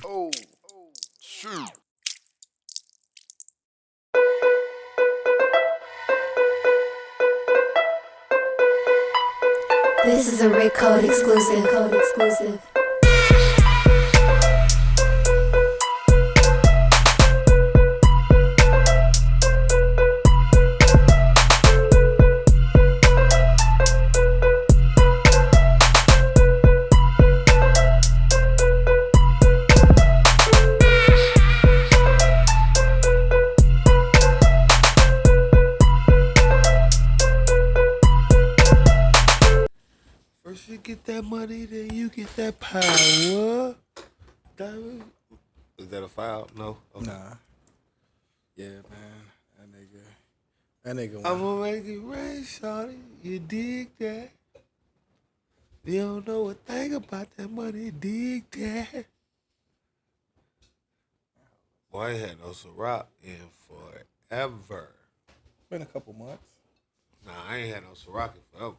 Oh, shoot. This is a Rick Code exclusive. First you get that money, then you get that power. Is that a foul? No. Okay. Nah. Yeah, man. That nigga. I'ma make it rain, shawty. You dig that? You don't know a thing about that money. Dig that? Boy, I ain't had no Ciroc in forever. Been a couple months. Nah, I ain't had no Ciroc in forever.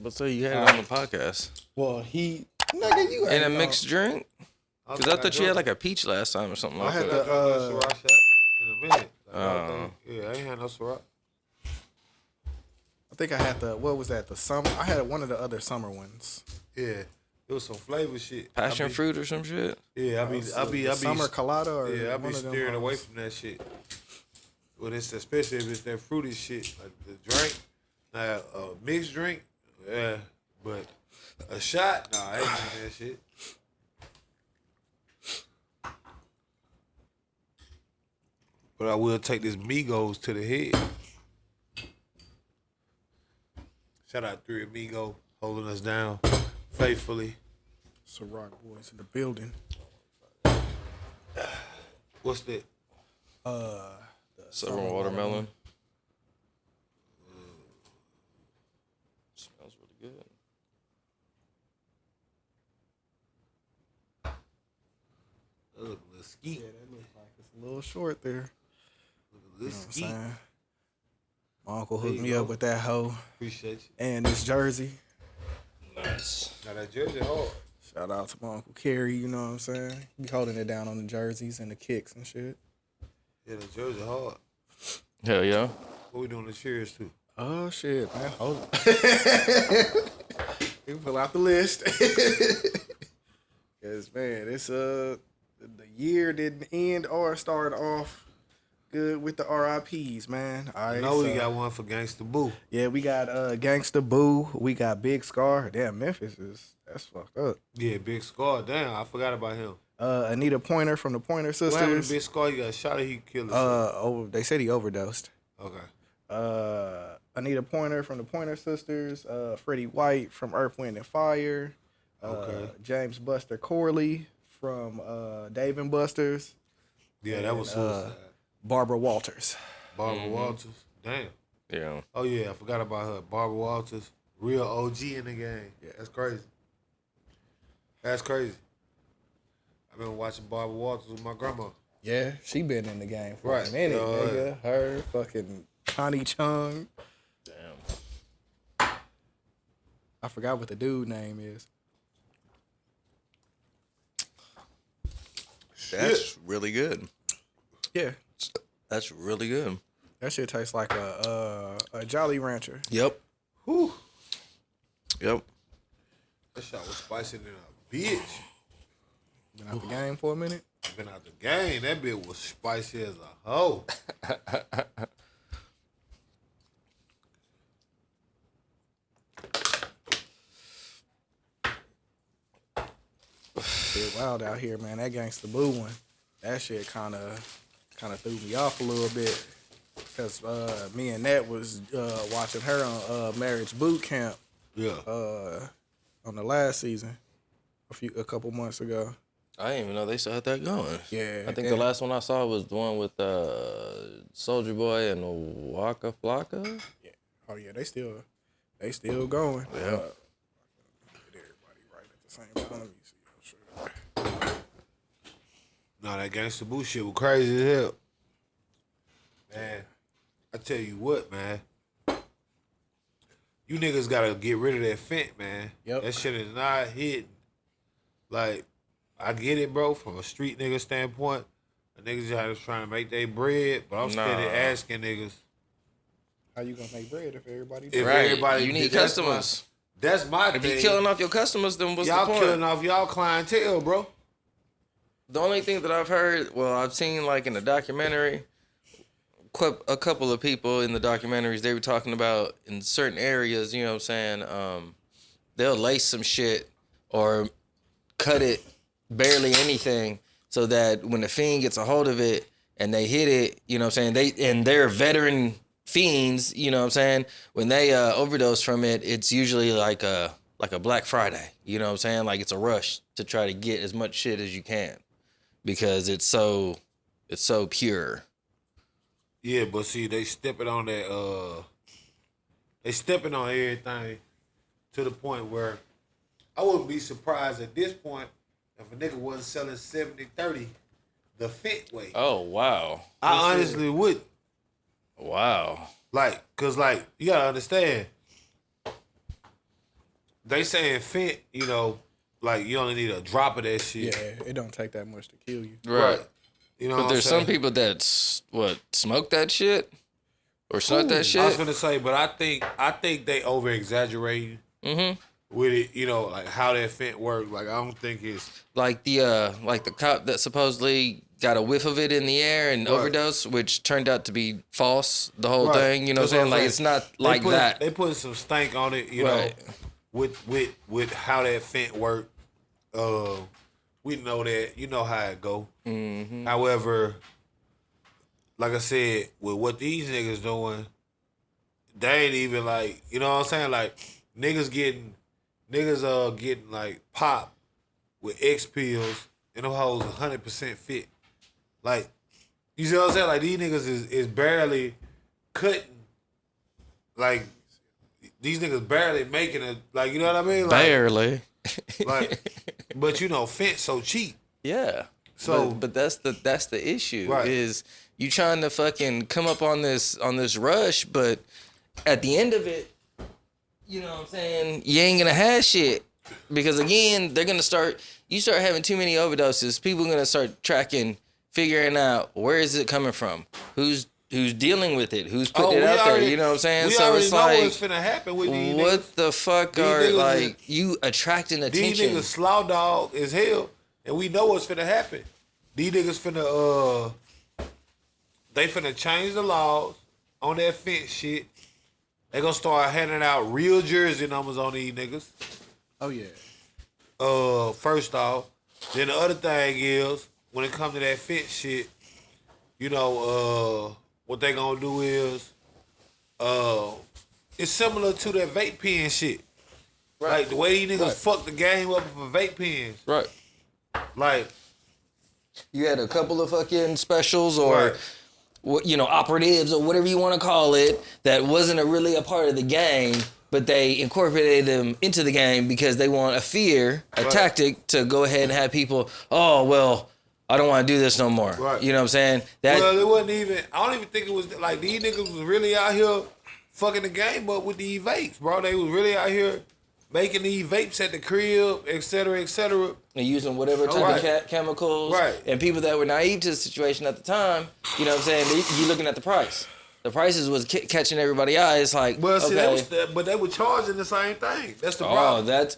But so you had it on the podcast. Well, nigga, you And a ain't mixed drink? Because I thought you had like a peach last time or something I like had that. the Ciroc shot in a minute. Yeah, I ain't had no Ciroc. I think I had what was that? The summer. I had one of the other summer ones. Yeah, it was some flavor shit. Passion fruit or some shit? Yeah, I be summer colada or yeah, I be one of them steering away hoes. from that shit. When it's especially if it's that fruity shit, like the drink, a mixed drink, yeah, but a shot, nah, I ain't doing that shit. But I will take this Migos to the head. Shout out Three Amigos holding us down faithfully. Ciroc boys in the building. What's that? Summer watermelon. Smells really good. That look a little skeet. Yeah, that looks like it's a little short there. Look a You little know what I'm skeet. saying? My uncle There hooked you me go. up with that hoe Appreciate you. and this jersey. Nice. Now that jersey hard. Shout out to my uncle Kerry. You know what I'm saying? He holding it down on the jerseys and the kicks and shit. Yeah, the jersey hard. Hell yeah. What we doing the cheers to? Oh shit, man. Hold it. You pull out the list. Cause man, it's the year didn't end or start off good with the RIPs, man. All right, I know we got one for Gangsta Boo. yeah, we got Gangsta Boo, we got Big Scar. Damn, Memphis that's fucked up. Yeah, Big Scar. Damn, I forgot about him. Anita Pointer from the Pointer What happened to Sisters. Big Scar? You got shot or he killed himself? They said he overdosed. Okay. Anita Pointer from the Pointer Sisters, Freddie White from Earth, Wind and Fire, Okay. James Buster Corley from Dave and Buster's, Yeah, that was suicide. Barbara Walters. Barbara Walters. Damn. Yeah. Oh, yeah, I forgot about her. Barbara Walters. Real OG in the game. Yeah, that's crazy. That's crazy. I've been watching Barbara Walters with my grandma. Yeah, she been in the game for Right. a minute, Yeah. nigga. Her, fucking Connie Chung. Damn. I forgot what the dude name is. That's really good. Yeah, That's really good. that shit tastes like a Jolly Rancher. Yep. Whew. Yep. That shot was spicy than a bitch. Been out the game for a minute. Been out the game. That bitch was spicy as a hoe. Shit wild out here, man. That Gangsta Boo one, that shit kind of threw me off a little bit. Cause me and Nat was watching her on Marriage Boot Camp Yeah. on the last season, a couple months ago. I didn't even know they still had that going. Yeah, I think the last one I saw was the one with Soldier Boy and Waka Flocka. Oh yeah, they still going. Yeah. Get everybody right at the same time. You see, sure. Nah, that Gangsta Boo shit was crazy as hell. Man, I tell you what, man. You niggas gotta get rid of that fent, man. Yep. That shit is not hitting. Like, I get it, bro, from a street nigga standpoint. The niggas just trying to make their bread, but I'm steady asking niggas. How you gonna make bread if everybody If Right. everybody You need customers. That's my thing. If you killing off your customers, then what's y'all the point? killing off y'all clientele, bro. The only thing that I've heard, well, I've seen like in the documentary, a couple of people in the documentaries, they were talking about in certain areas, you know what I'm saying, they'll lace some shit or cut it barely anything so that when the fiend gets a hold of it and they hit it, you know what I'm saying, they're veteran fiends, you know what I'm saying, when they overdose from it, it's usually like a Black Friday, you know what I'm saying, like it's a rush to try to get as much shit as you can because it's so pure. Yeah, but see, they stepping on that. They stepping on everything to the point where I wouldn't be surprised at this point if a nigga wasn't selling 70-30 the fit way. Oh wow! I honestly wouldn't. Wow. Like, cause like you gotta understand, they saying Fent, you know, like you only need a drop of that shit. Yeah, it don't take that much to kill you. Right. You know, But what there's I'm some saying? people that smoke that shit or snuck that I was shit. gonna say, but I think they over exaggerating with it. You know, like how that Fent works. Like I don't think it's Like the cop that supposedly got a whiff of it in the air and overdose, which turned out to be false. The whole Right. thing, you know what I'm saying? Like it's not like that. They put some stank on it, you Right. know, with how that Fent work. We know that, you know how it go. Mm-hmm. However, like I said, with what these niggas doing, they ain't even like, you know what I'm saying? Like niggas getting like pop with X pills and them hoes 100% fit. Like, you see what I'm saying? Like these niggas is barely cutting. Like these niggas barely making it. Like, you know what I mean? Like, Barely. but you know, Fent so cheap. Yeah. So- but that's the issue Right. is you trying to fucking come up on this rush, but at the end of it, you know what I'm saying, you ain't gonna have shit. Because again, you start having too many overdoses, people are gonna start figuring out where is it coming from? Who's dealing with it? Who's putting it out there? You know what I'm saying? We So already it's know like, what's finna happen with these what niggas. the fuck These are niggas like you attracting These attention? niggas slow dog as hell, and we know what's finna happen. These niggas finna they finna change the laws on that Fent shit. They gonna start handing out real jersey numbers on these niggas. Oh yeah. First off. Then the other thing is, when it comes to that Fent shit, you know, what they gonna do is, it's similar to that vape pen shit. Right. Like the way these niggas Right. fuck the game up for vape pens. Right. Like, You had a couple of fucking specials or Right. operatives or whatever you want to call it that wasn't really a part of the game, but they incorporated them into the game because they want a tactic to go ahead and have people, oh, well, I don't want to do this no more. Right. You know what I'm saying? well, it wasn't even, I don't even think it was, like, these niggas was really out here fucking the game up with these vapes, bro. They was really out here making these vapes at the crib, et cetera, et cetera. And using whatever type Right. of chemicals. Right. And people that were naive to the situation at the time, you know what I'm saying? You looking at the price. The prices was catching everybody's eyes like, Well, see, okay. but they were charging the same thing. That's the Oh, problem. that's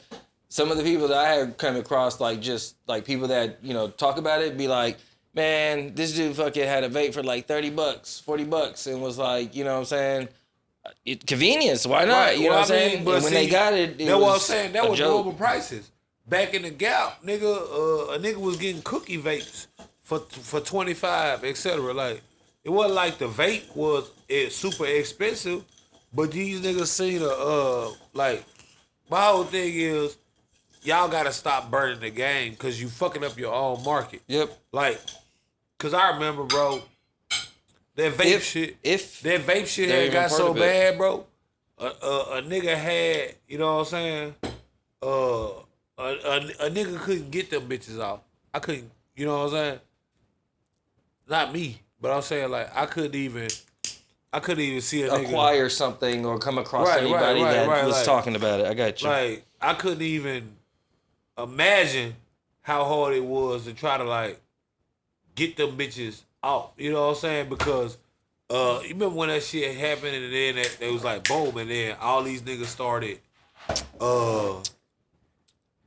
some of the people that I had come across, like just like people that, talk about it, be like, man, this dude fucking had a vape for like $30, $40 and was like, you know what I'm saying? Convenience, why not? Right. You know Well, what I'm I mean, saying? but And when see, they got it, that's what I'm was saying. That a was joke. normal prices. Back in the Gap, nigga, a nigga was getting cookie vapes for $25, et cetera. Like, it wasn't like the vape was super expensive, but these niggas seen like, my whole thing is, y'all gotta stop burning the game because you fucking up your own market. Yep. Like, cause I remember, bro, that vape shit. If That vape shit they're had even got part so of it. bad, bro. A nigga had, you know what I'm saying? A nigga couldn't get them bitches off. I couldn't, you know what I'm saying? Not me, but I'm saying like I couldn't even see a nigga. acquire something or come across Right, anybody right, that right, was like- talking about it, I got you. Like I couldn't even imagine how hard it was to try to like get them bitches out. You know what I'm saying? Because you remember when that shit happened and then it was like boom, and then all these niggas started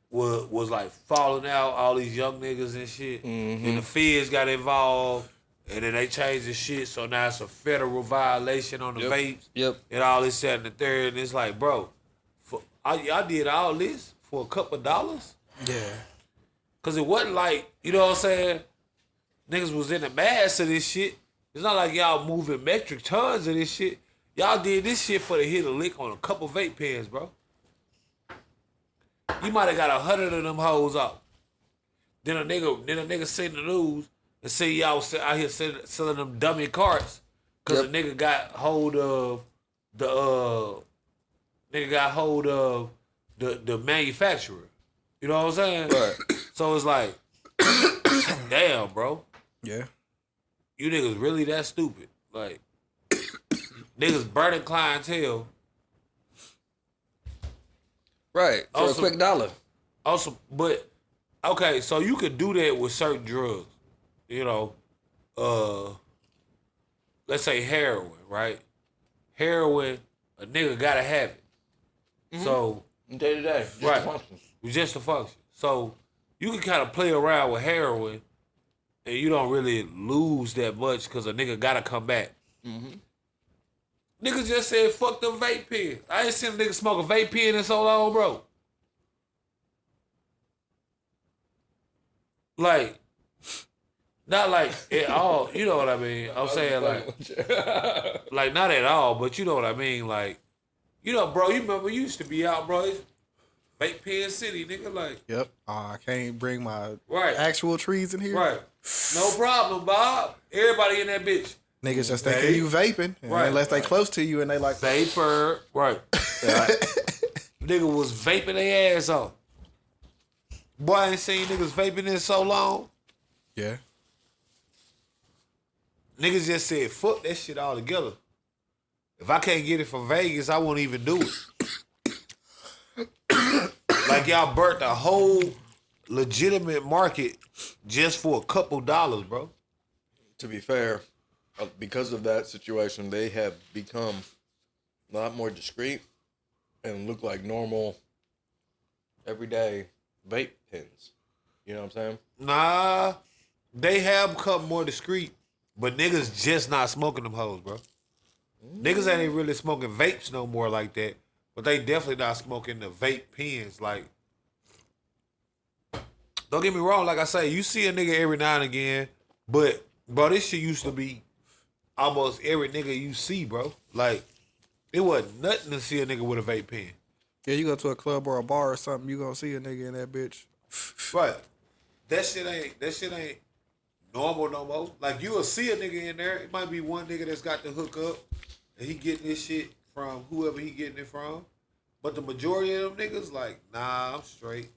was like falling out, all these young niggas and shit. And the feds got involved, and then they changed the shit, so now it's a federal violation on the vapes. And all this, that, and the third, and it's like, bro, y'all did all this for a couple dollars? Yeah. Cause it wasn't like, you know what I'm saying, niggas was in the mass of this shit. It's not like y'all moving metric tons of this shit. Y'all did this shit for the hit a lick on a couple vape pens, bro. You might have got 100 of them hoes out. Then a nigga see the news and see y'all out here selling them dummy carts because a nigga got hold of the the manufacturer. You know what I'm saying? Right. So it's like, damn, bro. Yeah. You niggas really that stupid? Like, niggas burning clientele. Right, for a quick dollar. Also, but, okay, so you could do that with certain drugs. You know, let's say heroin, right? Heroin, a nigga gotta have it. So, day to day, right, just a function. So, you can kind of play around with heroin and you don't really lose that much because a nigga gotta come back. Niggas just said, fuck them vape pens. I ain't seen a nigga smoke a vape pen in so long, bro. Like, not like at all. You know what I mean? I'm saying like not at all, but you know what I mean? Like, you know, bro, you remember you used to be out, bro. It's vape pen city, nigga. Like, yep. I can't bring my right. actual trees in here. Right. No problem, Bob. Everybody in that bitch. Niggas just thinking you vaping, right? Unless they close to you and they like vapor, right? Nigga was vaping their ass off. Boy, I ain't seen niggas vaping in so long. Yeah. Niggas just said fuck that shit altogether. If I can't get it from Vegas, I won't even do it. Like y'all burnt a whole legitimate market just for a couple dollars, bro. To be fair, because of that situation, they have become a lot more discreet and look like normal, everyday vape pens. You know what I'm saying? Nah, they have become more discreet, but niggas just not smoking them hoes, bro. Niggas ain't really smoking vapes no more like that, but they definitely not smoking the vape pens. Like, don't get me wrong, like I say, you see a nigga every now and again, but, bro, this shit used to be almost every nigga you see, bro. Like, it wasn't nothing to see a nigga with a vape pen. Yeah, you go to a club or a bar or something, you gonna see a nigga in that bitch. Right. That shit ain't normal no more. Like, you will see a nigga in there. It might be one nigga that's got the hook up and he getting this shit from whoever he getting it from. But the majority of them niggas like, nah, I'm straight.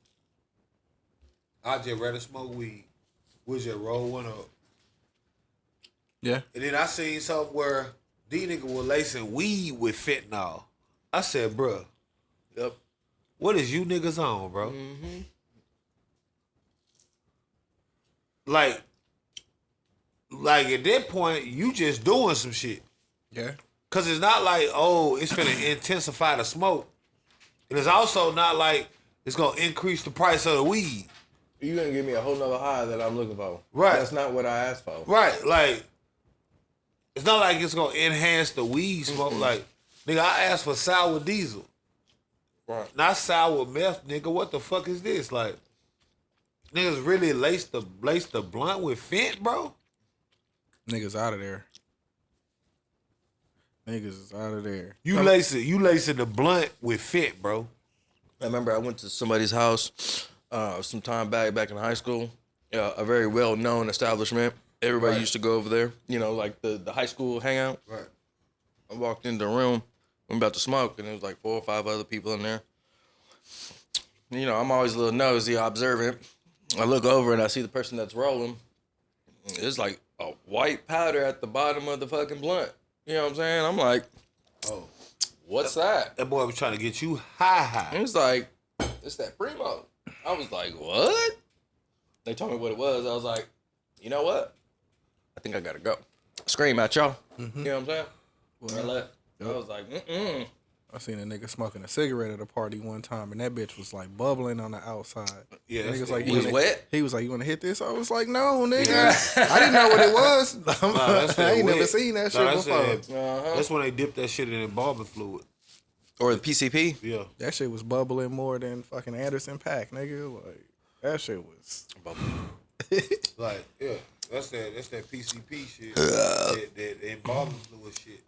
I just rather smoke weed. We'll just roll one up. Yeah. And then I seen something where these niggas were lacing weed with fentanyl. I said, bruh. Yep. What is you niggas on, bro? Mm-hmm. Like at that point, you just doing some shit. Yeah. Cause it's not like, oh, it's finna intensify the smoke. And it's also not like it's gonna increase the price of the weed. You're gonna give me a whole nother high that I'm looking for. Right. That's not what I asked for. Right. Like, it's not like it's gonna enhance the weed smoke. Mm-hmm. Like, nigga, I asked for sour diesel. Right. Not sour meth, nigga. What the fuck is this? Like, niggas really lace the blunt with fent, bro? Niggas out of there. Niggas is out of there. You lacing the blunt with fent, bro. I remember I went to somebody's house some time back in high school. A very well-known establishment. Everybody used to go over there. You know, like the high school hangout. Right. I walked into the room. I'm about to smoke, and there was like 4 or 5 other people in there. You know, I'm always a little nosy, observant. I look over and I see the person that's rolling. It's like a white powder at the bottom of the fucking blunt. You know what I'm saying? I'm like, oh, what's that? That boy was trying to get you high. And it's like, it's that Primo. I was like, what? They told me what it was. I was like, you know what? I think I gotta go. Scream at y'all. You know what I'm saying? Well, I was like, I seen a nigga smoking a cigarette at a party one time, and that bitch was like bubbling on the outside. Yeah, Niggas that's like, He was wet? He was like, you want to hit this? I was like, no, nigga. I didn't know what it was. that's I ain't wet. never seen that shit That's before. That's when they dip that shit in embalming fluid. Or the PCP. Yeah. That shit was bubbling more than fucking Anderson .Paak, nigga. Like, that shit was. Like, yeah. That's that PCP shit. that embalming fluid shit.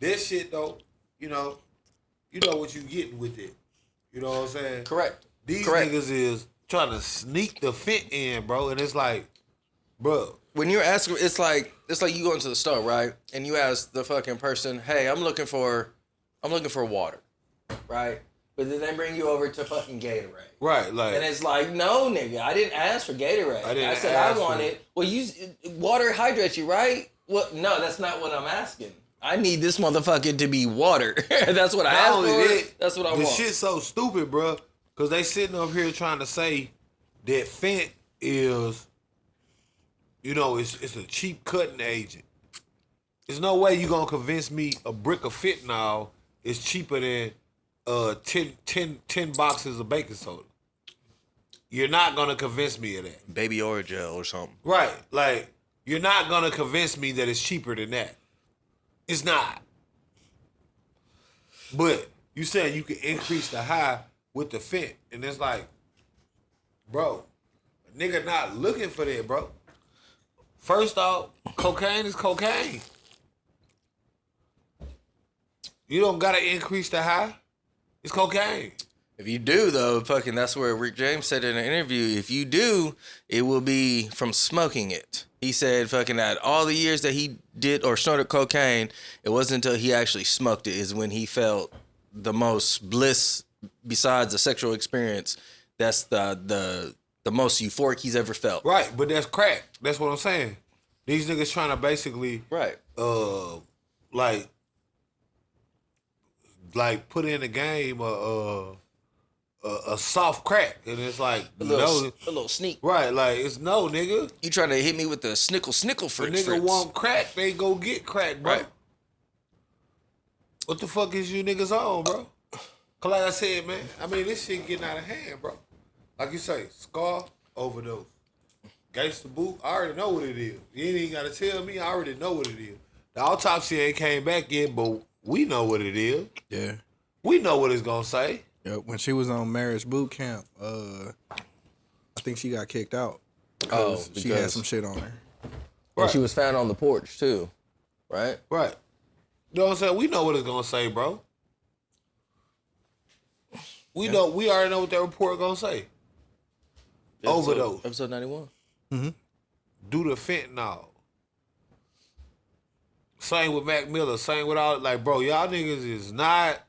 This shit though, you know what you getting with it. You know what I'm saying? Correct. These niggas is trying to sneak the fent in, bro, and it's like, bro. When you're asking, it's like you go into the store, right? And you ask the fucking person, "Hey, I'm looking for water," right? But then they bring you over to fucking Gatorade. Right, like, And it's like, no, nigga, I didn't ask for Gatorade. I said ask I wanted. Well, water hydrates you, right? Well, no, that's not what I'm asking. I need this motherfucker to be water. That's what I asked for. That's what I want. The shit's so stupid, bro, because they sitting up here trying to say that fent is, it's a cheap cutting agent. There's no way you gonna convince me a brick of fentanyl is cheaper than 10 boxes of baking soda. You're not gonna convince me of that. Baby Orajel or something. Right. Like, you're not gonna convince me that it's cheaper than that. It's not. But you saying you can increase the high with the fent, and it's like, bro, a nigga not looking for that, bro. First off, cocaine is cocaine. You don't gotta increase the high. It's cocaine. If you do, though, fucking, that's where Rick James said in an interview, if you do, it will be from smoking it. He said fucking that all the years that he did or snorted cocaine, it wasn't until he actually smoked it is when he felt the most bliss besides the sexual experience. That's the most euphoric he's ever felt. Right, but that's crack. That's what I'm saying. These niggas trying to basically, Right. like put in the game a soft crack, and it's like A little sneak. right, like it's no, nigga. You trying to hit me with the snickle The fritz. nigga want crack, they go get crack, bro. Right. What the fuck is you niggas on, bro? Cause like I said, man, I mean this shit getting out of hand, bro. Like you say, scar, overdose. Gangsta boot, I already know what it is. You ain't even gotta tell me, I already know what it is. The autopsy ain't came back yet, but we know what it is. Yeah. We know what it's gonna say. Yeah, when she was on marriage boot camp, I think she got kicked out. Oh, She had some shit on her. And she was found on the porch, too. Right? Right. You know what I'm saying? We know what it's gonna say, bro. We already know what that report gonna say. Overdose. Episode 91. Do the fentanyl. Same with Mac Miller. Same with all, like, bro, y'all niggas is not,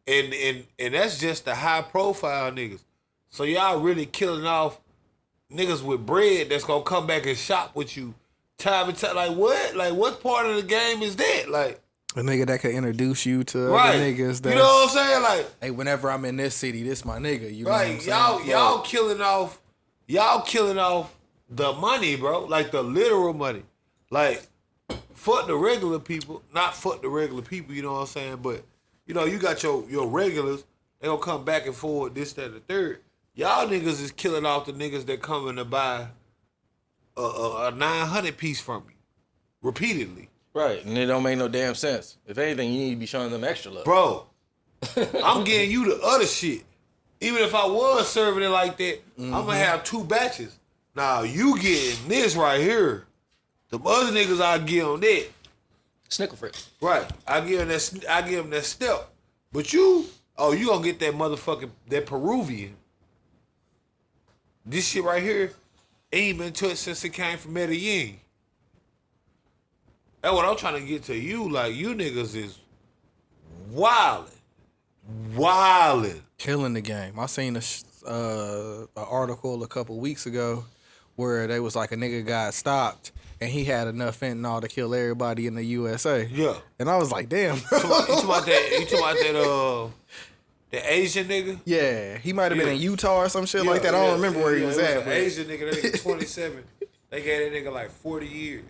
and that's just the high profile niggas. So y'all really killing off niggas with bread that's gonna come back and shop with you time and time. Like, what? Like, what part of the game is that? Like, A nigga that could introduce you to right. other niggas. That, you know what I'm saying? Like, hey, whenever I'm in this city, this my nigga. You right, know what I'm saying? y'all killing off the money, bro. Like the literal money. Like, fuck the regular people. Not fuck the regular people, you know what I'm saying? But, you know, you got your regulars, they gonna come back and forth, this, that, and the third. Y'all niggas is killing off the niggas that coming to buy a 900 piece from you. Repeatedly. Right, and it don't make no damn sense. If anything, you need to be showing them extra love. Bro, I'm getting you the other shit. Even if I was serving it like that, I'm gonna have 2 batches. Now, you getting this right here. The other niggas I get on that. Snickle fritz. Right. I give them that step. But you gonna get that motherfucking, that Peruvian. This shit right here ain't been touched since it came from Medellin. That's what I'm trying to get to you. Like, you niggas is wildin'. Killing the game. I seen an article a couple weeks ago where they was like a nigga got stopped and he had enough fentanyl to kill everybody in the USA. Yeah. And I was like, damn. You talking about that The Asian nigga. Yeah, he might have been Yeah. in Utah or some shit like that. I don't remember where he was it at. an but- Asian nigga, that nigga 27. They gave that nigga like 40 years.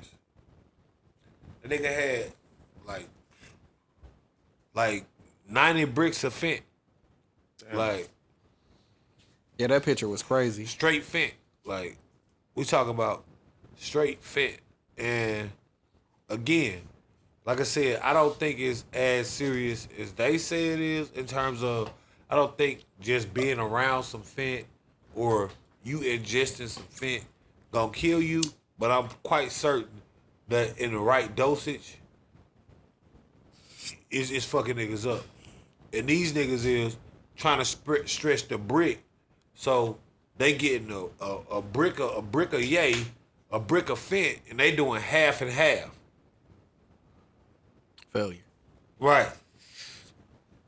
The nigga had like 90 bricks of fent. Damn. Like Yeah, that picture was crazy. straight fent. Like we talking about straight fent. And again, like I said, I don't think it's as serious as they say it is in terms of, I don't think just being around some fent or you ingesting some fent gonna kill you, but I'm quite certain that in the right dosage, it's fucking niggas up. And these niggas is trying to stretch the brick, so they getting a brick of yay, a brick of fent, and they doing half and half. Failure. Right.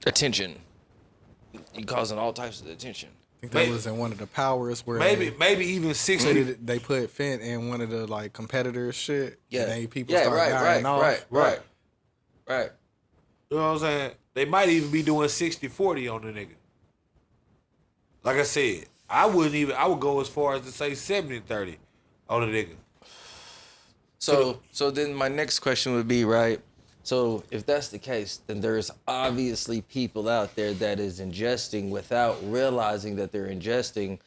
Attention. You causing all types of attention. I think that Maybe- was in one of the powers where Maybe even 60. they put Fent in one of the like competitors shit. Yeah. And then people Yeah, start dying off. right. You know what I'm saying? They might even be doing 60-40 on the nigga. Like I said, I would go as far as to say 70-30 on the nigga. So then my next question would be, right? So if that's the case, then there's obviously people out there that is ingesting without realizing that they're ingesting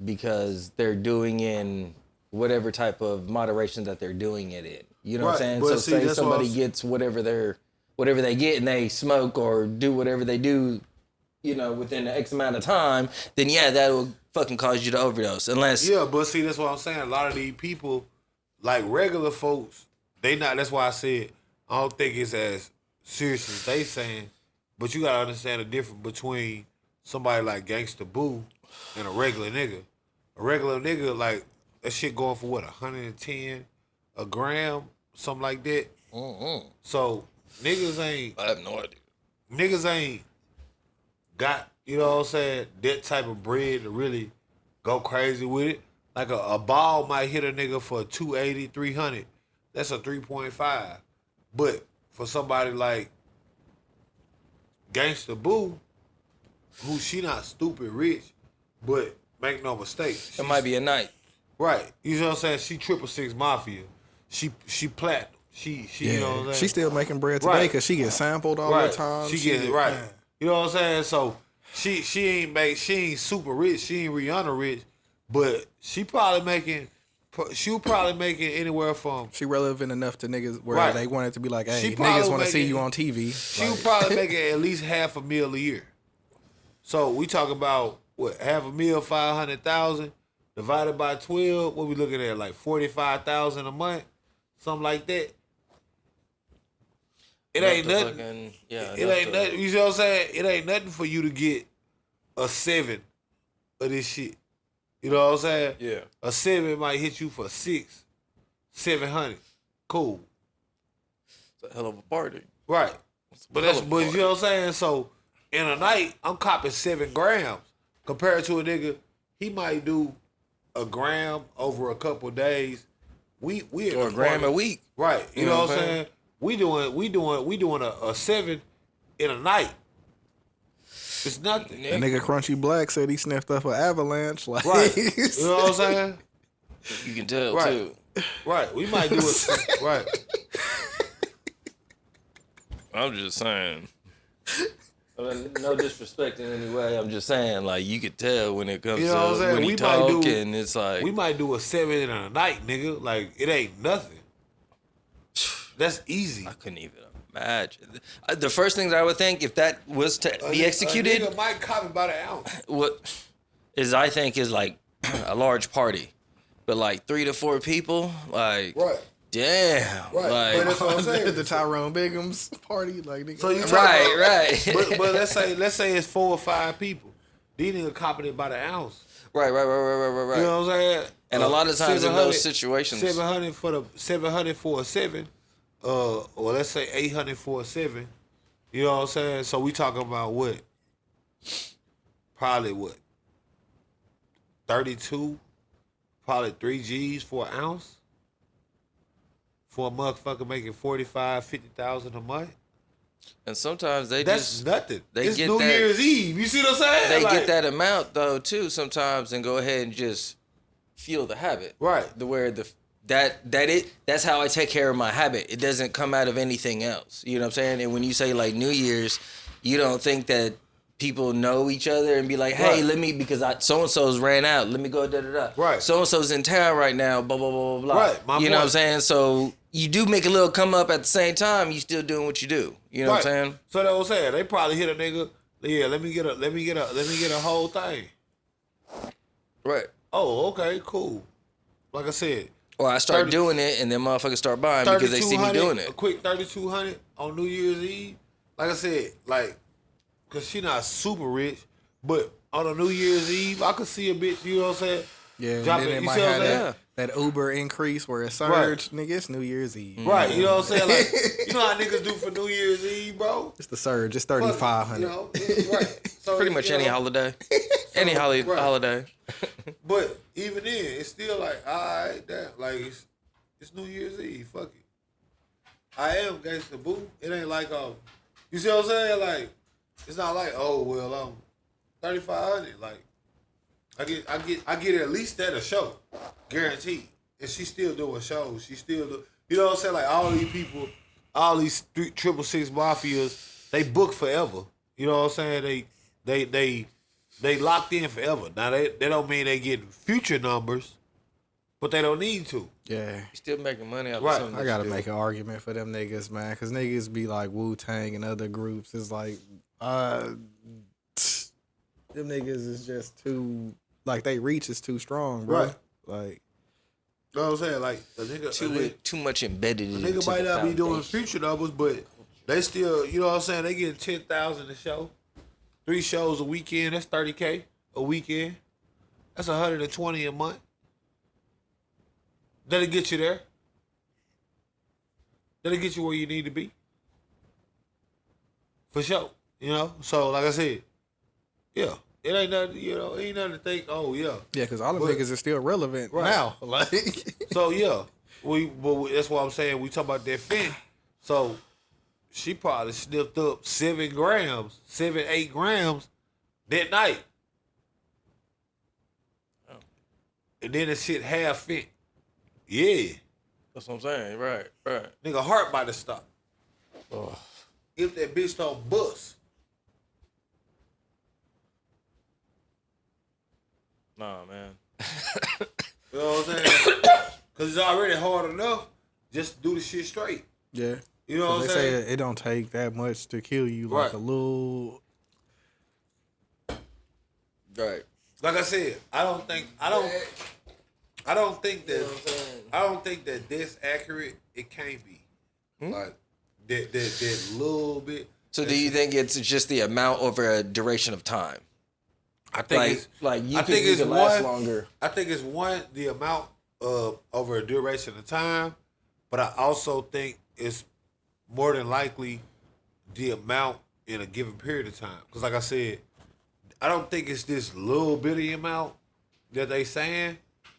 because they're doing in whatever type of moderation that they're doing it in. You know what I'm Right, saying? but So see, say that's what I somebody was- gets whatever they get and they smoke or do whatever they do, you know, within X amount of time, then yeah, that will fucking cause you to overdose. Unless Yeah, but see, that's what I'm saying. A lot of these people, like regular folks, they not. That's why I said I don't think it's as serious as they saying. But you gotta understand the difference between somebody like Gangsta Boo and a regular nigga. A regular nigga, like that shit going for what, 110 a gram, something like that. So niggas ain't. I have no idea. Niggas ain't got, you know what I'm saying, that type of bread to really go crazy with it. Like a ball might hit a nigga for 280, 300. That's a 3.5. But for somebody like Gangsta Boo, who she not stupid rich, but make no mistake. It might be a night. Right. You know what I'm saying? She 666 Mafia. She platinum. She you know what I'm saying? She's still making bread today Right. because she gets sampled all Right. the time. She get it right. You know what I'm saying? So she ain't super rich. She ain't Rihanna rich, but she was probably making anywhere from. She relevant enough to niggas where Right. they want it to be like, hey, She probably niggas want to see making- you on TV. She was probably making at least $500,000 a year. So we talk about what, $500,000, 500,000 divided by 12. What we looking at, like 45,000 a month, something like that. It ain't Enough to nothing. fucking- yeah, It enough ain't to- nothing. You see what I'm saying? It ain't nothing for you to get a 7 of this shit. You know what I'm saying? Yeah. A 7 might hit you for 700. Cool. It's a hell of a party. Right. But hell that's, of a but you party. know what I'm saying? So in a night, I'm copping 7 grams compared to a nigga. He might do a gram over a couple days. We in Or the a gram party. a week. Right. You know what I'm saying? We doing a 7 in a night. It's nothing. That nigga Crunchy Black said he sniffed up an avalanche. Like, Right. You know what I'm saying? You can tell Right. too. Right. We might do it. Right. I'm just saying. No disrespect in any way. I'm just saying, like, you could tell when it comes You know what I'm to saying? when he We might talk, do- and it's like We might do a 7 in a night, nigga. Like, it ain't nothing. That's easy. I couldn't even imagine. The first thing that I would think if that was to be executed, A nigga might copy by the ounce. what is I think is like a large party, but like 3 to 4 people, like Right. damn, Right. But like that's what I'm saying. the Tyrone Bigum's party. Like, nigga. So you right. But let's say it's 4 or 5 people. These niggas copying it by the ounce. right. You know what I'm saying? And a lot of times in 700 those situations, 700 for a 7, or let's say 800 for a 7. You know what I'm saying? So we talking about what? Probably what? 32, probably 3 G's for an ounce. For a motherfucker making 45, 50,000 a month. And sometimes they That's just nothing. they It's get New that- Year's Eve. You see what I'm saying? they Like, get that amount though too sometimes and go ahead and just feel the habit. Right. That's how I take care of my habit. It doesn't come out of anything else. You know what I'm saying? And when you say like New Year's, you don't think that people know each other and be like, hey, Right. let me, because so and so's ran out. Let me go da da da. Right. So and so's in town right now. Blah blah blah blah blah. Right, my you know what I'm point. saying? So you do make a little come up at the same time. You still doing what you do. You know what I'm saying? So that's what I'm saying. They probably hit a nigga. Yeah, let me get a whole thing. Right. Oh, okay, cool. Like I said, Or I start 30 doing it and then motherfuckers start buying because they see me doing a it. quick 3,200 on New Year's Eve. Like I said, like, cause she not super rich, but on a New Year's Eve, I could see a bitch. You know what I'm saying? Yeah, Drop and then it. it You might see what have I'm saying? that Uber increase where it surged. Nigga, it's New Year's Eve. Right. You know what I'm saying? Like, you know how niggas do for New Year's Eve, bro? It's the surge. It's Fuck it, 3,500. You know, right. So, Pretty much you any know, holiday. Any Right. holiday. But even then, it's still like, all right, damn, like it's New Year's Eve. Fuck it. I am gangsta boo. It ain't like you see what I'm saying? Like, it's not like, oh well, 3,500. Like, I get at least at a show, guaranteed. And she's still doing shows. She still do. You know what I'm saying? Like all these people, all these 666 mafias, they book forever. You know what I'm saying? They locked in forever. Now they don't mean they get future numbers, but they don't need to. Yeah. You still making money out of Right. something. I gotta make an argument for them niggas, man, because niggas be like Wu-Tang and other groups. It's like, them niggas is just too, like, they reach is too strong, bro. Right. Like, You know what I'm saying? Like a nigga, Too much embedded a in nigga might the not be doing foundation. future numbers, but they still, you know what I'm saying? They get 10,000 a show, 3 shows a weekend. That's 30K a weekend. That's 120 a month. That'll get you there. That'll get you where you need to be. For sure. You know? So like I said, yeah. It ain't nothing, you know, it ain't nothing to think, oh yeah. yeah, because all them But- niggas is still relevant Right. now. Like, So yeah, that's why I'm saying we talk about that fent. So she probably sniffed up 7 grams, 8 grams that night. And then the shit half fent. Yeah. That's what I'm saying. Right. Nigga heart about to stop. Oh. If that bitch don't bust. Nah, man. You know what I'm saying? Cause it's already hard enough just to do the shit straight. yeah. You know what I'm They saying? say it don't take that much to kill you, like Right. a little. Right. Like I said, I don't think that this accurate. It can't be. Like that little bit. So do you think it's just the amount over a duration of time? I think Like, it's like you I could, think you it's could last one- longer. I think it's one the amount of over a duration of time, but I also think it's more than likely the amount in a given period of time. Because like I said, I don't think it's this little bitty amount that they saying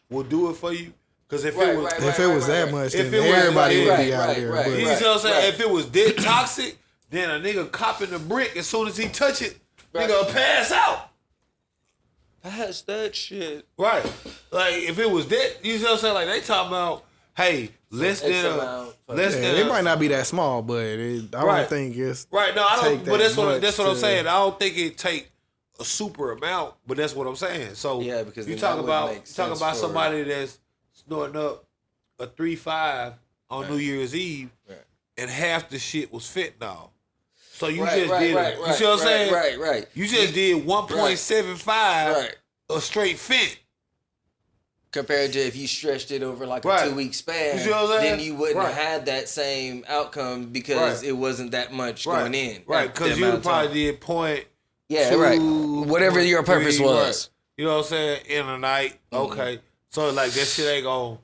will do it for you. Because if it was If it was that much, If then it was everybody like- would be out right, there. right, but- you see what I'm saying? If it was that toxic, then a nigga copping the brick as soon as he touch it, nigga will pass out. Pass that shit. Right. Like if it was that, you see what I'm saying? Like they talking about, hey, less than amount. less Yeah, than it might not be that small, but I Right. don't think it's right. No, I don't. take But that that's what I'm much saying. to- I don't think it take a super amount, but that's what I'm saying. So Yeah, because you then talk that would about make talking sense about for- somebody that's snorting up a 3.5 on New Year's Eve, Right. and half the shit was fentanyl. So you Right, just right, did. right, You see what I'm saying? Right. You just did 1.75 Right. a straight fent. Compared to if you stretched it over like a Right. 2-week span, You see what I'm saying? then you wouldn't Right. have had that same outcome because Right. it wasn't that much Right. going in. Right, at the because you amount of time. probably did point. Yeah, 2, right. Whatever your purpose 3, was. right. You know what I'm saying? In a night. Okay. So like that shit ain't gonna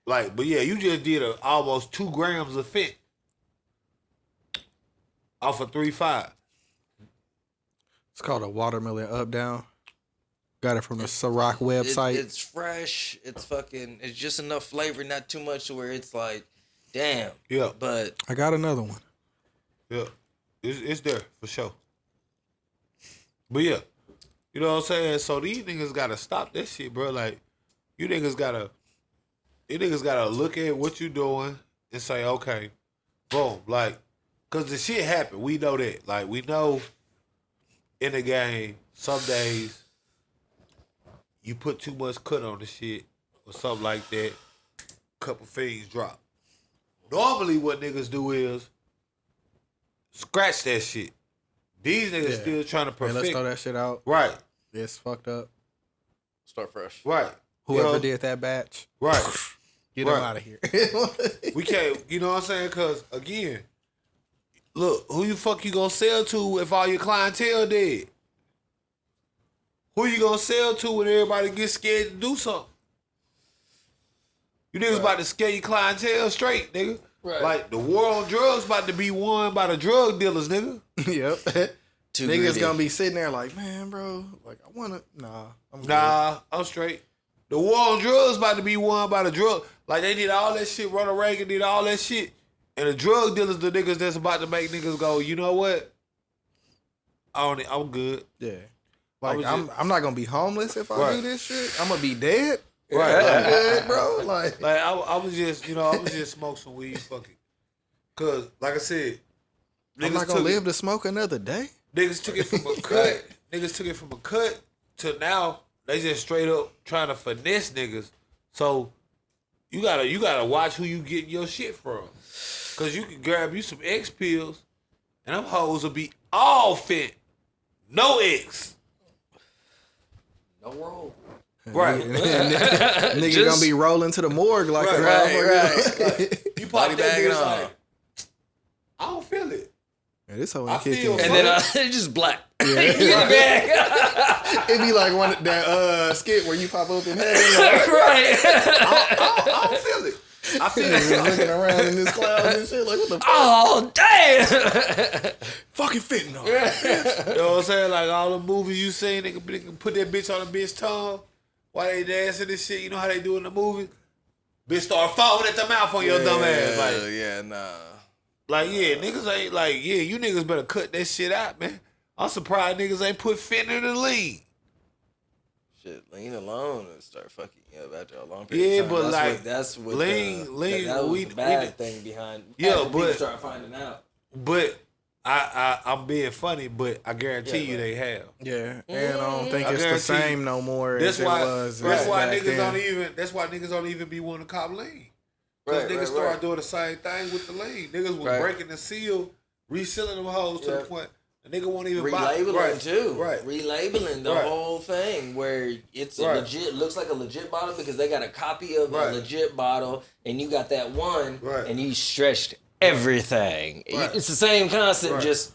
like, but yeah, you just did almost 2 grams of fent off of 3.5. It's called a watermelon up down. Got it from the Ciroc website. It's fresh. It's it's just enough flavor, not too much to where it's like, damn. Yeah. But I got another one. Yeah. It's there for sure. But yeah, you know what I'm saying? So these niggas gotta stop that shit, bro. Like, you niggas gotta look at what you doing and say, okay, boom. Like, cause the shit happen. We know that. Like, we know in the game, some days you put too much cut on the shit or something like that, couple things drop. Normally what niggas do is scratch that shit. These niggas still trying to perfect. Let's throw that shit out. Right. It's fucked up. Start fresh. Right. Whoever did that batch. Right. Get them out of here. We can't, you know what I'm saying? Because, again, look, who you fuck you gonna sell to if all your clientele dead? Who you gonna sell to when everybody gets scared to do something? You niggas about to scare your clientele straight, nigga. Right. Like, the war on drugs about to be won by the drug dealers, nigga. Yep. Too Niggas greedy. gonna be sitting there like, man, bro, like I wanna, I'm Nah, I'm straight. The war on drugs about to be won by the drug. Like, they did all that shit. Ronald Reagan did all that shit. And the drug dealers, the niggas that's about to make niggas go, you know what? I'm good. Yeah. Like, I'm I'm not gonna be homeless if I do this shit. I'm gonna be dead. Right. I'm good, bro. Like I was just, I was just smoke some weed, fuck it. Cause, like I said, I'm not gonna live to smoke another day. Niggas took it from a cut. Niggas took it from a cut to now they just straight up trying to finesse niggas. So you gotta watch who you getting your shit from. Cause you can grab you some X pills and them hoes will be all fit. No X. No roll. Right. Nigga gonna be rolling to the morgue like a Right. You pop Body that bagging bitch on. like, I don't feel it. Yeah, this whole I ain't kicking. feel- And then it's just black. Yeah. Get it back. It'd be like one that skit where you pop up in heaven. Like, Right. I don't feel it. I feel niggas it. looking around in this cloud and shit. Like, what the fuck? Oh, damn. Fucking fentanyl. You know what I'm saying? Like all the movies you seen, they can put that bitch on a bitch tongue while they dancing this shit. You know how they do in the movie? Bitch start falling at the mouth on your dumb ass. Like, yeah, niggas ain't like, yeah, you niggas better cut that shit out, man. I'm surprised niggas ain't put fentanyl in the lean. Shit, lean alone and start fucking you up after a long period of time. Yeah, but like, that's what lean, that was we the bad thing behind. Yeah, after people but- start finding out. But I'm being funny, but I guarantee you they have. Yeah, and I don't think I it's the guarantee same no more That's as it why. was. That's why back niggas then. don't even. That's why niggas don't even be wanting to cop lean. Because niggas start doing the same thing with the lean. Niggas was breaking the seal, resealing them hoes to the point the nigga won't even buy. Relabeling too. Right. Relabeling the whole thing where it's a legit, looks like a legit bottle because they got a copy of a legit bottle and you got that one and you stretched everything. It's the same concept, just,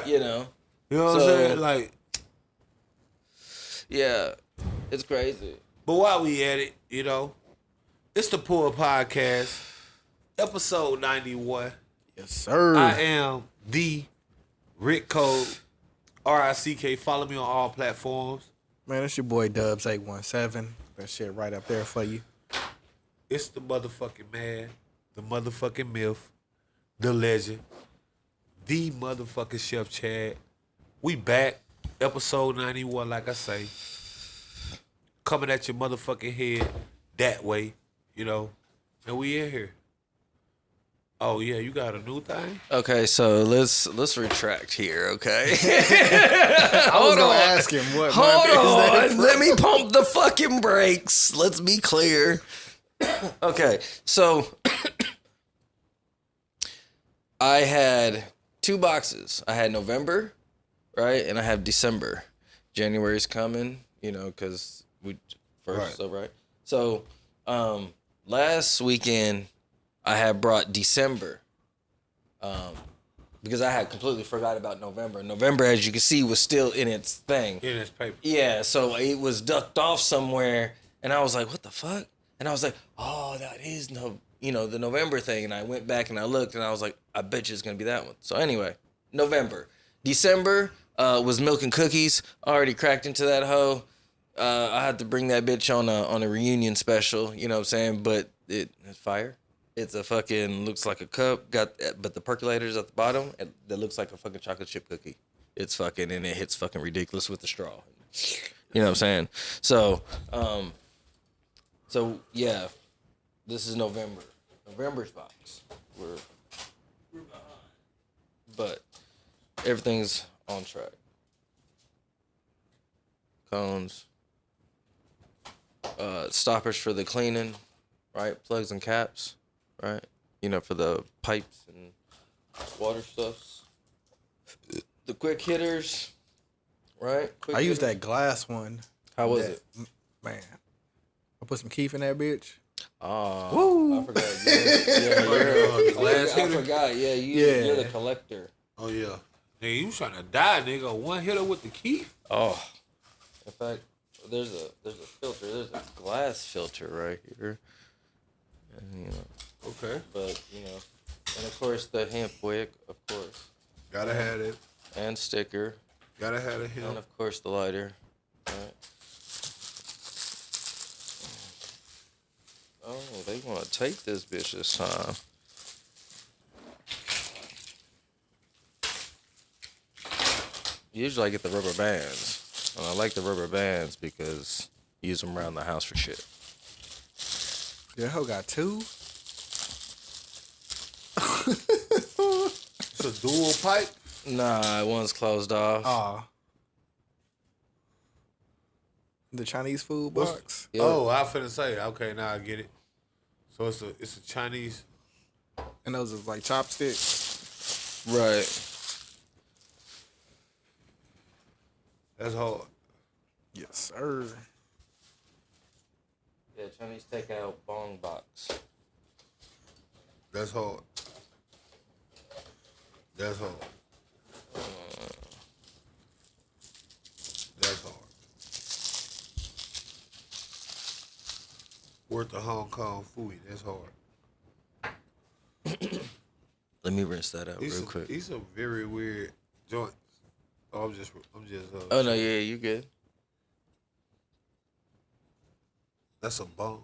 you know. You know what I'm saying? Like, yeah, it's crazy. but while we at it, you know, it's the Poor Podcast, episode 91. Yes, sir. I am the Rick Code, RICK. Follow me on all platforms. Man, it's your boy Dubz 817. That shit right up there for you. It's the motherfucking man, the motherfucking myth, the legend, the motherfucking Chef Chad. We back, episode 91, like I say. Coming at your motherfucking head that way, you know. And we in here. Oh yeah, you got a new thing? Okay, so let's retract here, okay? I was gonna ask him what Hold month is that on. from? Let me pump the fucking brakes. Let's be clear. Okay, so I had 2 boxes. I had November, right? And I have December. January's coming, you know, because we first, so right. So last weekend I had brought December. Because I had completely forgot about November. November, as you can see, was still in its thing. In its paper. Yeah, so it was ducked off somewhere, and I was like, "What the fuck?" And I was like, "Oh, that is the November thing." And I went back and I looked, and I was like, "I bet you it's gonna be that one." So anyway, November, December was Milk and Cookies. Already cracked into that hoe. I had to bring that bitch on a reunion special. You know what I'm saying? But it's fire. It's a fucking looks like a cup, but the percolator's at the bottom, and that looks like a fucking chocolate chip cookie. It's fucking and it hits fucking ridiculous with the straw. You know what I'm saying? So yeah, this is November. November's box. We're behind, but everything's on track. Cones, stoppers for the cleaning, right? Plugs and caps, right? You know, for the pipes and water stuffs. The quick hitters, right? I used that glass one. How was it? Man, I put some keef in that bitch. Oh, Woo! I forgot. I forgot. Yeah, you're the collector. Oh yeah. Nigga, you trying to die, nigga? One hitter with the key? Oh, in fact, there's a filter. There's a glass filter right here. And, you know. Okay. But you know, and of course the hemp wick, of course. Gotta have it. And sticker. Gotta have it. And of course the lighter. Right. Oh, they want to take this bitch this time. Usually I get the rubber bands. And I like the rubber bands because you use them around the house for shit. That hoe got two? It's a dual pipe? Nah, one's closed off. Oh. The Chinese food box? Yep. Oh, I finna say. Okay, now I get it. So it's a Chinese. And those is like chopsticks? Right. That's hard. Yes, sir. Yeah, Chinese takeout bong box. That's hard. That's hard. That's hard. Worth the Hong Kong food. That's hard. Let me rinse that out real quick. These are very weird joints. Oh, I'm just. Oh no, yeah, you good. That's a bomb.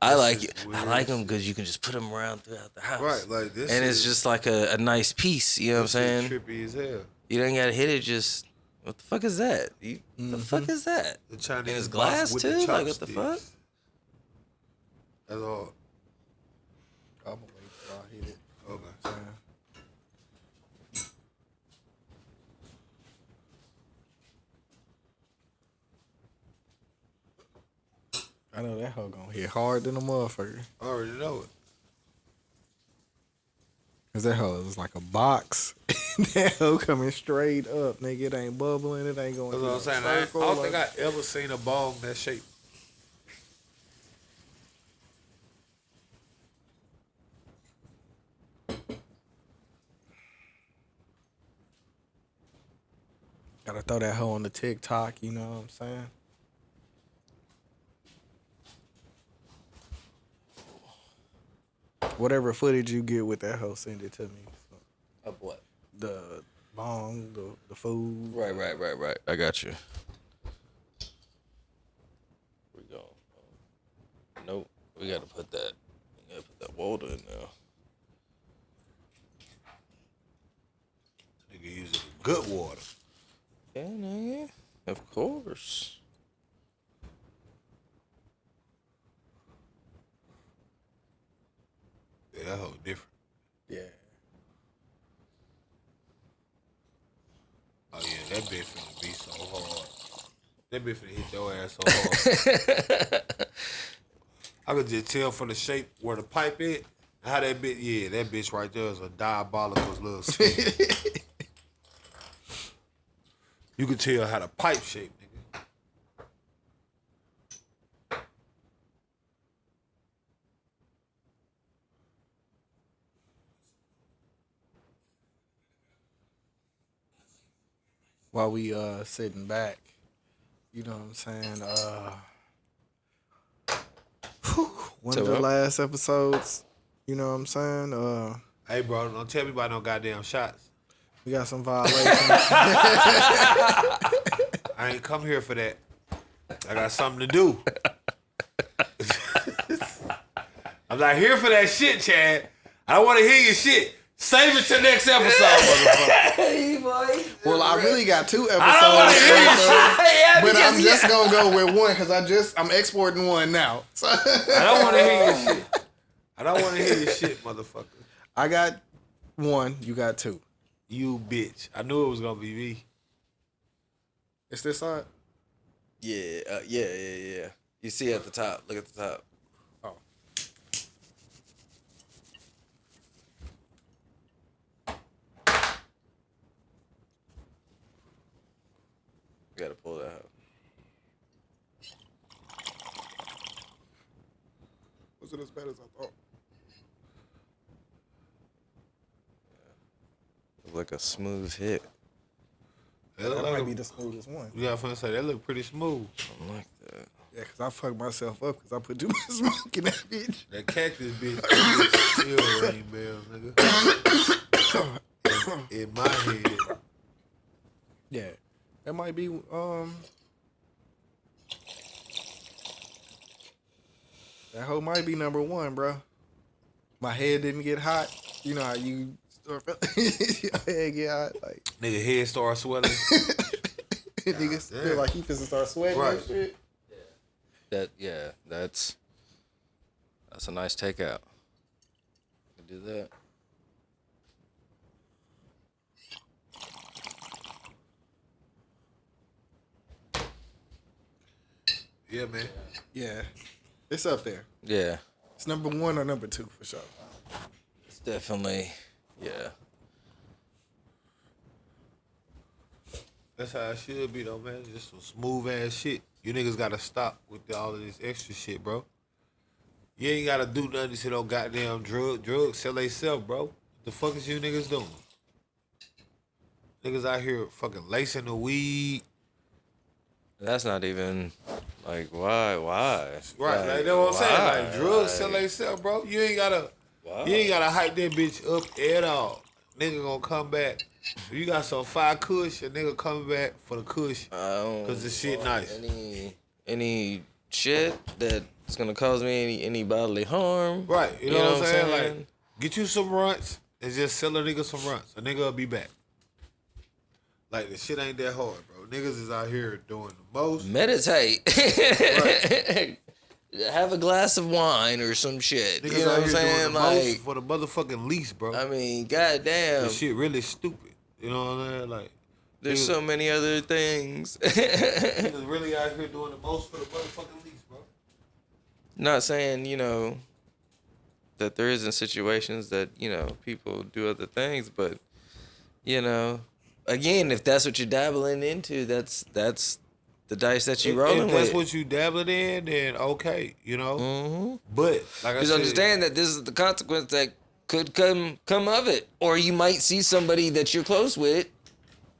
I like it. I like them because you can just put them around throughout the house. Right, like this. And it's just like a nice piece. You know what I'm saying? Trippy as hell. You don't gotta hit it. Just what the fuck is that? The fuck is that? The Chinese and it's glass with too. The like what the fuck? That's all. I'm gonna wait till I hit it. Okay. I know that hoe gonna hit hard than a motherfucker. I already know it. Cause that hoe is like a box. That hoe coming straight up, nigga. It ain't bubbling. It ain't going. That's what I'm saying. I don't think I ever seen a bong that shape. Gotta throw that hoe on the TikTok. You know what I'm saying? Whatever footage you get with that hoe, send it to me. Of what? The bong, the food. Right. I got you. We go. Nope. We gotta put that. We gotta put that water in there. Nigga using good water. Yeah, nigga. Of course. Yeah, that hoe different. Yeah. Oh yeah, that bitch finna be so hard. That bitch finna hit your ass so hard. I could just tell from the shape where the pipe is, how that bitch. Yeah, that bitch right there is a diabolical little scheme. You could tell how the pipe shape, nigga. While we sitting back, you know what I'm saying? One of the last episodes, you know what I'm saying? Hey, bro, don't tell me about no goddamn shots. We got some violations. I ain't come here for that. I got something to do. I'm not here for that shit, Chad. I don't want to hear your shit. Save it to next episode, motherfucker. Hey, boy. Well, I really got 2 episodes. I don't want to hear your shit. Yeah, But I'm because, just gonna go with one because I'm exporting one now. So I don't want to hear your shit. I don't want to hear your shit, motherfucker. I got 1. You got 2. You bitch. I knew it was gonna be me. It's this side. yeah. You see at the top. Look at the top. Oh. You gotta pull that out. Was it as bad as I thought? Look like a smooth hit. That might be the smoothest one. You got to say that look pretty smooth. I like that. Yeah, because I fucked myself up because I put too much smoke in that bitch. That cactus bitch still ring bells, nigga. In my head. Yeah. That might be, that hoe might be number 1, bro. My head didn't get hot. You know how you start your head get hot? Like, Nigga head start swelling. niggas feel like you finna start sweating Right. and shit. That's a nice takeout. You can do that. Yeah, man. Yeah. It's up there. Yeah. It's number 1 or number 2 for sure. It's definitely, yeah. That's how it should be, though, man. Just some smooth ass shit. You niggas gotta stop with all of this extra shit, bro. You ain't gotta do nothing to no goddamn drugs sell they self, bro. The fuck is you niggas doing? Niggas out here fucking lacing the weed. That's not even, like, why? Right, like, that's what I'm saying. Like, drugs sell they self, bro. You ain't gotta hype that bitch up at all. Nigga gonna come back. If you got some fire kush, a nigga coming back for the kush. Cause the shit nice. Any shit that's gonna cause me any bodily harm. Right, you know what I'm saying? Like, get you some runts and just sell a nigga some runts. A nigga will be back. Like, the shit ain't that hard, bro. Niggas is out here doing the most. Meditate. Right. Have a glass of wine or some shit. Niggas You know out what I'm here doing saying? the Like, most for the motherfucking least, bro. I mean, goddamn. This shit really stupid. You know what I'm saying? Like, There's niggas, so many other things. niggas really out here doing the most for the motherfucking least, bro. Not saying, that there isn't situations that, people do other things, but, again, if that's what you're dabbling into, that's the dice that you're rolling with. If that's what you dabbling in, then okay, Mm-hmm. But, like I Just said, understand that this is the consequence that could come of it. Or you might see somebody that you're close with.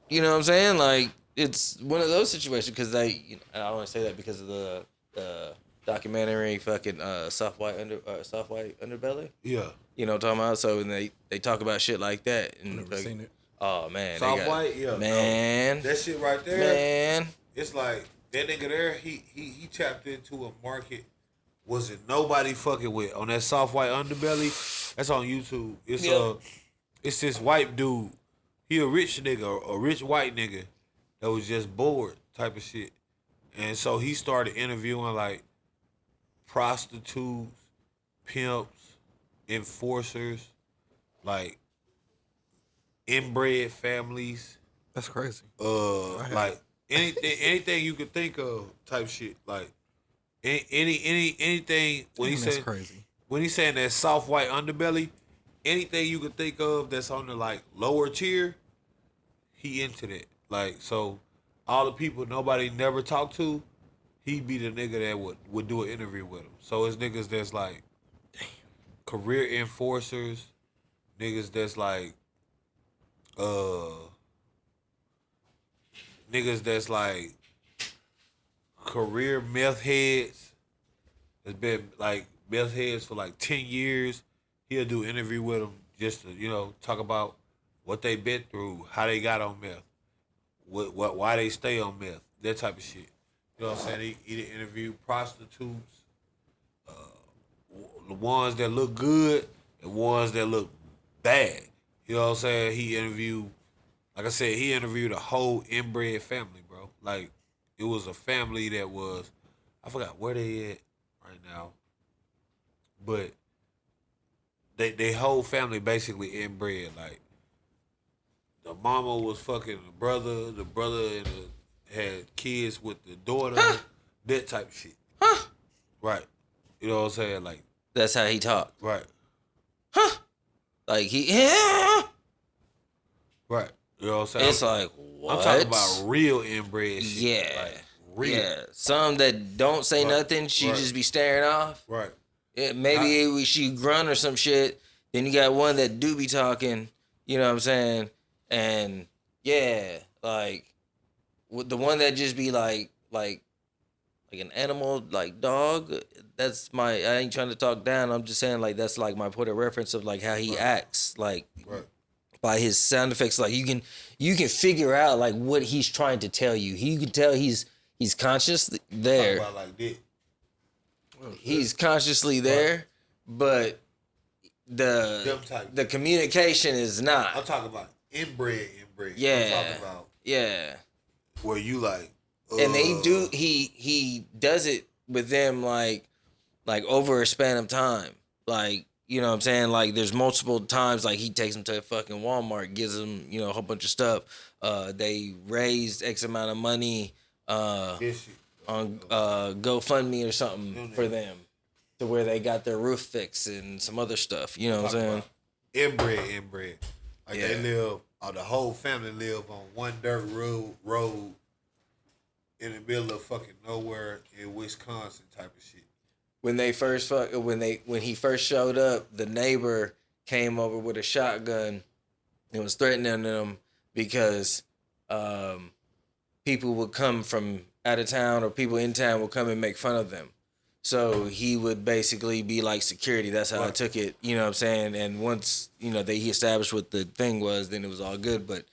You know what I'm saying? Like, it's one of those situations because I only say that because of the documentary fucking soft white underbelly. yeah. You know what I'm talking about? So and they talk about shit like that. And Never seen it. Oh man. Soft white, yeah. Man. No. That shit right there. Man. It's like that nigga there, he tapped into a market wasn't nobody fucking with on that soft white underbelly. That's on YouTube. It's this white dude. He a rich nigga, a rich white nigga that was just bored type of shit. And so he started interviewing like prostitutes, pimps, enforcers, like inbred families. That's crazy. Like anything you could think of type shit. Like anything when he That's said crazy. when he's saying that soft white underbelly, anything you could think of that's on the like lower tier, he into that. Like so, all the people nobody never talked to, he be the nigga that would do an interview with him. So it's niggas that's like career enforcers, niggas that's like niggas that's like career meth heads. That's been like meth heads for like 10 years. He'll do an interview with them just to, talk about what they been through, how they got on meth, why they stay on meth, that type of shit. You know what I'm saying? He interview prostitutes, the ones that look good and ones that look bad. You know what I'm saying? He interviewed a whole inbred family, bro. Like, it was a family that was, I forgot where they at right now, but they whole family basically inbred. Like, the mama was fucking the brother had kids with the daughter, that type of shit. Right. You know what I'm saying? Like, That's how he talked. right. Like Right. You know what I'm saying? It's like, what? I'm talking about real inbred shit. Yeah. Like, real. Yeah. Some that don't say nothing, she just be staring off. Right. Yeah, maybe she grunt or some shit. Then you got one that do be talking, you know what I'm saying? And yeah, like the one that just be like an animal, like dog. That's I ain't trying to talk down. I'm just saying, like, that's like my point of reference of like how he acts, like by his sound effects. Like you can figure out like what he's trying to tell you. You can tell he's consciously there. Talk about like that. He's consciously there, but the communication is not. I'm talking about inbred. Yeah. I'm talking about Yeah. where you like. And he does it with them like over a span of time. Like, you know what I'm saying? Like, there's multiple times, like, he takes them to a fucking Walmart, gives them, you know, a whole bunch of stuff. They raised X amount of money on GoFundMe or something for them to where they got their roof fixed and some other stuff. You know what I'm saying? Inbred. Like, they live, the whole family live on one dirt road in the middle of fucking nowhere in Wisconsin type of shit. When he first showed up, the neighbor came over with a shotgun and was threatening them because people would come from out of town or people in town would come and make fun of them. So he would basically be like security. That's how I took it. You know what I'm saying? And once, you know, he established what the thing was, then it was all good. But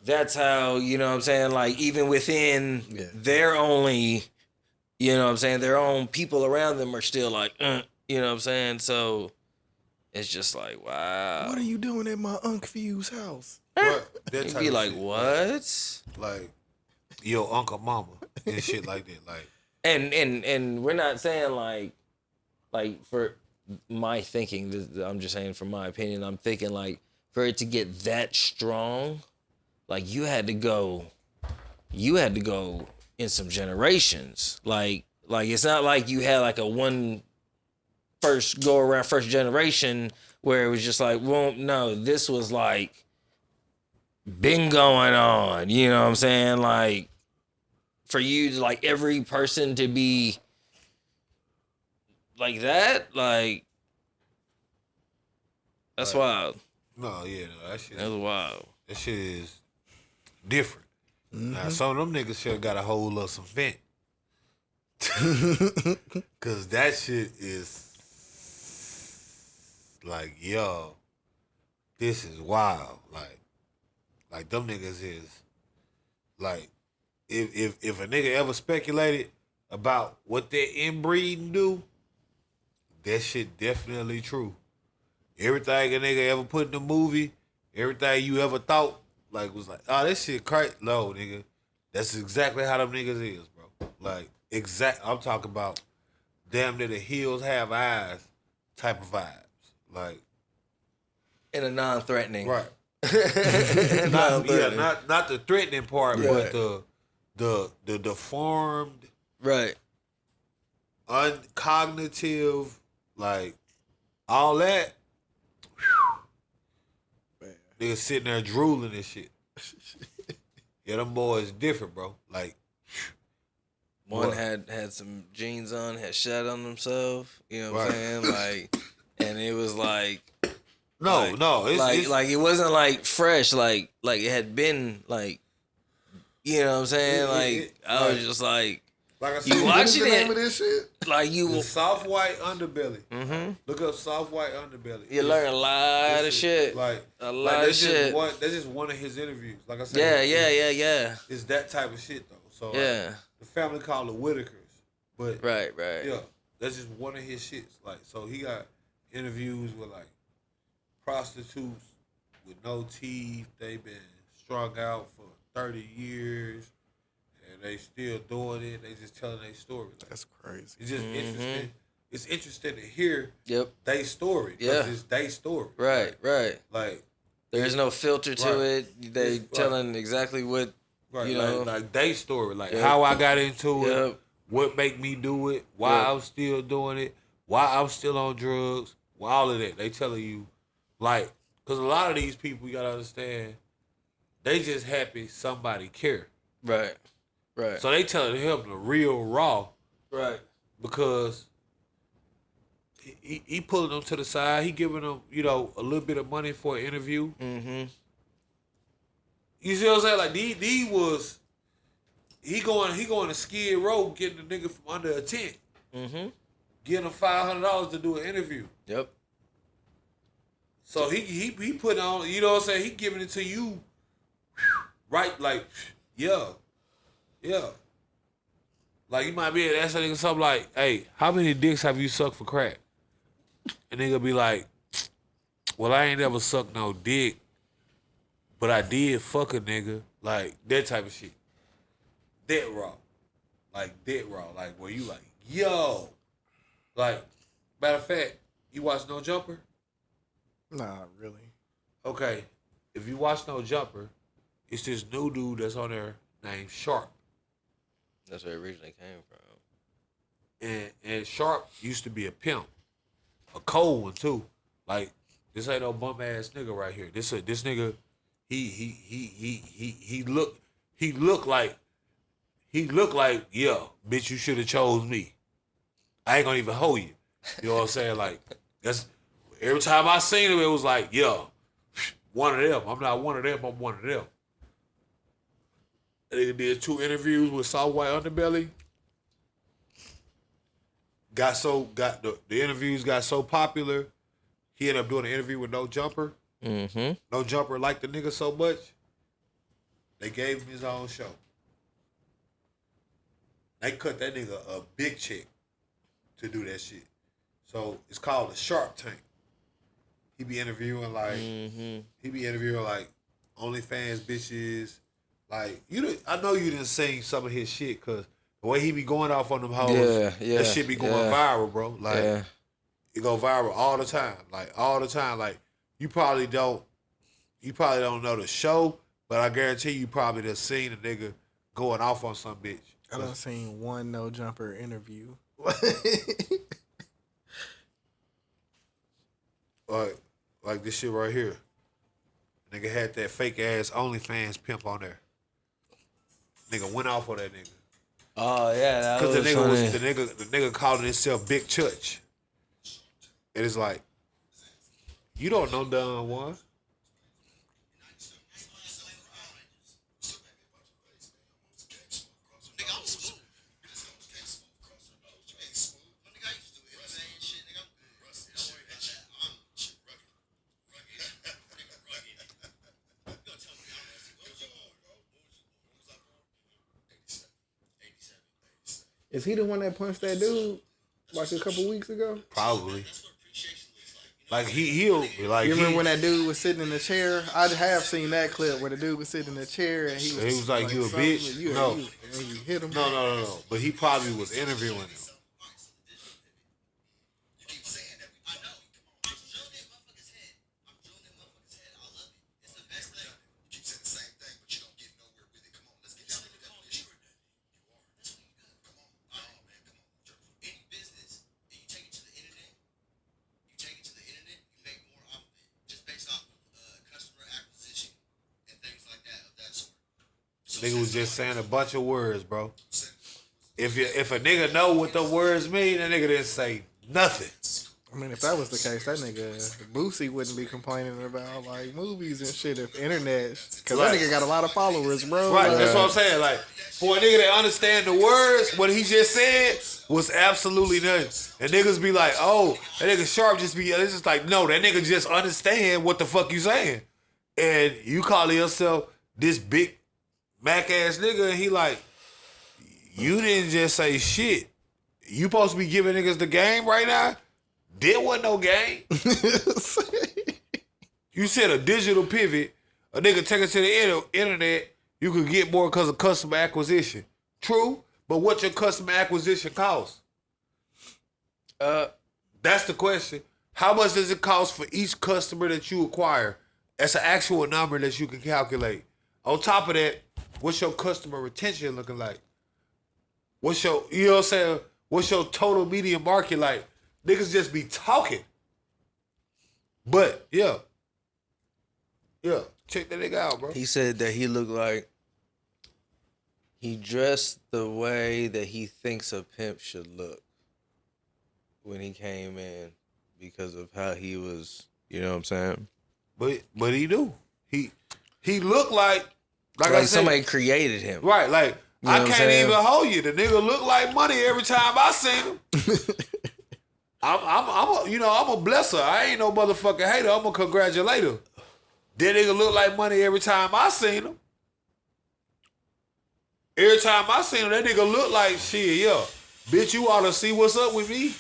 that's how, you know what I'm saying? Like, even within their only, you know what I'm saying, their own people around them are still like, you know what I'm saying? So it's just like, wow. What are you doing at my Uncle View's house? You'd be like, what? Like, yo, Uncle Mama and shit like that. Like, and we're not saying like for my thinking, I'm just saying from my opinion, I'm thinking like for it to get that strong, like you had to go in some generations. Like it's not like you had like a first generation where it was just like, well, no, this was like been going on, you know what I'm saying? Like, for you to, like, every person to be like that, like, that's wild. No, yeah, no, that shit. That's wild. That shit is different. Now, some of them niggas should have got a hold of some vent. Cause that shit is like, yo, this is wild. Like them niggas is like, if a nigga ever speculated about what that inbreeding do, that shit definitely true. Everything a nigga ever put in the movie, everything you ever thought, like, was like, oh, this shit crazy. No, nigga. That's exactly how them niggas is, bro. Like, I'm talking about damn near the hills have eyes type of vibes. Like, in a non-threatening. Right. not the threatening part, but the deformed, right, uncognitive, like all that. Niggas sitting there drooling and shit. Yeah, them boys different, bro. Like, one had some jeans on, had shot on himself. You know what I'm saying? Like, and it was like. No, it's like it wasn't like fresh, like it had been like, you know what I'm saying? Like I was just like I said, you watching the it, name of this shit? like you the soft white underbelly. Mm-hmm. Look up soft white underbelly. You learn a lot of shit, like a lot of shit. That's just one of his interviews. Like I said, yeah. It's that type of shit though. So yeah, the family called the Whitakers, but right. Yeah, That's just one of his shits. Like, so he got interviews with like prostitutes with no teeth. They been strung out for 30 years, and they still doing it. They just telling their story. Like, That's crazy. it's just interesting. It's interesting to hear Yep. their story. 'Cause Yeah. it's their story. Right. Right. Like, There's no filter to Right. it. They It's telling exactly what right, you like, know. like their story, like Yep. how I got into it, Yep. what make me do it, why Yep. I'm still doing it, why I'm still on drugs, well, all of that. They telling you, like, because a lot of these people, you gotta understand, they just happy somebody care. Right. Right. So they telling him the real raw right. because he pulling them to the side. He giving them, you know, a little bit of money for an interview. Mm-hmm. You see what I'm saying? Like D was he going to Skid Row getting the nigga from under a tent, Mm-hmm. getting him $500 to do an interview. Yep. So he putting on, you know what I'm saying? He giving it to you, right? Like, yeah. Like you might be able to ask that nigga something like, "Hey, how many dicks have you sucked for crack?" And nigga be like, "Well, I ain't never sucked no dick, but I did fuck a nigga." Like that type of shit. Dead raw. Like where you like, yo. Like, matter of fact, you watch No Jumper? Nah, really. Okay. If you watch No Jumper, it's this new dude that's on there named Sharp. That's where it originally came from. And Sharp used to be a pimp. A cold one too. Like, this ain't no bum ass nigga right here. This nigga, he look like, yeah, bitch, you should have chose me. I ain't gonna even hold you. You know what I'm saying? Like, that's every time I seen him, it was like, yeah, one of them. I'm not one of them, I'm one of them. They did 2 interviews with Soft White Underbelly. The interviews got so popular, he ended up doing an interview with No Jumper. Mm-hmm. No Jumper liked the nigga so much, they gave him his own show. They cut that nigga a big check to do that shit. So it's called the Sharp Tank. He be interviewing like OnlyFans bitches. Like I know you didn't sing some of his shit because the way he be going off on them hoes, that shit be going viral, bro. Like it go viral all the time. Like all the time. Like you probably don't know the show, but I guarantee you probably done seen a nigga going off on some bitch. I done seen one No Jumper interview. Like this shit right here. Nigga had that fake ass OnlyFans pimp on there. Nigga went off on that nigga. Oh yeah, that Cause was the nigga calling himself Big Church. And it's like, you don't know Don Juan. Is he the one that punched that dude like a couple weeks ago? Probably. Like he'll like. You remember when that dude was sitting in the chair? I have seen that clip where the dude was sitting in the chair and he was like you a bitch? No. and you hit him. No. But he probably was interviewing him. Nigga was just saying a bunch of words, bro. If a nigga know what the words mean, that nigga didn't say nothing. I mean, if that was the case, that nigga Boosie wouldn't be complaining about like movies and shit if internet, because that nigga got a lot of followers, bro. Right, like, that's what I'm saying. Like, for a nigga that understand the words, what he just said was absolutely nothing. And niggas be like, oh, that nigga Sharp just be, it's just like, no, that nigga just understand what the fuck you saying. And you calling yourself this big Mac ass nigga, and he like, you didn't just say shit. You supposed to be giving niggas the game right now? There wasn't no game. You said a digital pivot, a nigga take it to the internet, you could get more because of customer acquisition. True, but what your customer acquisition cost? That's the question. How much does it cost for each customer that you acquire? That's an actual number that you can calculate. On top of that, what's your customer retention looking like? What's your, you know what I'm saying? What's your total media market like? Niggas just be talking. But, yeah. Yeah, check that nigga out, bro. He said that he looked like he dressed the way that he thinks a pimp should look when he came in because of how he was, you know what I'm saying? But he do. He looked like I said, somebody created him. Right, like, you know I can't even hold you. The nigga look like money every time I seen him. I'm a blesser. I ain't no motherfucking hater. I'm a congratulator. That nigga look like money every time I seen him. Every time I seen him, that nigga look like shit, yeah. Bitch, you ought to see what's up with me.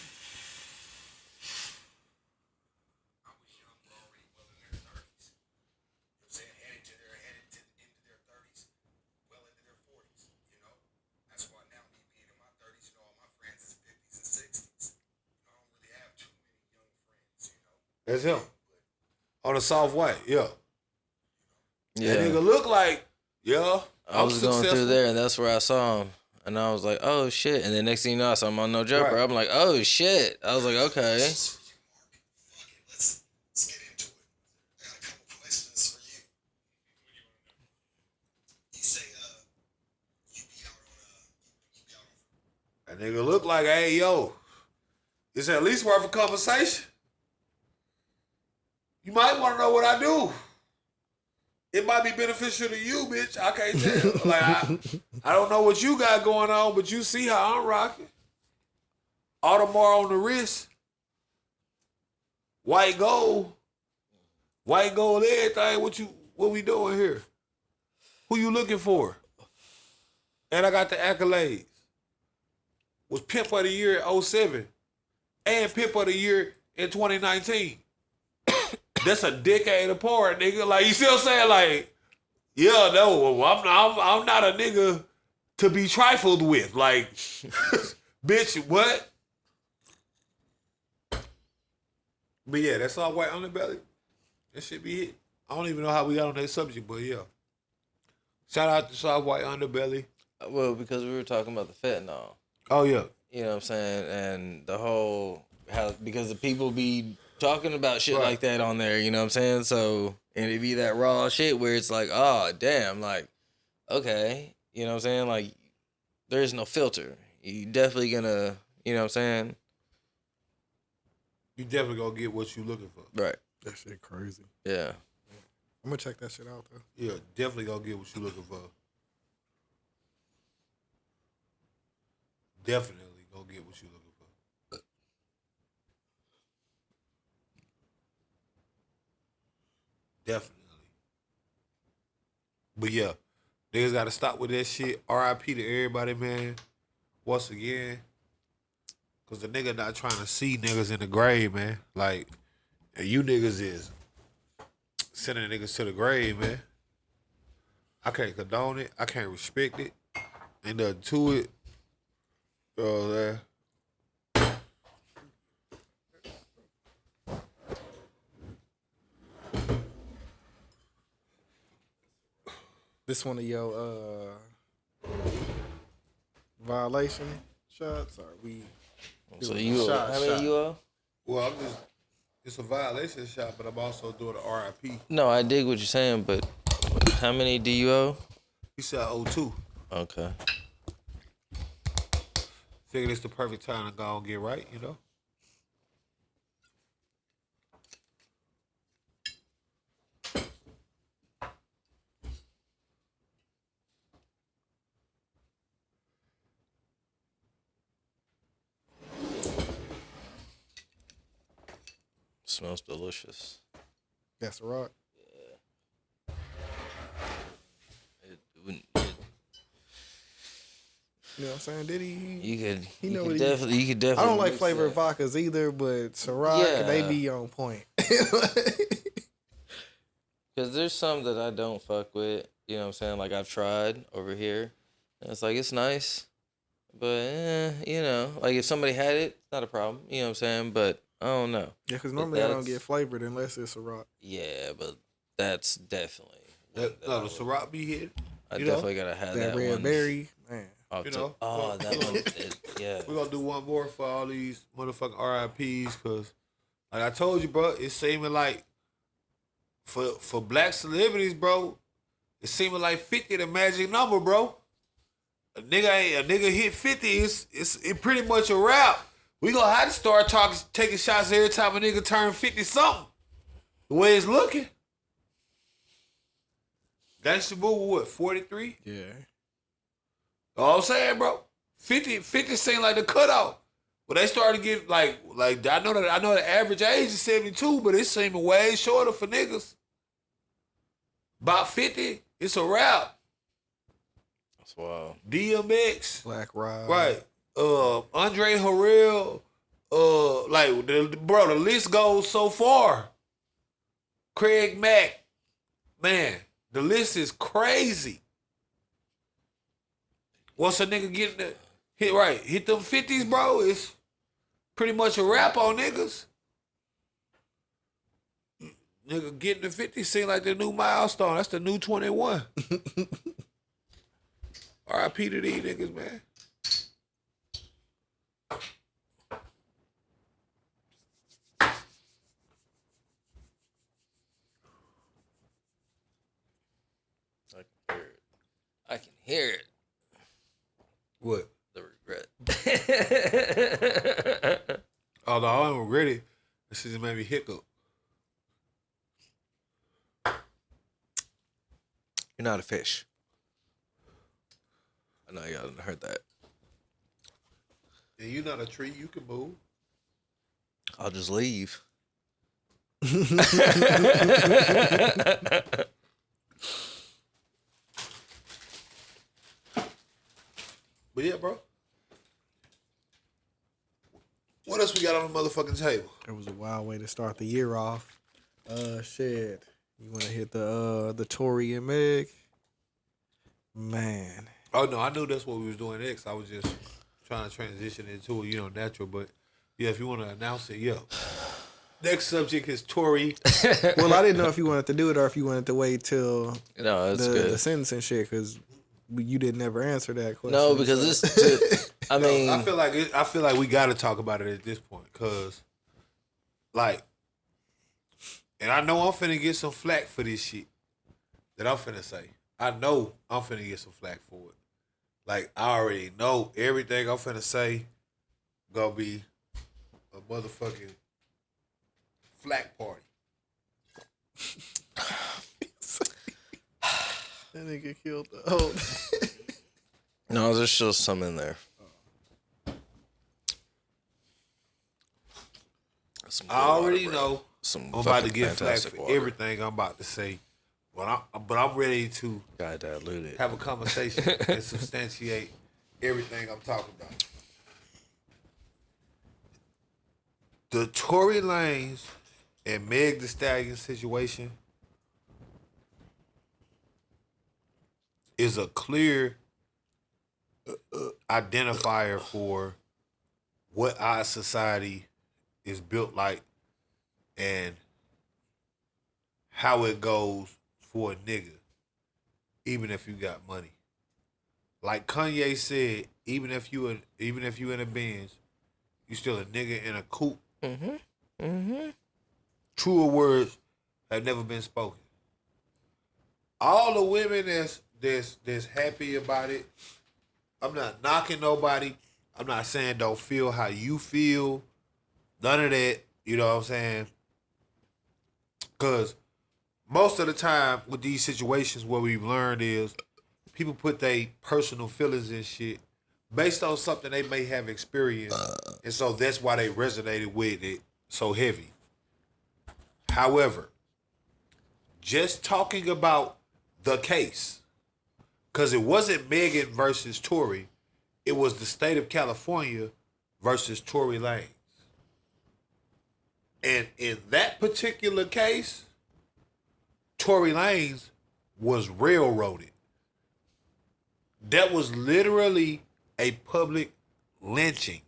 That's him. On the soft white, yeah. Yeah. That nigga look like, yeah. I was going through there, and that's where I saw him. And I was like, oh, shit. And then next thing you know, I saw him on No Jumper. Right. I'm like, oh, shit. I was like, okay. Let's get into it. I got a couple questions for you. You say, you be out on That nigga look like, hey, yo, it's at least worth a conversation. You might want to know what I do. It might be beneficial to you, bitch. I can't tell. Like, I don't know what you got going on, but you see how I'm rocking. Audemars on the wrist. White gold. White gold everything. What we doing here? Who you looking for? And I got the accolades. Was Pimp of the Year in 07 and Pimp of the Year in 2019. That's a decade apart, nigga. Like, you see what I'm saying? Like, yeah, no, I'm not a nigga to be trifled with. Like, bitch, what? But yeah, that's all white underbelly. That shit be hit. I don't even know how we got on that subject, but yeah. Shout out to soft white underbelly. Well, because we were talking about the fentanyl. Oh, yeah. You know what I'm saying? And the whole, because the people be talking about shit like that on there, you know what I'm saying? So, and it be that raw shit where it's like, oh, damn, like, okay, you know what I'm saying? Like, there's no filter. You definitely gonna, you know what I'm saying? You definitely gonna get what you looking for. Right. That shit crazy. Yeah. I'm gonna check that shit out though. Yeah, definitely gonna get what you looking for. Definitely gonna get what you looking for. Definitely. But yeah, niggas gotta stop with that shit. RIP to everybody, man. Once again. Cause the nigga not trying to see niggas in the grave, man. Like, and you niggas is sending niggas to the grave, man. I can't condone it. I can't respect it. Ain't nothing to it. Oh, This one of your violation shots, or we? So doing you, shot, how many you owe? well, it's a violation shot, but I'm also doing an RIP. No, I dig what you're saying, but how many do you owe? He said 02. Okay. Figured it's the perfect time to go and get right, you know? Smells delicious. That's a rock. You know what I'm saying? Diddy, You know could what definitely. You could definitely. I don't like mix flavored that. vodkas either, but Ciroc, Yeah. they be on point. Cause there's some that I don't fuck with. You know what I'm saying? Like I've tried over here, and it's like it's nice, but you know, like if somebody had it, it's not a problem. You know what I'm saying? But I don't know. Yeah, because But normally I don't that's- get flavored unless it's Ciroc. Yeah, but that's definitely. one That, that no, I the would- Ciroc be hit. I you know, definitely gotta have That that red one. berry, man. off you to- know. Oh, that one. Yeah. We're gonna do one more for all these motherfucking RIPs, cause like I told you, bro, it's seeming like for black celebrities, bro, it's seeming like 50 the magic number, bro. A nigga hit 50, it's pretty much a wrap. We gonna have to start taking shots every time a nigga turn 50 something. The way it's looking. That's the move, what, 43? Yeah. All I'm saying, bro. 50 seemed like the cutoff. But they started to get like I know the average age is 72, but it's seeming way shorter for niggas. About 50, it's a wrap. That's wild. DMX, Black Rod. right? Andre Harrell, the list goes so far. Craig Mack, man, the list is crazy. Once a nigga get hit them 50s, bro, it's pretty much a wrap on niggas. Nigga getting the 50s seem like the new milestone. That's the new 21. R.I.P. to these niggas, man. I can hear it. What? The regret. Oh, no, I ain't ready. This just made me hiccup. You're not a fish. I know y'all done heard that. And you not a tree, you can move. I'll just leave. But yeah, bro. What else we got on the motherfucking table? It was a wild way to start the year off. Shit. You want to hit the Tory and Meg? Man. Oh no, I knew that's what we was doing next. I was just trying to transition into it, natural. But yeah, if you want to announce it, yeah. Next subject is Tory. Well, I didn't know if you wanted to do it or if you wanted to wait till No, that's good. the sentencing shit because you didn't ever answer that question. No, because this. I mean, I feel like we got to talk about it at this point, cause like, and I know I'm finna get some flack for this shit that I'm finna say. I know I'm finna get some flack for it. Like I already know everything I'm finna say gonna be a motherfucking flack party. That nigga killed the whole. no, there's still some in there. Some I good already water, bro. know Some I'm about to fucking get flack fantastic for water. everything I'm about to say, but I'm ready to Got diluted. have a conversation and substantiate everything I'm talking about. The Tory Lanez and Meg Thee Stallion situation is a clear identifier for what our society is built like and how it goes for a nigga, even if you got money. Like Kanye said, even if you in a Benz, you still a nigga in a coupe. Truer words have never been spoken. All the women that's happy about it, I'm not knocking nobody. I'm not saying don't feel how you feel. None of that. You know what I'm saying? Because most of the time with these situations, what we've learned is people put their personal feelings and shit based on something they may have experienced. And so that's why they resonated with it so heavy. However, just talking about the case, because it wasn't Megan versus Tory, it was the state of California versus Tory Lanez. And in that particular case, Tory Lanez was railroaded. That was literally a public lynching.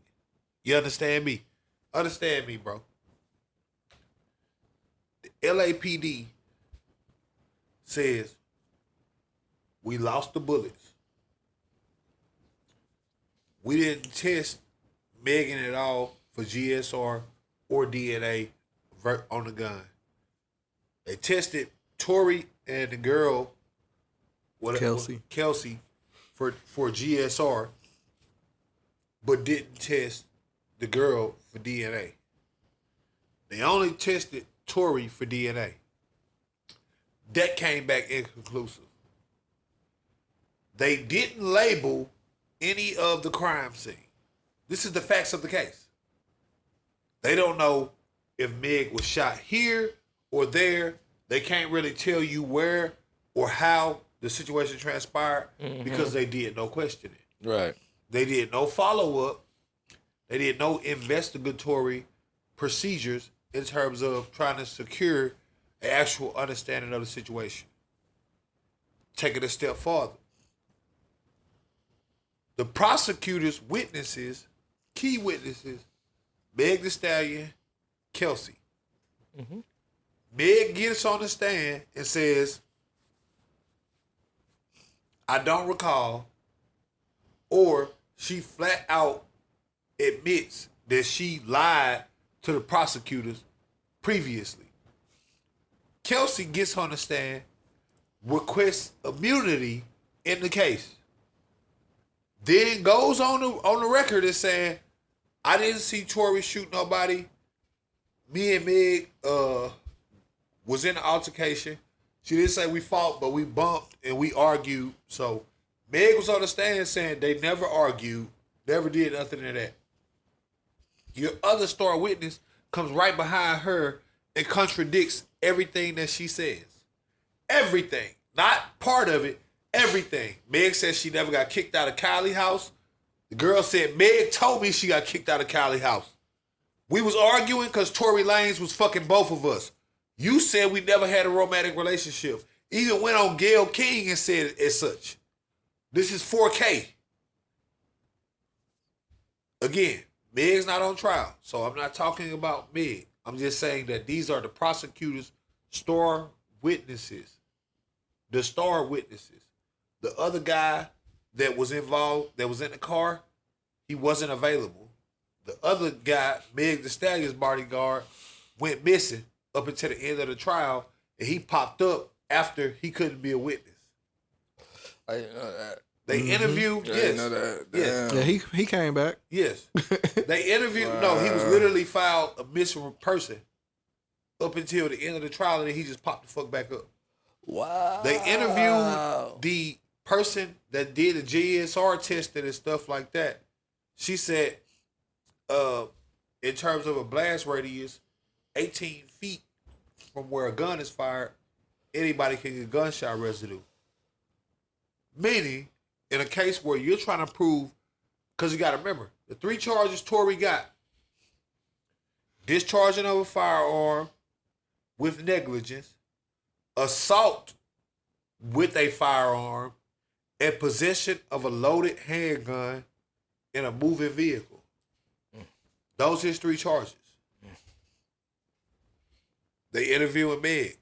You understand me? Understand me, bro. The LAPD says we lost the bullets. We didn't test Megan at all for GSR or DNA on the gun. They tested Tory and the girl, Kelsey, for GSR, but didn't test the girl for DNA. They only tested Tory for DNA. That came back inconclusive. They didn't label any of the crime scene. This is the facts of the case. They don't know if Meg was shot here or there. They can't really tell you where or how the situation transpired because they did no questioning. Right. They did no follow-up. They did no investigatory procedures in terms of trying to secure an actual understanding of the situation. Take it a step farther. The prosecutor's witnesses, key witnesses, Meg Thee Stallion, Kelsey. Meg gets on the stand and says, I don't recall, or she flat out admits that she lied to the prosecutors previously. Kelsey gets on the stand, requests immunity in the case. Then goes on the record and saying, I didn't see Tory shoot nobody. Me and Meg was in an altercation. She didn't say we fought, but we bumped and we argued. So Meg was on the stand saying they never argued, never did nothing of that. Your other star witness comes right behind her and contradicts everything that she says. Everything. Not part of it, everything. Meg says she never got kicked out of Kylie's house. The girl said, Meg told me she got kicked out of Kylie's house. We was arguing because Tory Lanez was fucking both of us. You said we never had a romantic relationship. Even went on Gayle King and said it as such. This is 4K. Again, Meg's not on trial, so I'm not talking about Meg. I'm just saying that these are the prosecutor's star witnesses. The star witnesses. The other guy that was involved, that was in the car, he wasn't available. The other guy, Meg Thee Stallion's bodyguard, went missing up until the end of the trial, and he popped up after he couldn't be a witness. I didn't know that. They interviewed, I yes. didn't know that. Yes. Yeah, he came back. Yes. They interviewed, no, he was literally filed a missing person up until the end of the trial, and then he just popped the fuck back up. Wow. They interviewed the person that did the GSR testing and stuff like that. She said, in terms of a blast radius, 18 feet from where a gun is fired, anybody can get gunshot residue. Meaning, in a case where you're trying to prove, because you got to remember, the 3 charges Tory got: discharging of a firearm with negligence, assault with a firearm, and possession of a loaded handgun in a moving vehicle. Those are his 3 charges. They interviewing Meg.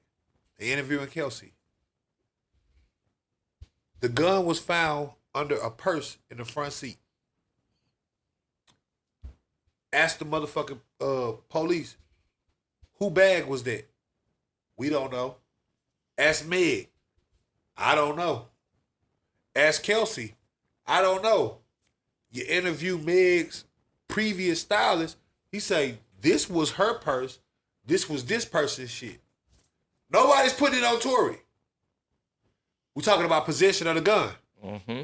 They interviewing Kelsey. The gun was found under a purse in the front seat. Ask the motherfucking police, who bag was that? We don't know. Ask Meg. I don't know. Ask Kelsey. I don't know. You interview Meg's previous stylist. He say, this was her purse. This was this person's shit. Nobody's putting it on Tory. We're talking about possession of the gun. Mm-hmm.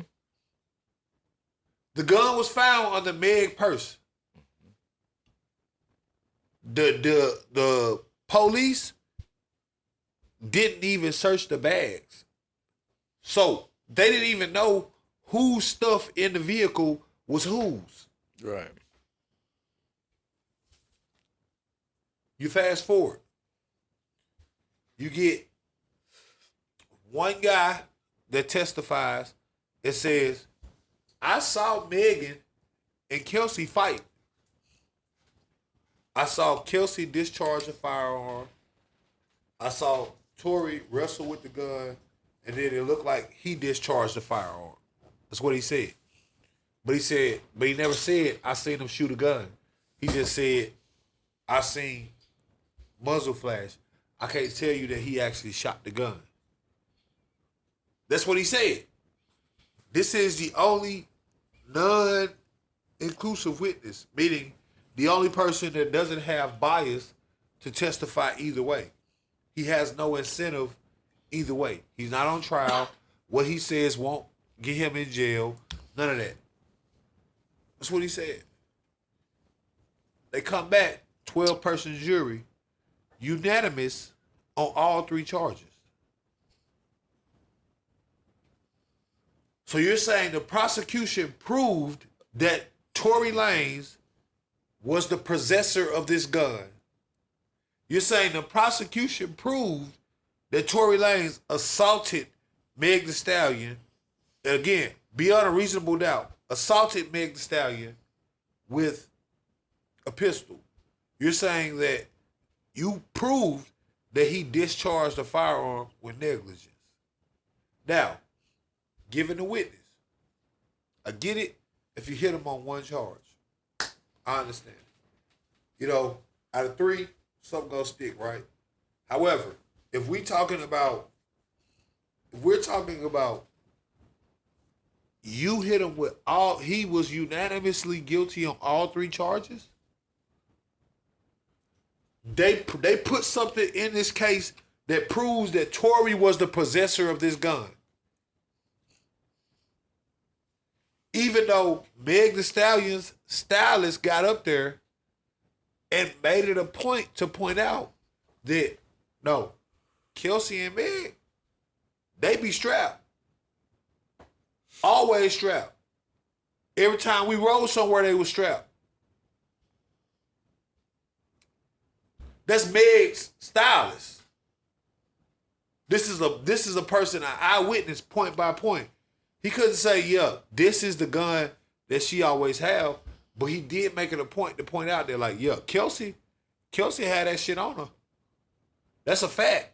The gun was found on the Meg purse. The police didn't even search the bags. So they didn't even know whose stuff in the vehicle was whose. Right. You fast forward. You get one guy that testifies and says, I saw Megan and Kelsey fight. I saw Kelsey discharge a firearm. I saw Tory wrestle with the gun, and then it looked like he discharged the firearm. That's what he said. But he never said, I seen him shoot a gun. He just said, I seen muzzle flash. I can't tell you that he actually shot the gun. That's what he said. This is the only non-inclusive witness, meaning the only person that doesn't have bias to testify either way. He has no incentive either way. He's not on trial. What he says won't get him in jail. None of that. That's what he said. They come back, 12-person jury, unanimous on all 3 charges. So you're saying the prosecution proved that Tory Lanez was the possessor of this gun. You're saying the prosecution proved that Tory Lanez assaulted Meg Thee Stallion, again, beyond a reasonable doubt, assaulted Meg Thee Stallion with a pistol. You're saying that you proved that he discharged a firearm with negligence. Now, given the witness, I get it if you hit him on 1 charge. I understand. You know, out of 3, something gonna stick, right? However, if we're talking about you hit him with he was unanimously guilty on all 3 charges. They put something in this case that proves that Tory was the possessor of this gun. Even though Meg Thee Stallion's stylist got up there and made it a point to point out that, no, Kelsey and Meg, they be strapped. Always strapped. Every time we rode somewhere, they was strapped. That's Meg's stylist. This is a person, an eyewitness, point by point. He couldn't say, yeah, this is the gun that she always have, but he did make it a point to point out that, like, yeah, Kelsey had that shit on her. That's a fact.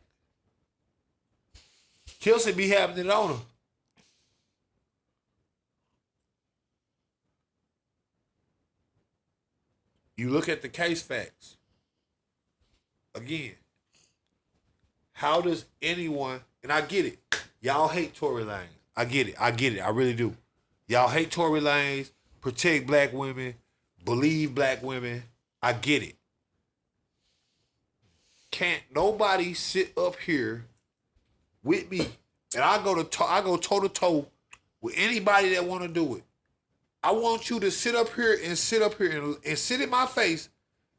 Kelsey be having it on her. You look at the case facts. Again, how does anyone, and I get it, y'all hate Tory Lanez. I get it. I really do. Y'all hate Tory Lanez, protect black women, believe black women. I get it. Can't nobody sit up here with me, and I go toe to toe with anybody that want to do it. I want you to sit up here and sit in my face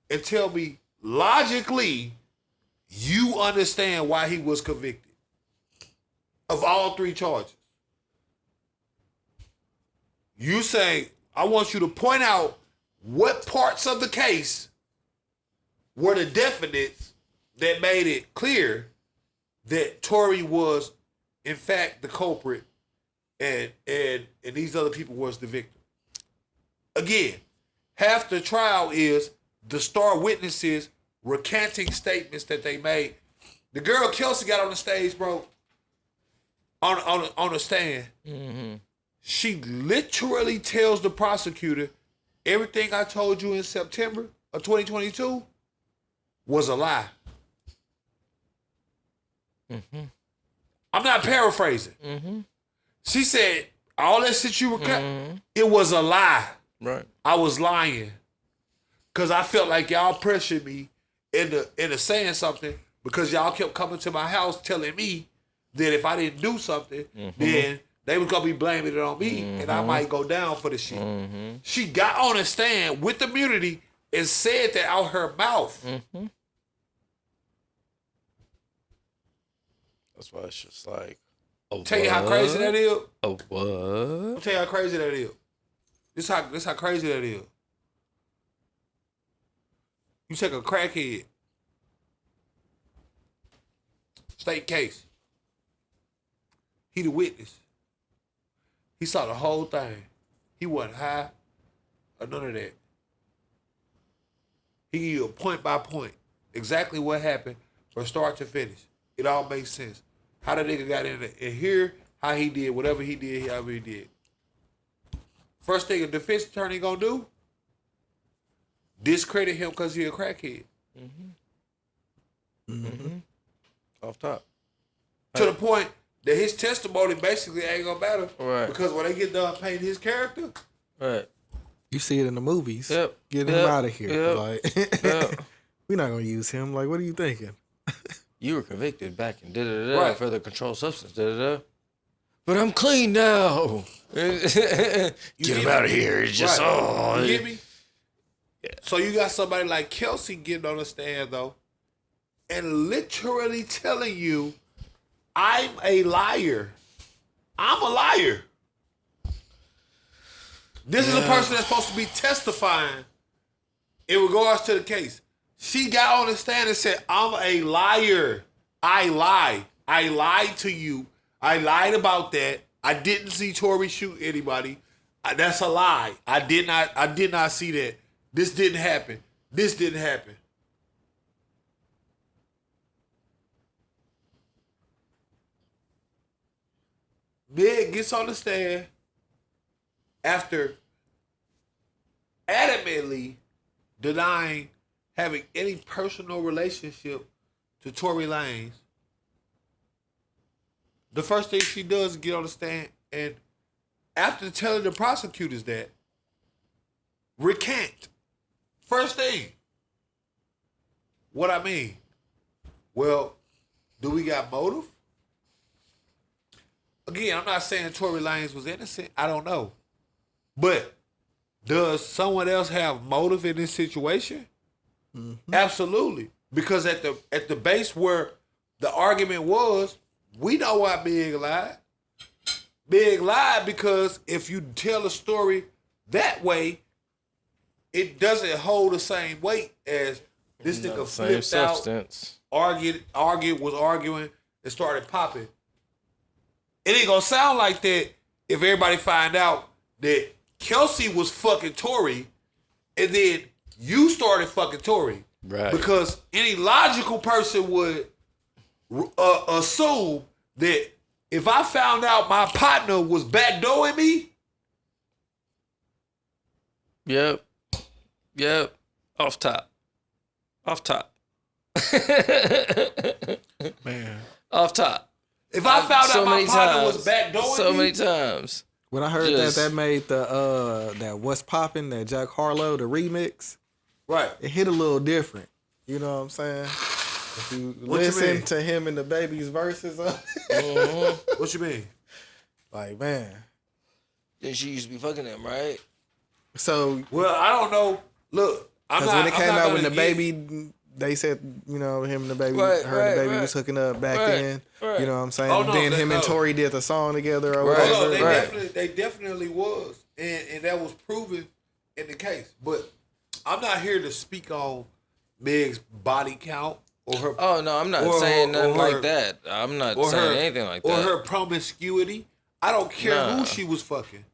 and tell me logically you understand why he was convicted of all 3 charges. You say, I want you to point out what parts of the case were the definites that made it clear that Tory was, in fact, the culprit and these other people was the victim. Again, half the trial is the star witnesses recanting statements that they made. The girl Kelsey got on the stage, bro, on the stand. Mm-hmm. She literally tells the prosecutor, everything I told you in September of 2022 was a lie. Mm-hmm. I'm not paraphrasing. Mm-hmm. She said, all that shit you were it was a lie. Right. I was lying. Because I felt like y'all pressured me into saying something because y'all kept coming to my house telling me that if I didn't do something, then they was going to be blaming it on me and I might go down for the shit. Mm-hmm. She got on a stand with immunity and said that out her mouth. Mm-hmm. That's why it's just like, tell you how crazy that is. Oh, what? I'll tell you how crazy that is. This how crazy that is. You take a crackhead, state case. He the witness. He saw the whole thing. He wasn't high or none of that. He give you a point by point, exactly what happened from start to finish. It all makes sense. How the nigga got in there, and here how he did whatever he did, however he did. First thing a defense attorney gonna do, discredit him because he a crackhead. Off top. To the point that his testimony basically ain't gonna matter. Right. Because when they get done painting his character, Right. You see it in the movies. Yep. Get him out of here. Yep. Like, Yep. we're not gonna use him. Like, what are you thinking? You were convicted back in da-da-da Right. for the controlled substance, da-da-da. But I'm clean now. Get him out of here. It's just, right. You get me? Yeah. So you got somebody like Kelsey getting on the stand though, and literally telling you, I'm a liar. I'm a liar. This is a person that's supposed to be testifying in regards to the case. She got on the stand and said, I'm a liar. I lie. I lied to you. I lied about that. I didn't see Tory shoot anybody. That's a lie. I did not see that. This didn't happen. This didn't happen. Meg gets on the stand after adamantly denying having any personal relationship to Tory Lanez. The first thing she does is get on the stand and after telling the prosecutors that, recant. First thing. What I mean? Well, do we got motive? Again, I'm not saying Tory Lanez was innocent. I don't know. But does someone else have motive in this situation? Mm-hmm. Absolutely. Because at the base where the argument was, we know why Big lied. Big lied because if you tell a story that way, it doesn't hold the same weight as this nigga flipped out, was arguing, and started popping. It ain't gonna sound like that if everybody find out that Kelsey was fucking Tory and then you started fucking Tory. Right. Because any logical person would assume that if I found out my partner was backdooring me. Yep. Off top. Man. Off top. If I found out my partner was backdooring me. So many times. When I heard that made the that What's Poppin', that Jack Harlow, the remix. Right. It hit a little different. You know what I'm saying? If you listen to him and the baby's verses of it. What you mean? Like, man. Then she used to be fucking him, right? So, well, I don't know. Look, because when it came out when the baby, they said, you know, him and the baby, the baby was hooking up back then. You know what I'm saying? Oh, no, then him and Tory did the song together or whatever. Oh, no, they definitely was. And that was proven in the case. But I'm not here to speak on Meg's body count or her. Oh, no, I'm not saying nothing like that. I'm not saying anything like that. Or her promiscuity. I don't care who she was fucking.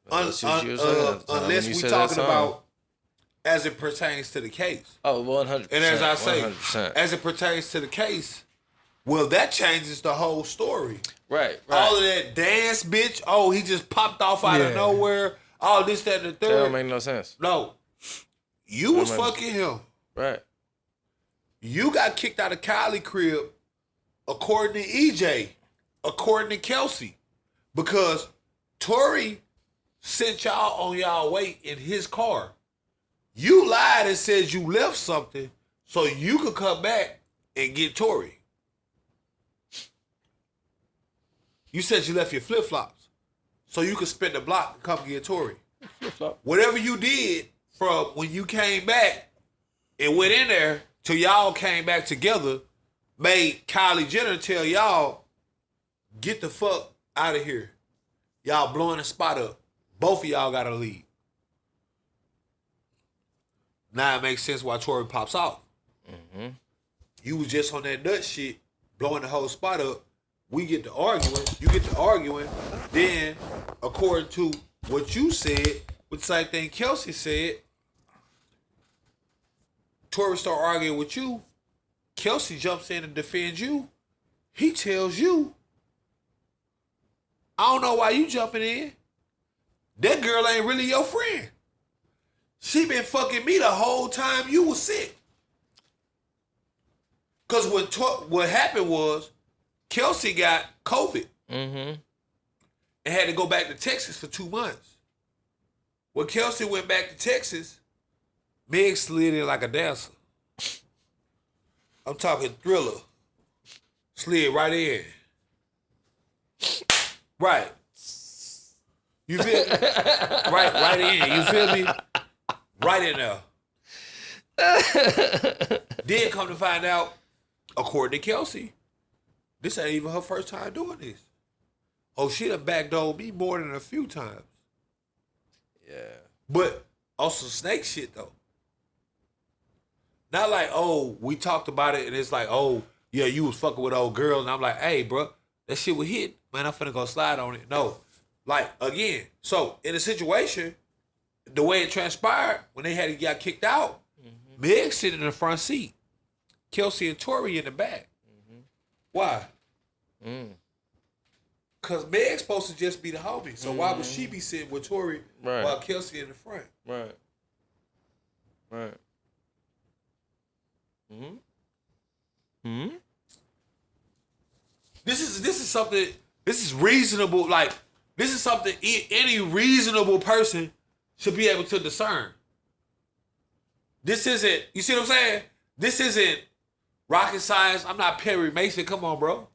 Unless we talking about as it pertains to the case. Oh, 100%. And as I say, 100%. as it pertains to the case, well, that changes the whole story. Right. All of that dance, bitch. Oh, he just popped off out of nowhere. All this, that, and the third. That don't make no sense. No. You was fucking him. Right. You got kicked out of Kylie crib according to EJ, according to Kelsey. Because Tory sent y'all on y'all way in his car. You lied and said you left something so you could come back and get Tory. You said you left your flip-flops so you could spin the block and come get Tory. Whatever you did from when you came back and went in there till y'all came back together made Kylie Jenner tell y'all, get the fuck out of here. Y'all blowing the spot up. Both of y'all gotta leave. Now it makes sense why Tory pops off. Mm-hmm. You was just on that nut shit, blowing the whole spot up. We get to arguing. You get to arguing. Then, according to what you said, with the same thing Kelsey said, Tory start arguing with you. Kelsey jumps in and defends you. He tells you, I don't know why you jumping in. That girl ain't really your friend. She been fucking me the whole time you was sick. Because what happened was, Kelsey got COVID and had to go back to Texas for 2 months. When Kelsey went back to Texas, Meg slid in like a dancer. I'm talking Thriller. Slid right in. Right. You feel me? Right in. You feel me? Right in there. Then come to find out, according to Kelsey, this ain't even her first time doing this. Oh, she done backdoored me more than a few times. Yeah. But also snake shit, though. Not like, oh, we talked about it, and it's like, oh, yeah, you was fucking with old girl, and I'm like, hey, bro, that shit was hit. Man, I'm finna go slide on it. No. Like, again, so in a situation, the way it transpired, when they got kicked out, Meg sitting in the front seat. Kelsey and Tory in the back. Why? Because Meg's supposed to just be the homie. So why would she be sitting with Tory while Kelsey in the front? Right. This is something, this is reasonable, like, this is something any reasonable person should be able to discern. This isn't, you see what I'm saying? This isn't rocket science. I'm not Perry Mason. Come on, bro.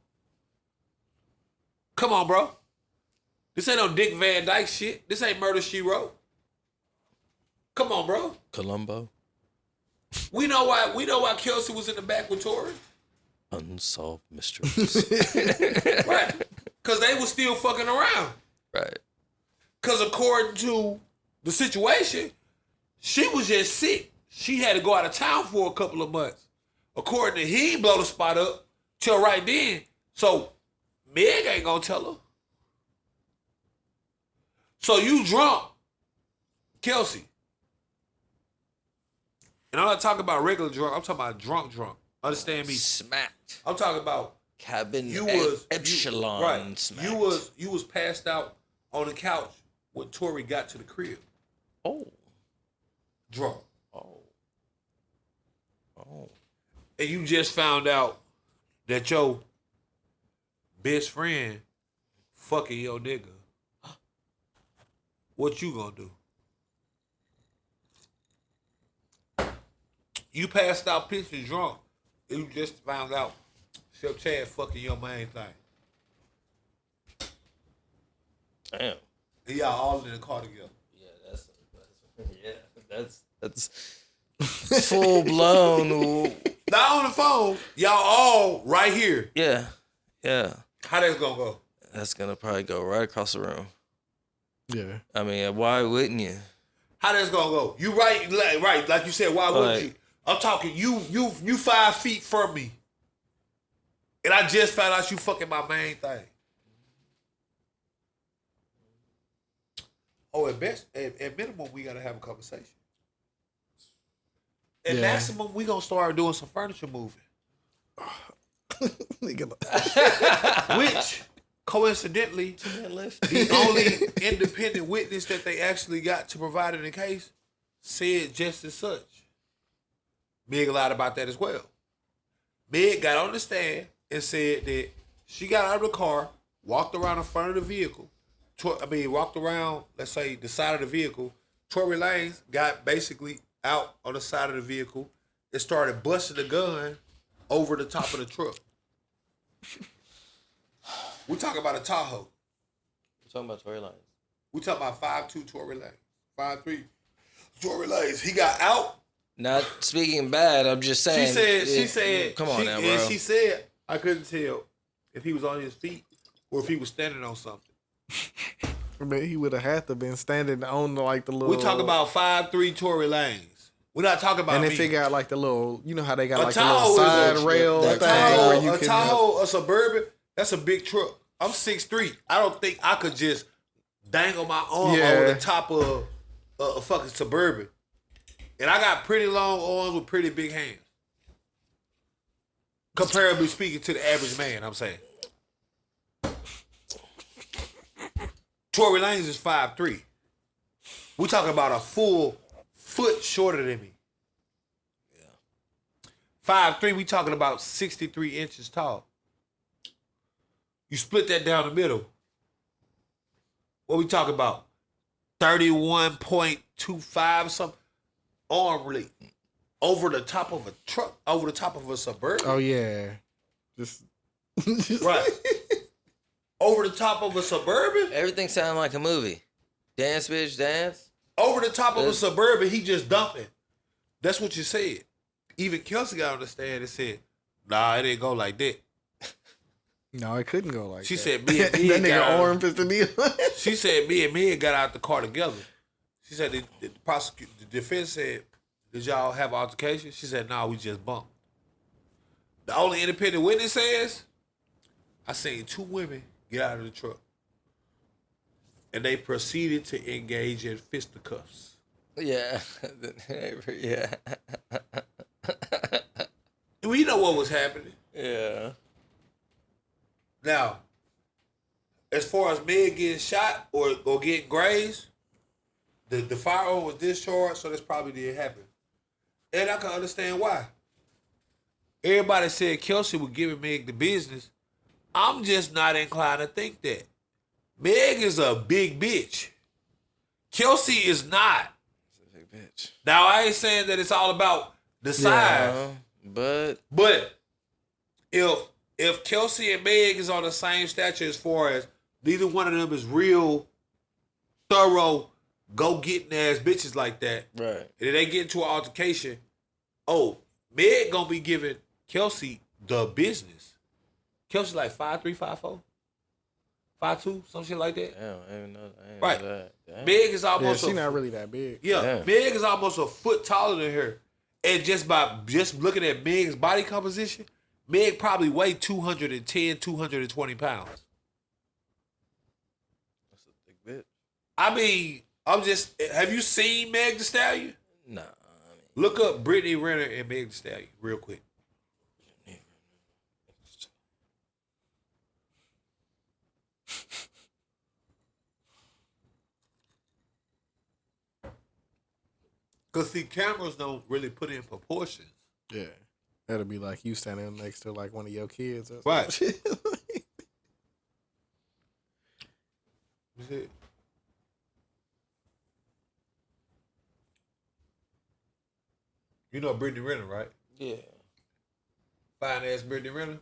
Come on, bro. This ain't no Dick Van Dyke shit. This ain't Murder, She Wrote. Come on, bro. Columbo. We know why Kelsey was in the back with Tory. Unsolved mysteries. Right. Because they was still fucking around. Right. Because according to the situation, she was just sick. She had to go out of town for a couple of months. According to he blow the spot up till right then. So Meg ain't gonna tell her. So you drunk, Kelsey. And I'm not talking about regular drunk. I'm talking about drunk. Understand me? Smacked. I'm talking about Cabin you, epsilon right. smacked. You was passed out on the couch when Tory got to the crib. Oh. Drunk. Oh. And you just found out that your best friend fucking your nigga. What you gonna do? You passed out pissed and drunk. And you just found out Chef Chad fucking your main thing. Damn. And y'all all in the car together. That's full blown. Not on the phone. Y'all all right here. Yeah. How that's gonna go? That's gonna probably go right across the room. Yeah. I mean, why wouldn't you? How that's gonna go? You right, like you said, why wouldn't you? I'm talking you 5 feet from me. And I just found out you fucking my main thing. Oh, at minimum, we gotta have a conversation. At maximum, we gonna start doing some furniture moving. Which, coincidentally, the only independent witness that they actually got to provide in the case said just as such. Meg lied about that as well. Meg got on the stand and said that she got out of the car, walked around in front of the vehicle. Walked around, let's say, the side of the vehicle. Tory Lanez got basically out on the side of the vehicle and started busting the gun over the top of the truck. We talking about a Tahoe. We're talking about Tory Lanez. We talking about 5'2" Tory Lanez. 5'3" Tory Lanez. He got out. Not speaking bad, I'm just saying. She said, come on now, bro. And she said, I couldn't tell if he was on his feet or if he was standing on something. Man, he would have had to been standing on like the little. We talk about 5'3" Tory Lanez. We're not talking about and they me. figure out like the little, you know how they got A like the little Tahoe side is rail a thing where Tahoe, you a can. Tahoe, a Suburban. That's a big truck. I'm 6'3". I don't think I could just dangle my arm Yeah. over the top of a fucking Suburban. And I got pretty long arms with pretty big hands. Comparably speaking to the average man, I'm saying. Tory Lanez is 5'3". We talking about a full foot shorter than me. 5'3", we talking about 63 inches tall. You split that down the middle. What we talking about? 31.25 something arm length over the top of a truck, over the top of a Suburban. Oh yeah, just Right. Over the top of a Suburban? Everything sound like a movie. Dance, bitch, dance. Over the top of a Suburban, he just dumping. That's what you said. Even Kelsey got on the stand and said, nah, it didn't go like that. No, it couldn't go like She that. said me and that Meg got nigga out. arm pissed me off. She said me and Meg got out the car together. She said the defense said, did y'all have altercation? She said, no, we just bumped. The only independent witness says, I seen two women get out of the truck. And they proceeded to engage in fisticuffs. Yeah. Yeah. We know what was happening. Yeah. Now, as far as Meg getting shot or getting grazed, the firearm was discharged, so that's probably didn't happen. And I can understand why. Everybody said Kelsey was giving Meg the business. I'm just not inclined to think that. Meg is a big bitch. Kelsey is not. Big bitch. Now, I ain't saying that it's all about the size. But if Kelsey and Meg is on the same stature as far as neither one of them is real, thorough, go-getting ass bitches like that, right. and then they get into an altercation, Meg gonna be giving Kelsey the business. Kelsey like 5'3", 5'4", 5'2", some shit like that. Damn, I didn't know Right. that. Damn. Meg is Yeah, almost she not really that big. Meg is almost a foot taller than her. And just looking at Meg's body composition, Meg probably weighed 210, 220 pounds. That's a big bitch. I mean, have you seen Meg Thee Stallion? Nah. Look up Brittany Renner and Meg Thee Stallion real quick. Because, see, cameras don't really put in proportions. Yeah, that'll be like you standing next to like one of your kids. Or Right. some shit. What's it? You know Brittany Renner, right? Yeah. Fine ass Brittany Renner.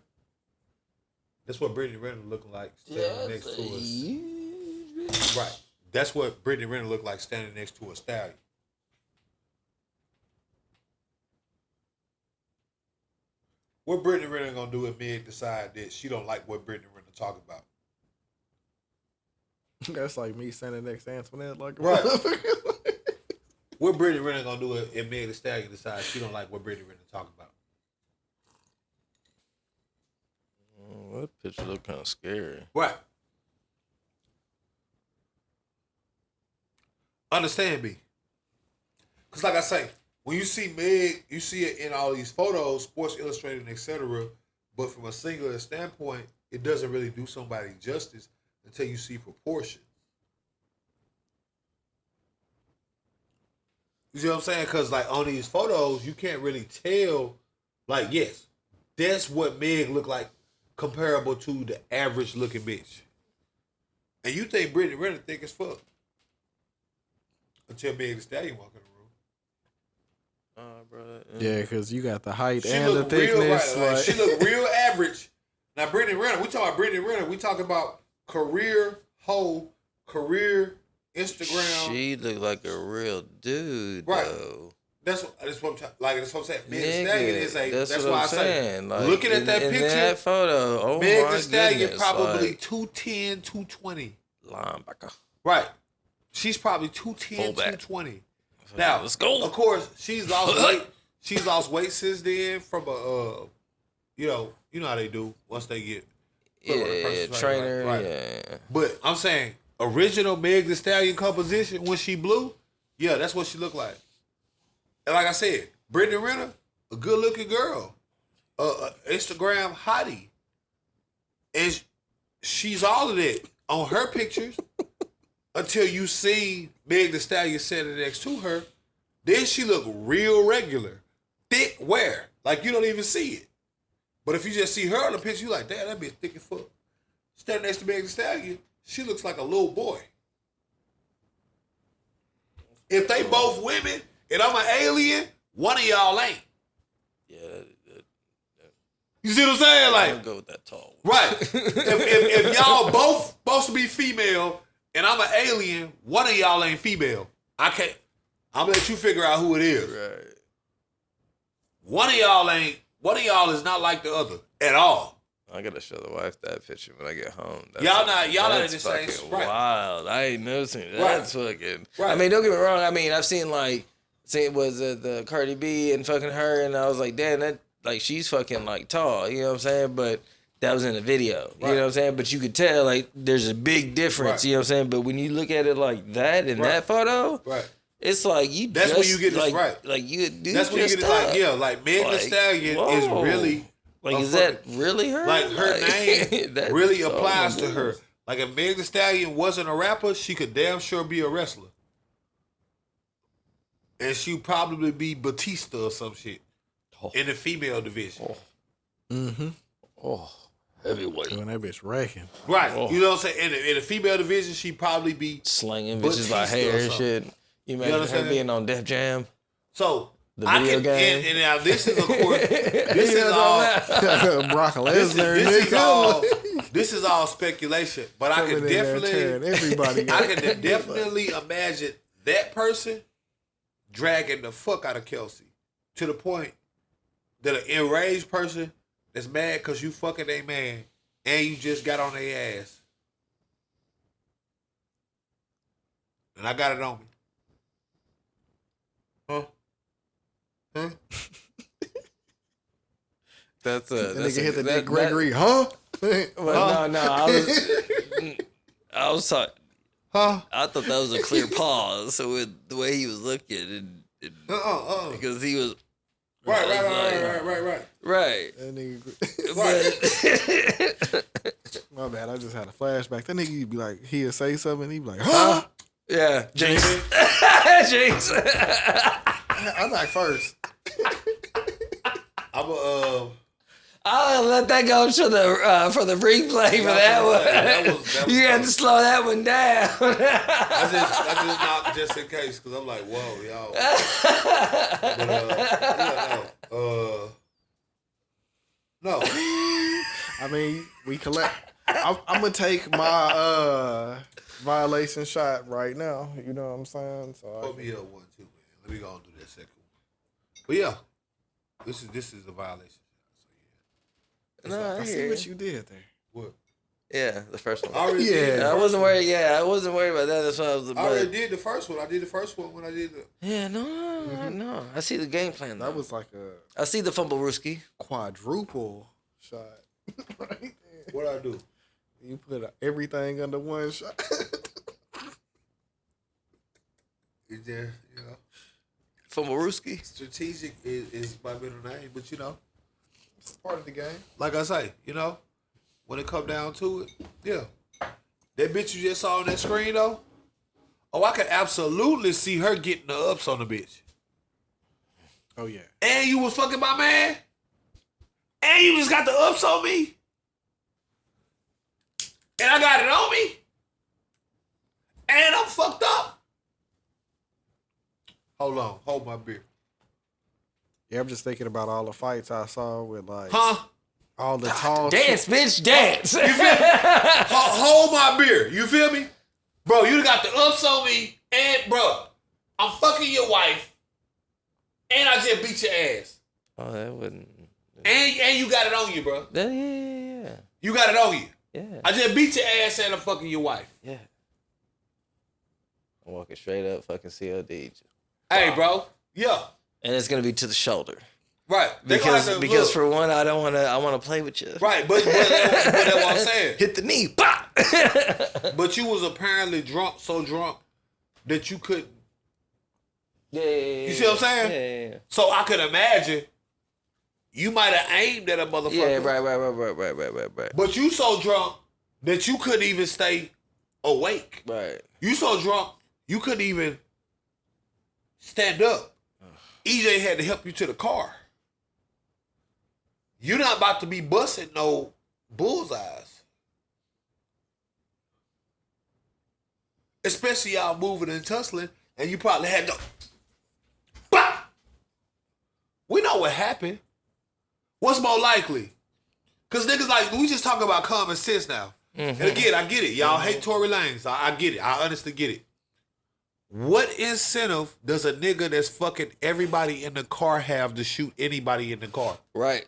That's what Brittany Renner looking like standing next to us. Right. That's what Brittany Renner looked like standing next to a stallion. What Brittany Renner gonna do if Meg decide that she don't like what Brittany Renner talk about? That's like me standing next to Antoinette, like Right. What Brittany Renner gonna do if Meg Thee Stallion decides she don't like what Brittany Renner talk about? That picture look kind of scary. Right. Understand me. Because like I say, when you see Meg, you see it in all these photos, Sports Illustrated, etc. But from a singular standpoint, it doesn't really do somebody justice until you see proportion. You see what I'm saying? Because like on these photos, you can't really tell. Like, yes, that's what Meg looked like comparable to the average looking bitch. And you think Brittany Renner thick as fuck. Until Meg Thee Stallion walk in the room. Bro. Yeah, because you got the height She and the look real thickness. right. Like, Like, she look real average. Now Brittany Renner, we talking about Brittany Renner. We talking about career hoe, career Instagram. She look like a real dude, Right. though. That's what I'm saying. Meg Thee Nigga, Stallion is that's why what I I'm say. saying. Like, Looking at that in picture, that photo, oh Meg my Thee Stallion goodness, probably like, 210, 220. linebacker. Right. She's probably 210, Fullback. 220. Now, let's go. Of course, she's lost weight. She's lost weight since then from a, you know how they do once they get put on a person's trainer. right. Yeah. But I'm saying original Meg Thee Stallion composition when she blew, yeah, that's what she looked like. And like I said, Brittany Renner, a good looking girl, Instagram hottie, and she's all of that on her pictures until you see Meg Thee Stallion sitting next to her. Then she look real regular, thick wear, like you don't even see it. But if you just see her on the picture, you like, damn, that bitch thick as fuck. Standing next to Meg Thee Stallion, she looks like a little boy. If they both women and I'm an alien, one of y'all ain't. Yeah. You see what I'm saying? I'll Like, go with that tall. right. if y'all both supposed to be female and I'm an alien, one of y'all ain't female. I'm gonna let you figure out who it is. Right. One of y'all is not like the other at all. I gotta show the wife that picture when I get home. Y'all not in that's the same fucking sprite. wild. I ain't noticing. Right. That's fucking. Right. I mean, don't get me wrong. I mean, I've seen was the Cardi B and fucking her, and I was like, damn, that like she's fucking like tall. You know what I'm saying? But that was in the video. Right. You know what I'm saying? But you could tell like there's a big difference. Right. You know what I'm saying? But when you look at it like that in that photo, Right. it's like you. That's just, when you get this like, right. Like you. That's when you get it like, yeah, like Meg Thee Stallion is whoa. really Like, a is that really her? like her name that- really oh applies my to her. goodness. Like if Meg Thee Stallion wasn't a rapper, she could damn sure be a wrestler. And she'd probably be Batista or some shit in the female division. Mm-hmm. Oh, heavyweight. Doing that bitch wrecking. Right. Oh. You know what I'm saying? In the female division, she'd probably be. Slinging Batista bitches by or hair and something. shit. You imagine her understand? being on Def Jam? So The I video can, game. and now this is of course this is all Brock Lesnar. this is all speculation. But I can definitely everybody. I can definitely imagine that person dragging the fuck out of Kelsey to the point that an enraged person that's mad because you fucking a man and you just got on their ass. And I got it on me. Huh? That's a. That That's nigga a hit the that, Dick Gregory, huh? Well, no. I was talking. Huh? I thought that was a clear pause. So with the way he was looking, and because he was Right. right. That nigga, But my bad. I just had a flashback. That nigga, you'd be like, he'd say something, he'd be like, huh? yeah, Jinx. Jinx. I'm like first. I'm a I'll let that go to the for the replay for that one. that was You have to slow that one down. I just knocked just in case because I'm like, whoa, y'all. But no. I mean, we collect. I'm gonna take my violation shot right now. You know what I'm saying? So Put me up one too, man. Let me go and do that second one. But yeah, this is a violation. No, I see what you did there. What? Yeah, the first one. I already Yeah. did the I first wasn't one. worried. Yeah, I wasn't worried about that. That's why I was. I already did the first one. I did the first one when I did the. Yeah, no. I see the game plan. Though. That was like a I see the fumble Rooski. quadruple shot. Right there. What I do? You put everything under one shot. Is there, you know, Fumble Rooski. strategic is my middle name, but you know, It's part of the game. like I say, you know, when it come down to it, yeah. That bitch you just saw on that screen though, oh, I could absolutely see her getting the ups on the bitch. Oh yeah. And you was fucking my man? And you just got the ups on me? And I got it on me? And I'm fucked up? Hold on, hold my beer. Yeah, I'm just thinking about all the fights I saw with like Huh? all the tall Dance, bitch, dance. Hold my beer. You feel me? Bro, you got the ups on me, and bro, I'm fucking your wife, and I just beat your ass. Oh, that wouldn't. And you got it on you, bro. Yeah. You got it on you. Yeah. I just beat your ass and I'm fucking your wife. Yeah. walking straight up, fucking COD. Hey, bro. Yeah. And it's gonna be to the shoulder. Right. They gonna have to Because look. for one, I want to play with you. Right, but that's what I'm saying. Hit the knee. Bah! But you was apparently drunk, so drunk that you couldn't. Yeah. You see what I'm saying? Yeah. So I could imagine you might have aimed at a motherfucker. Yeah, right. But you so drunk that you couldn't even stay awake. Right. You so drunk you couldn't even stand up. EJ had to help you to the car. You're not about to be busting no bullseyes. Especially y'all moving and tussling, and you probably had to. Bah! We know what happened. What's more likely? Because niggas like, we just talking about common sense now. Mm-hmm. And again, I get it. Y'all hate Tory Lanez. I get it. I honestly get it. What incentive does a nigga that's fucking everybody in the car have to shoot anybody in the car? Right.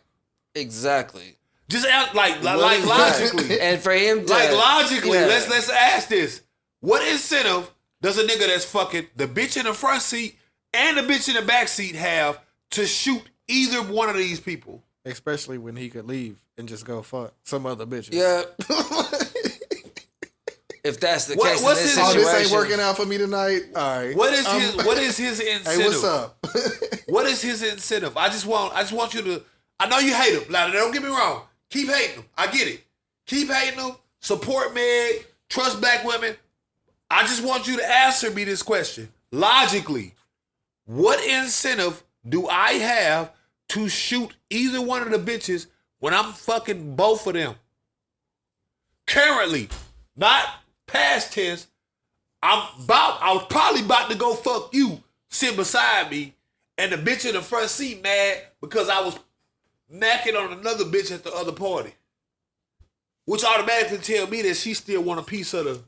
Exactly. Just act like logically. And for him to, like logically, yeah. let's ask this. What incentive does a nigga that's fucking the bitch in the front seat and the bitch in the back seat have to shoot either one of these people? Especially when he could leave and just go fuck some other bitches. Yeah. If that's the case, what's in this his- Oh, situation, this ain't working out for me tonight. All right. What is his incentive? Hey, what's up? What is his incentive? I just want you to. I know you hate him. Now, don't get me wrong. Keep hating him. I get it. Keep hating him. Support Meg. Trust black women. I just want you to answer me this question. Logically, what incentive do I have to shoot either one of the bitches when I'm fucking both of them? Currently, not past tense. I was probably about to go fuck you, sit beside me, and the bitch in the front seat mad because I was macking on another bitch at the other party. Which automatically tell me that she still want a piece of the...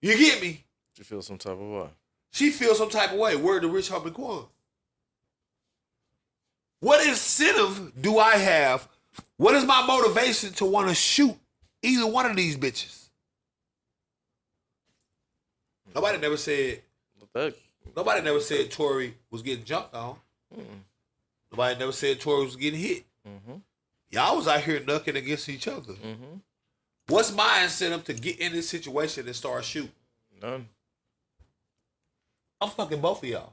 You get me? you feel some type of way. She feels some type of way. Word to Rich Homie Quan. What incentive do I have? What is my motivation to want to shoot either one of these bitches? Nobody never said Tory was getting jumped on. Nobody never said Tory was getting hit. Mm-hmm. Y'all was out here knucking against each other. Mm-hmm. What's my incentive to get in this situation and start shooting? None. I'm fucking both of y'all.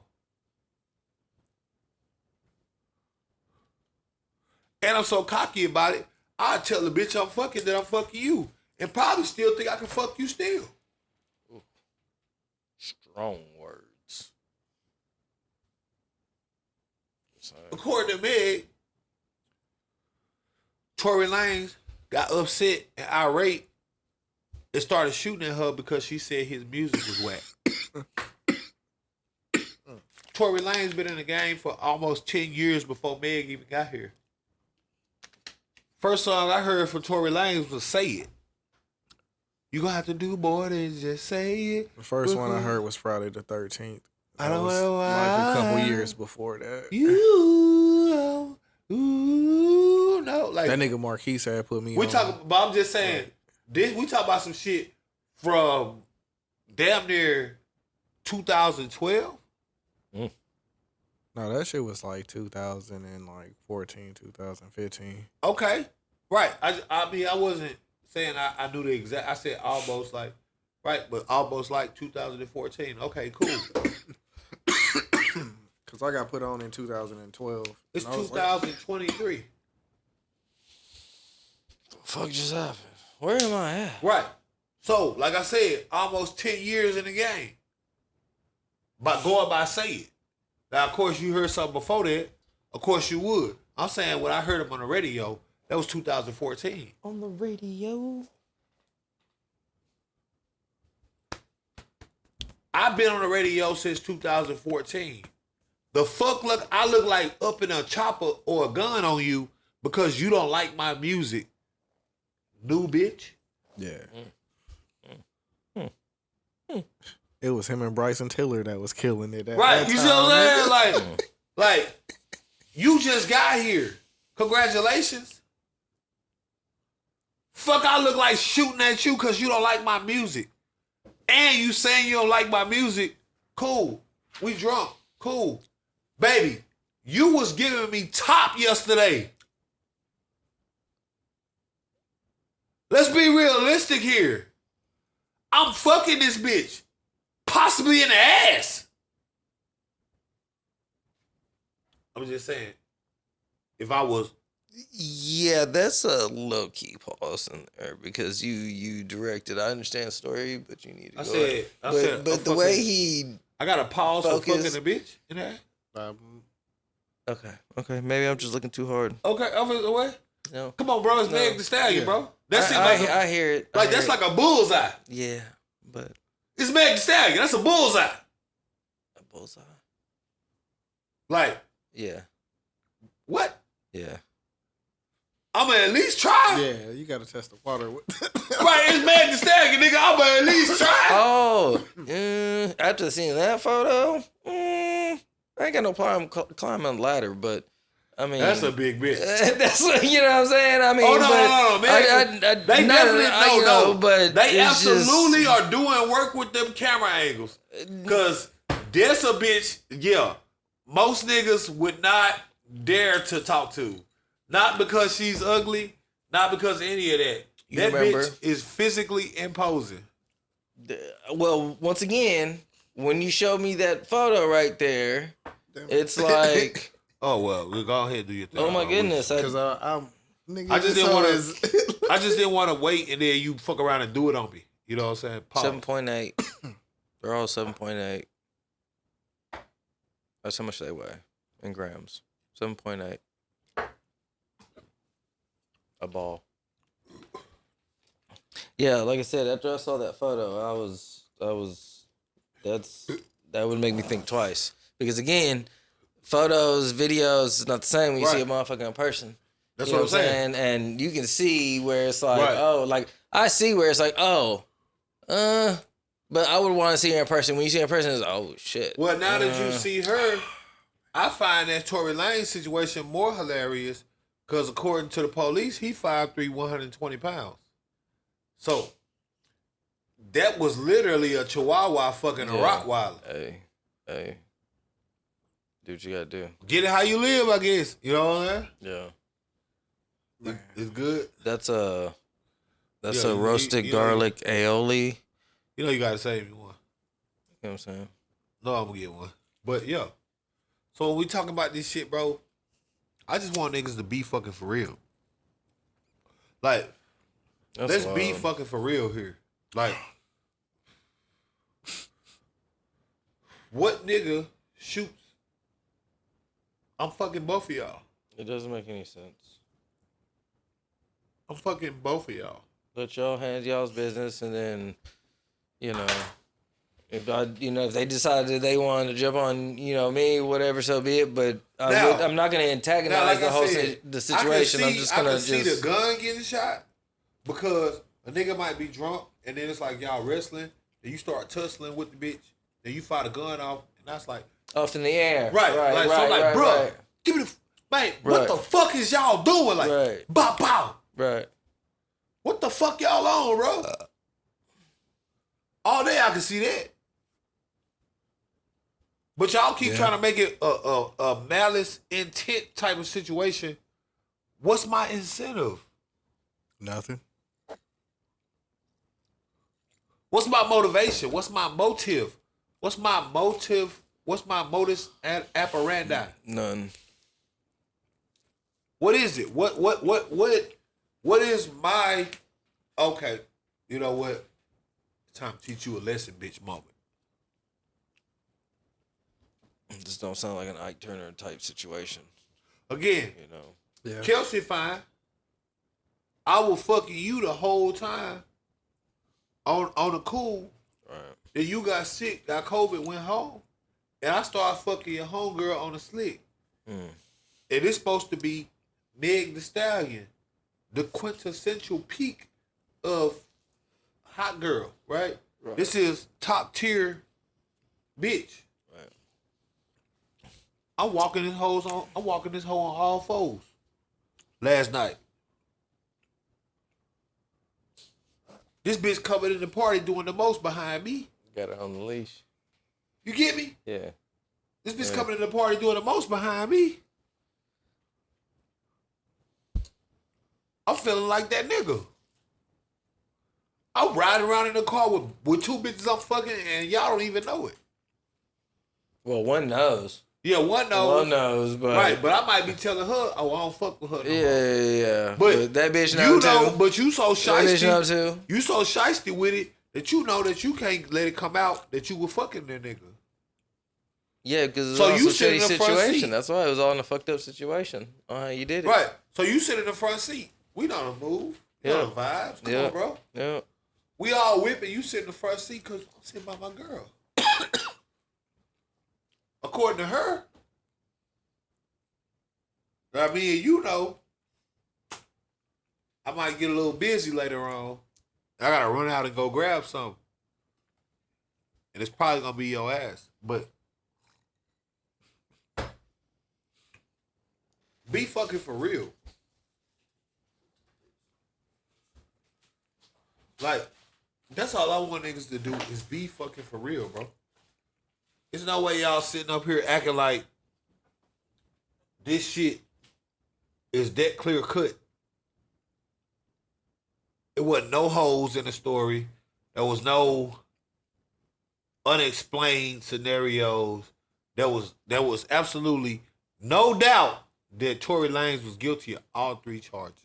And I'm so cocky about it, I tell the bitch I'm fucking that I'm fucking you. And probably still think I can fuck you still. Strong words. According to Meg, Tory Lanez got upset and irate and started shooting at her because she said his music was whack. Tory Lanez been in the game for almost 10 years before Meg even got here. First song I heard from Tory Lanez was Say It. You gonna have to do more than just say it. The first one I heard was Friday the 13th. I don't know why. Like a couple years before that. You no, like That nigga Marquise had put me we on. talking, but I'm just saying, this we talk about some shit from damn near 2012. No, that shit was like 2014, 2015. Okay, right. I mean, I wasn't saying I knew the exact. I said almost like, right, but almost like 2014. Okay, cool. Because I got put on in 2012. It's and I was like, 2023. What the fuck just happened? Where am I at? Right. So, like I said, almost 10 years in the game. But going by Say It. Now, of course, you heard something before that. Of course, you would. I'm saying when I heard him on the radio, that was 2014. On the radio. I've been on the radio since 2014. The fuck look, I look like up in a chopper or a gun on you because you don't like my music. New bitch. yeah. It was him and Bryson Tiller that was killing it. At Right, that you see what I'm time. saying? Like, you just got here. Congratulations. Fuck, I look like shooting at you because you don't like my music. and you saying you don't like my music, cool. We drunk, cool. Baby, you was giving me top yesterday. Let's be realistic here. I'm fucking this bitch. Possibly in the ass. I'm just saying. If I was... Yeah, that's a low key pause in there because you directed. I understand the story, but you need to go. But the way he... I got to pause for fucking the bitch in the ass? Okay. Maybe I'm just looking too hard. Okay, over the way. No. Come on, bro. It's Meg the Stallion, bro. That shit like I hear it. Like that's like a bullseye. Yeah, but it's Meg the Stallion. That's a bullseye. A bullseye. Like, yeah. What? Yeah. I'ma at least try. Yeah, you gotta test the water. Right, it's Meg the Stallion, nigga. I'ma at least try. Oh, after seeing that photo, I ain't got no problem climbing the ladder, but I mean, that's a big bitch. That's you know what I'm saying. I mean, no, man. They definitely know, but they absolutely are doing work with them camera angles. Cause there's a bitch. Yeah, most niggas would not dare to talk to, not because she's ugly, not because of any of that. That bitch is physically imposing. Well, once again, when you show me that photo right there, it's like. Oh well, we'll go ahead and do your thing. Oh my goodness! Because I just didn't want to. I just didn't want to wait and then you fuck around and do it on me. You know what I'm saying? Pause. 7.8. They're all 7.8. That's how much they weigh in grams. 7.8. A ball. Yeah, like I said, after I saw that photo, that would make me think twice because again. Photos, videos, it's not the same when you see a motherfucker in person. That's what I'm saying. And you can see where it's like, like I see where it's like, but I would want to see her in person. When you see her in person, it's oh shit. Well, now that you see her, I find that Tory Lanez situation more hilarious because according to the police, he 5'3", 120 pounds. So that was literally a Chihuahua fucking a Rottweiler. Hey. Do what you gotta do. Get it how you live, I guess. You know what I'm saying? Yeah. It's good. That's a roasted garlic aioli. You know you gotta save me one. You know what I'm saying? No, I'm gonna get one. But yeah. So when we talking about this shit, bro, I just want niggas to be fucking for real. Like, let's be fucking for real here. Like, what nigga shoots? I'm fucking both of y'all. It doesn't make any sense. I'm fucking both of y'all. Let y'all handle y'all's business, and then, if they decided they wanted to jump on, me, whatever, so be it. But I'm not going to antagonize the situation. I'm just going to see the gun getting shot because a nigga might be drunk, and then it's like y'all wrestling, and you start tussling with the bitch, then you fire the gun off, and that's like. Off in the air. Right. Bro, give me the... Man, what the fuck is y'all doing? Like, bow, bow. Right. What the fuck y'all on, bro? All day I can see that. But y'all keep trying to make it a malice intent type of situation. What's my incentive? Nothing. What's my motivation? What's my motive? What's my motive? What's my modus operandi? None. What is it? What is my... Okay, you know what? It's time to teach you a lesson, bitch moment. This don't sound like an Ike Turner type situation. Again, Kelsey fine. I will fuck you the whole time on the cool. Right. Then you got sick, got COVID, went home. And I started fucking your homegirl on the slick. And it's supposed to be Meg the Stallion, the quintessential peak of hot girl, right? This is top tier bitch. Right. I'm walking this hoe on all fours. Last night. This bitch coming in the party doing the most behind me. Got her on the leash. You get me? Yeah. This bitch coming in the party doing the most behind me. I'm feeling like that nigga. I'm riding around in the car with two bitches I'm fucking and y'all don't even know it. Well, one knows. Yeah, one knows. One knows, but right, but I might be telling her, oh, I don't fuck with her. No more. Yeah. But that bitch you know too. But you so That bitch know shiesty. too. You so shiesty with it that you know that you can't let it come out that you were fucking that nigga. Yeah, because it's So also you a sit in shitty the front situation. seat. That's why it was all in a fucked up situation. You did it. Right. So you sit in the front seat. We know the move. We know the vibes. Come on, bro. Yeah. We all whipping. You sit in the front seat because I'm sitting by my girl. According to her, I mean, you know, I might get a little busy later on. I gotta run out and go grab something. And it's probably gonna be your ass. But be fucking for real. Like, that's all I want niggas to do is be fucking for real, bro. There's no way y'all sitting up here acting like this shit is that clear cut. It wasn't no holes in the story. There was no unexplained scenarios. There was absolutely no doubt that Tory Lanez was guilty of all three charges.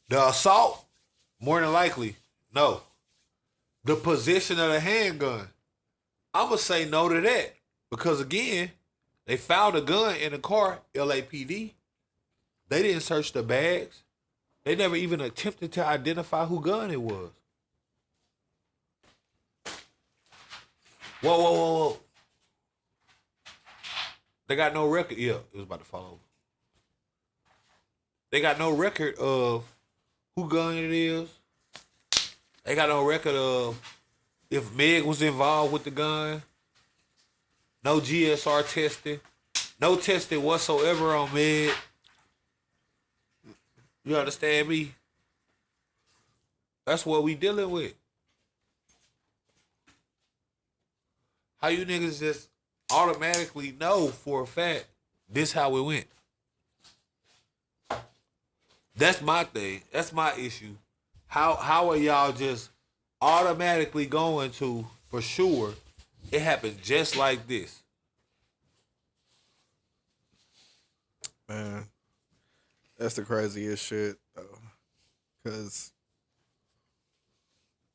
The assault, more than likely, no. The position of the handgun, I'm going to say no to that. Because again, they found a gun in the car, LAPD. They didn't search the bags. They never even attempted to identify who gun it was. Whoa. They got no record. Yeah, it was about to fall over. They got no record of who gun it is. They got no record of if Meg was involved with the gun. No GSR testing. No testing whatsoever on Meg. You understand me? That's what we dealing with. How you niggas just automatically know for a fact this how it went? That's my thing. That's my issue. How are y'all just automatically going to, for sure, it happened just like this? Man, that's the craziest shit, though. Because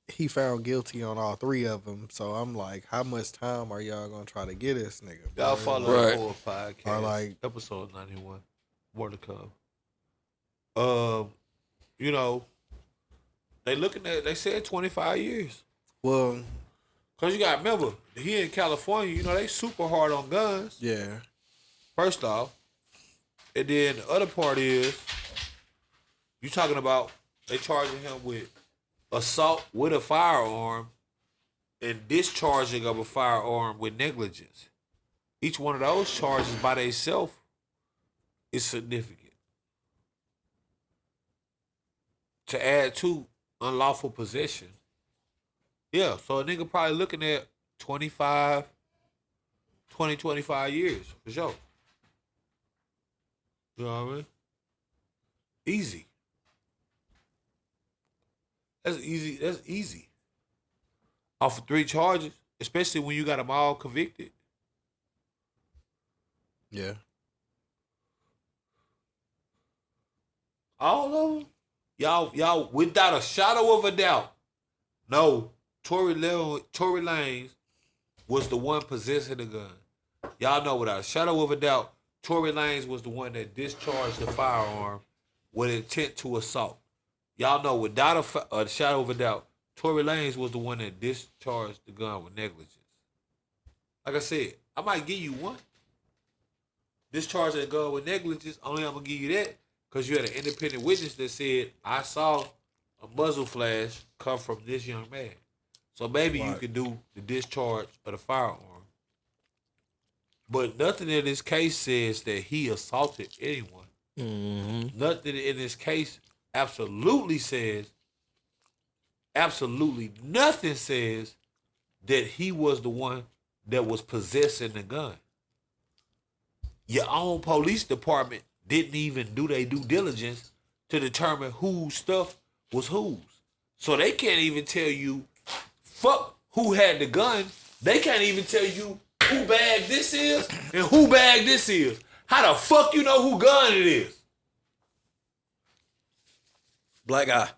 he found guilty on all three of them. So I'm like, how much time are y'all going to try to get this nigga? Y'all bro? follow Right. the whole podcast. Or like- episode 91. More to come. You know, they said 25 years. Well, Cause you gotta remember, here in California, you know, they super hard on guns. yeah. First off. And then the other part is, you talking about they charging him with assault with a firearm and discharging of a firearm with negligence. Each one of those charges by themselves is significant. To add to unlawful possession. Yeah, so a nigga probably looking at 25 years for sure. You know what I mean? Easy. That's easy. Off of 3 charges, especially when you got them all convicted. Yeah. All of them? Y'all, without a shadow of a doubt, no, Tory Lanez was the one possessing the gun. Y'all know without a shadow of a doubt, Tory Lanez was the one that discharged the firearm with intent to assault. Y'all know without a shadow of a doubt, Tory Lanez was the one that discharged the gun with negligence. Like I said, I might give you one. Discharge that gun with negligence, only I'm going to give you that because you had an independent witness that said, I saw a muzzle flash come from this young man. So maybe you could do the discharge of the firearm. But nothing in this case says that he assaulted anyone. Nothing in this case absolutely nothing says that he was the one that was possessing the gun. Your own police department didn't even do their due diligence to determine whose stuff was whose. So they can't even tell you, fuck who had the gun. They can't even tell you who bag this is and who bag this is. How the fuck you know who gun it is? Black guy.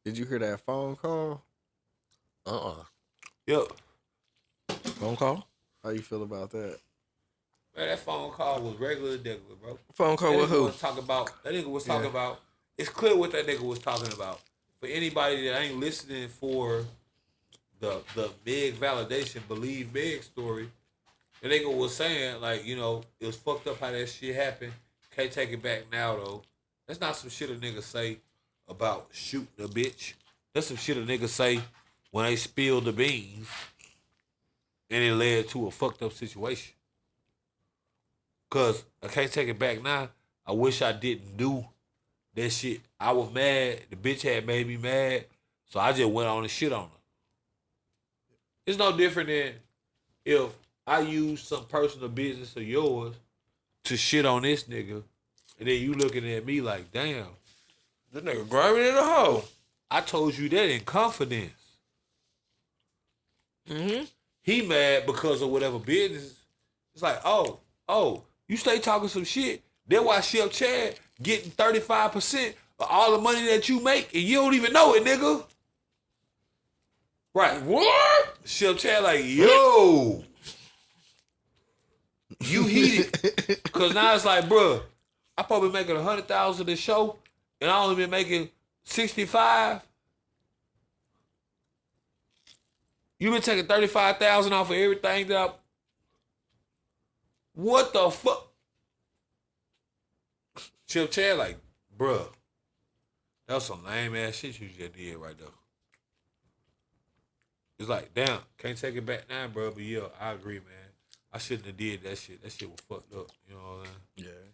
Did you hear that phone call? Yep. Phone call? How you feel about that? Man, that phone call was regular degular, bro. Phone call with who? That nigga was talking about. It's clear what that nigga was talking about. For anybody that ain't listening for the Meg validation, believe Meg story, the nigga was saying, like, you know, it was fucked up how that shit happened. Can't take it back now, though. That's not some shit a nigga say about shooting a bitch. That's some shit a nigga say when they spilled the beans and it led to a fucked up situation. Cause I can't take it back now. I wish I didn't do that shit. I was mad. The bitch had made me mad. So I just went on and shit on her. It's no different than if I use some personal business of yours to shit on this nigga, and then you looking at me like, damn. This nigga grimy in the hole. I told you that in confidence. He mad because of whatever business. It's like, oh, you stay talking some shit. That's why Chef Chad getting 35% of all the money that you make, and you don't even know it, nigga. Right. What? Chef Chad like, yo. You heated. Because now it's like, bruh, I probably making 100,000 this show, and I only been making 65. You been taking 35,000 off of everything that I... What the fuck? Chip Chad like, bruh, that was some lame ass shit you just did right there. It's like, damn, can't take it back now, bro. But yeah, I agree, man. I shouldn't have did that shit. That shit was fucked up. You know what I'm saying? Yeah.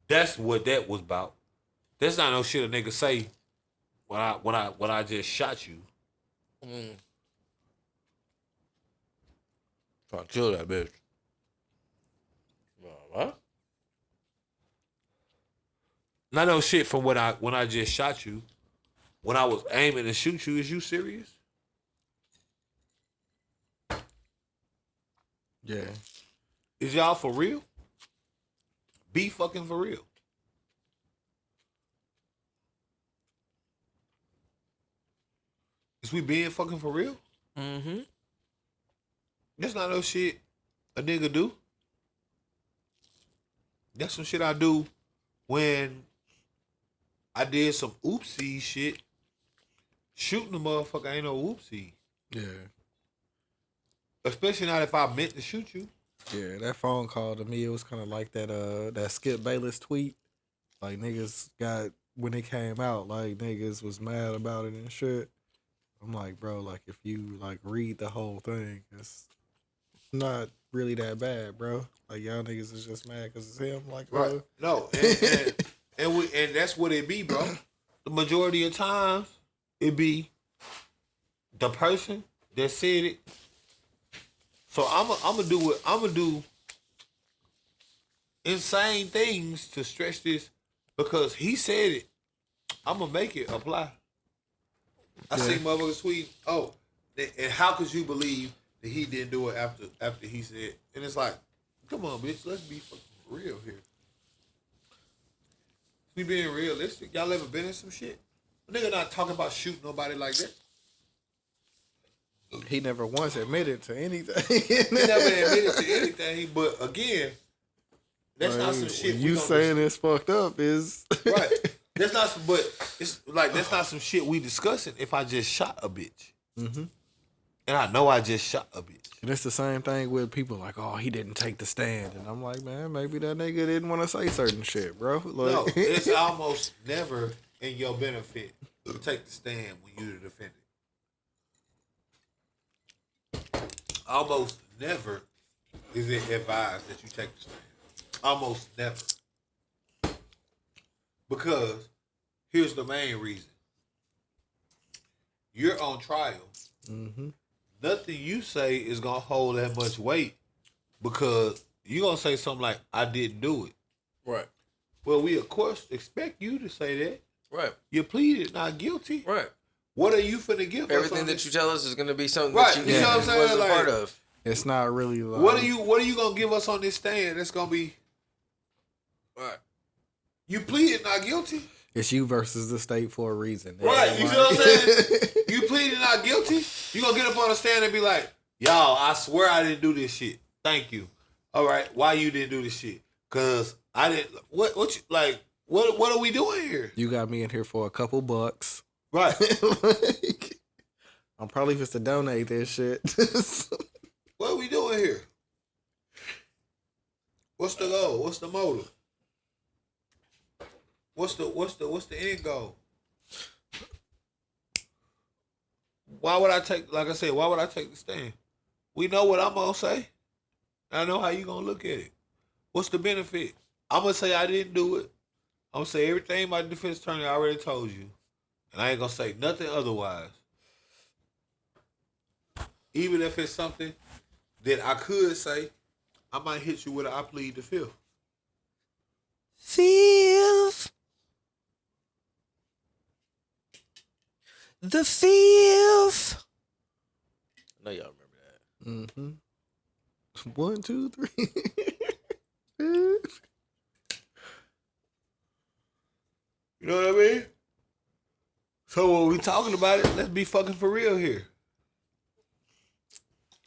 That's what that was about. That's not no shit a nigga say when I just shot you. Trying to kill that bitch. What? Not no shit from when I just shot you. When I was aiming to shoot you, is you serious? Yeah. Is y'all for real? Be fucking for real. Is we being fucking for real? Mm-hmm. That's not no shit a nigga do. That's some shit I do when I did some oopsie shit. Shooting a motherfucker ain't no oopsie. Yeah. Especially not if I meant to shoot you. Yeah, that phone call to me, it was kind of like that Skip Bayless tweet. Like, niggas got, when it came out, like, niggas was mad about it and shit. I'm like, bro, like, if you, like, read the whole thing, it's not really that bad, bro. Like, y'all niggas is just mad because it's him. Like, Right. No, and that's what it be, bro. The majority of times, it be the person that said it. So I'm gonna do insane things to stretch this because he said it. I'm gonna make it apply. I see motherfuckers tweet, oh, and how could you believe that he didn't do it after he said? And it's like, come on, bitch, let's be fucking real here. We being realistic. Y'all ever been in some shit? A nigga not talking about shooting nobody like that. he never once admitted to anything. He never admitted to anything, but again, that's not some shit. You saying it's fucked up is right. That's not, but it's like that's not some shit we discussing. If I just shot a bitch, and I know I just shot a bitch, and it's the same thing with people like, oh, he didn't take the stand, and I'm like, man, maybe that nigga didn't want to say certain shit, bro. Like, no, it's almost never in your benefit to take the stand when you're the defendant. Almost never is it advised that you take the stand. Almost never. Because here's the main reason. You're on trial. Mm-hmm. Nothing you say is going to hold that much weight because you're going to say something like, I didn't do it. Right. Well, we, of course, expect you to say that. Right. You pleaded not guilty. Right. What are you finna give us? Everything that you tell us is going to be something Right, that you you know what I'm saying? wasn't Like, part of. It's not really like What are you gonna give us on this stand? That's gonna be Right. you pleaded not guilty. it's you versus the state for a reason. Right, you see what I'm saying? You pleaded not guilty. You gonna get up on the stand and be like, y'all, I swear I didn't do this shit. Thank you. All right, why you didn't do this shit? Cause I didn't. What you like? What are we doing here? You got me in here for a couple bucks. Right. Like, I'm probably just to donate this shit. What are we doing here? What's the goal? What's the motive? What's the end goal? Why would I take, like I said, why would I take the stand? We know what I'm gonna say. I know how you gonna look at it. What's the benefit? I'm gonna say I didn't do it. I'm gonna say everything my defense attorney already told you. And I ain't gonna say nothing otherwise. Even if it's something that I could say, I might hit you with a I plead the fifth. Fifth. The fifth. I know y'all remember that. Mm-hmm. 1, 2, 3. You know what I mean? So when we talking about it, let's be fucking for real here.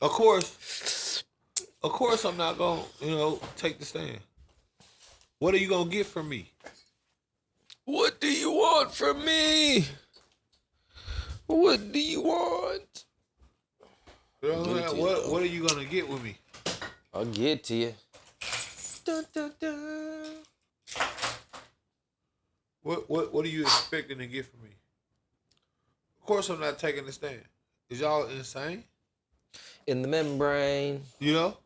Of course I'm not gonna, take the stand. What are you gonna get from me? What do you want from me? What do you want? You know what I'm saying? What are you gonna get with me? I'll get to you. Dun, dun, dun. What are you expecting to get from me? Of course I'm not taking the stand. Is y'all insane? In the membrane. You know?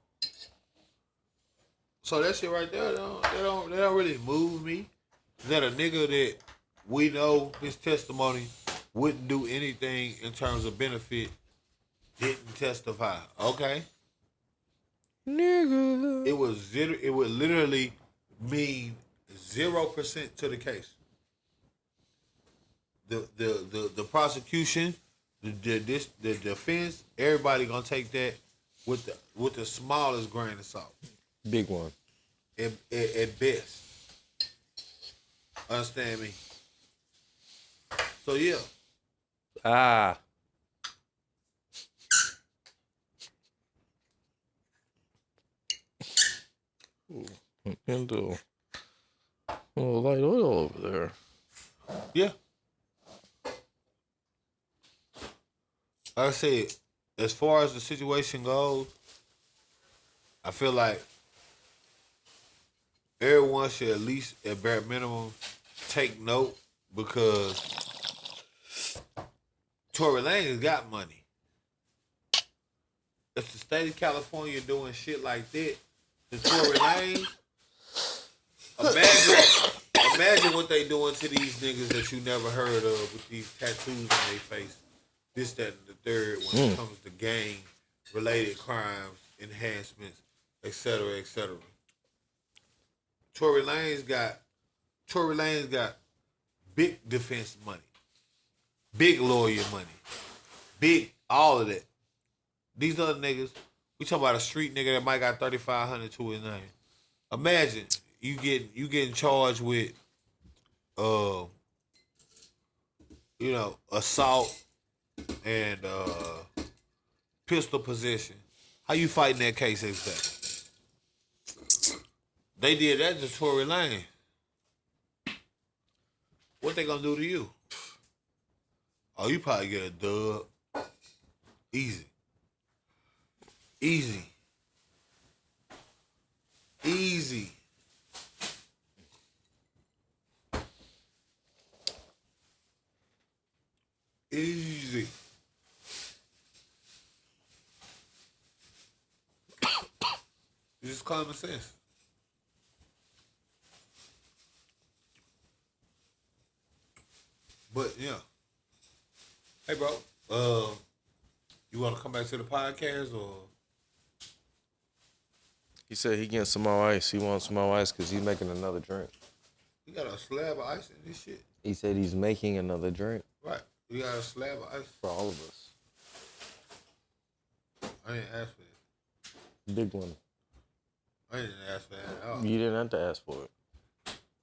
So that shit right there, they don't really move me. That a nigga that we know his testimony wouldn't do anything in terms of benefit didn't testify. Okay? Nigga. It would literally mean 0% to the case. The prosecution, the defense, everybody gonna take that with the smallest grain of salt. Big one. At best. Understand me? So yeah. Ah. Into a little light oil over there. Yeah. Like I said, as far as the situation goes, I feel like everyone should at least, at bare minimum, take note because Tory Lanez got money. If the state of California doing shit like that, the Tory Lanez, imagine what they doing to these niggas that you never heard of with these tattoos on their face. This, that, and the third when it comes to gang-related crimes, enhancements, et cetera, et cetera. Tory Lanez got big defense money, big lawyer money, big all of that. These other niggas, we talking about a street nigga that might got 3,500 to his name. Imagine you getting charged with, assault and pistol possession. How you fighting that case exactly? They did that to Tory Lanez. What they gonna do to you? Oh, you probably get a dub. Easy. Easy. Easy. Easy. It's just common sense. But yeah. Hey, bro. You want to come back to the podcast or? He said he getting some more ice. He wants some more ice because he's making another drink. You got a slab of ice in this shit. He said he's making another drink Right. You got a slab of ice. for all of us. I didn't ask for it. Big one. I didn't ask for that at all. You didn't have to ask for it.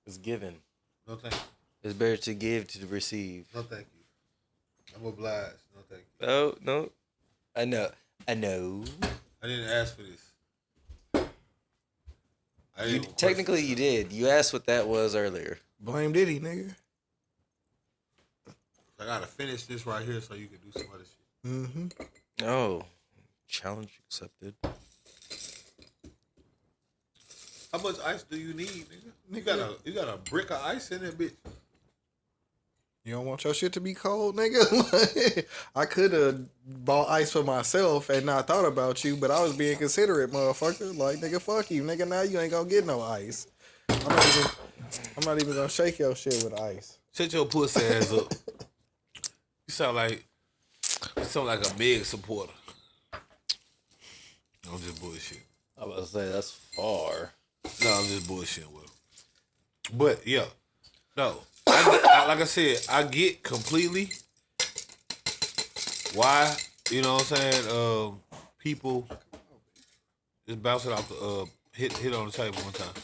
It's given. No thank you. It's better to give to receive. No thank you. I'm obliged. No thank you. No. I know. I didn't ask for this. Technically, you did. You asked what that was earlier. Blame Diddy, nigga. I gotta finish this right here so you can do some other shit. Mm-hmm. Oh, challenge accepted. How much ice do you need, nigga? You got a brick of ice in that bitch. You don't want your shit to be cold, nigga? I could have bought ice for myself and not thought about you, but I was being considerate, motherfucker. Like, nigga, fuck you. Nigga, now you ain't gonna get no ice. I'm not even gonna shake your shit with ice. Shut your pussy ass up. You sound like a Meg supporter. I'm just bullshit. I was about to say that's far. No, I'm just bullshitting with him. But yeah, no. Like I said, I get completely why, you know what I'm saying, people just bounce it off the hit on the table one time.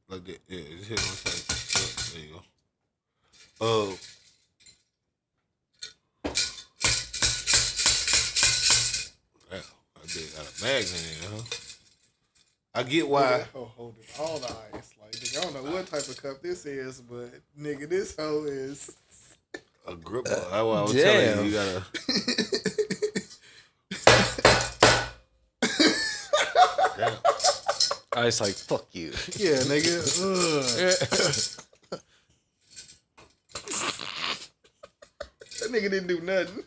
Like that. Yeah, just hit on the table. Yeah, there you go. Wow, I did got a magnet in there, huh? I get why. Oh, holding all the ice. Like, nigga, I don't know what type of cup this is, but nigga, this hoe is a grip. That's why I was telling you, you gotta. Damn. Ice like fuck you. yeah, nigga. That nigga didn't do nothing.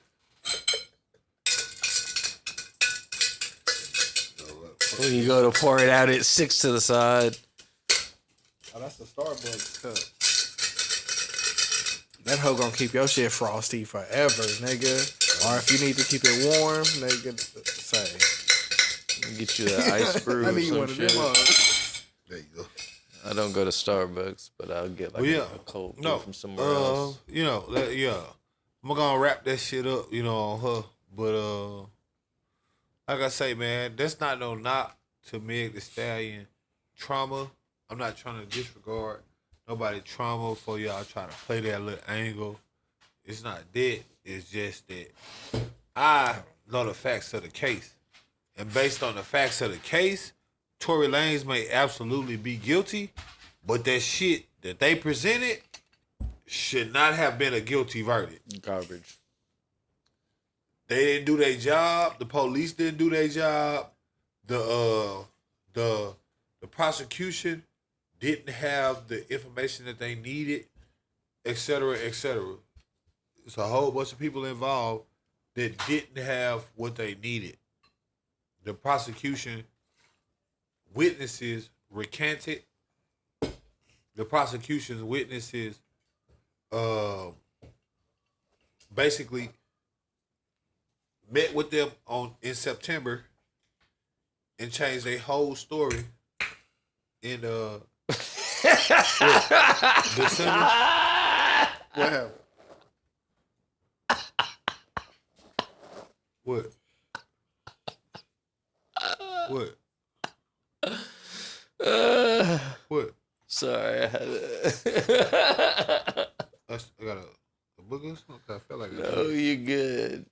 When you go to pour it out, it sticks to the side. Oh, that's the Starbucks cup. That hoe gonna keep your shit frosty forever, nigga. Or if you need to keep it warm, nigga, say. Get you an ice brew I or need some one of shit. them hugs. There you go. I don't go to Starbucks, but I'll get like a cold brew from somewhere else. You know, yeah. I'm gonna wrap that shit up, you know, on her. But like I say, man, that's not no knock to Meg Thee Stallion trauma. I'm not trying to disregard nobody trauma for y'all trying to play that little angle. It's not that. It's just that I know the facts of the case. And based on the facts of the case, Tory Lanez may absolutely be guilty, but that shit that they presented should not have been a guilty verdict. Garbage. They didn't do their job. The police didn't do their job. The prosecution didn't have the information that they needed, et cetera, et cetera. It's a whole bunch of people involved that didn't have what they needed. The prosecution witnesses recanted. The prosecution's witnesses basically met with them in September and changed their whole story in December. What happened? What? What? What? Sorry, I had I got a booger. I felt like No, you're good.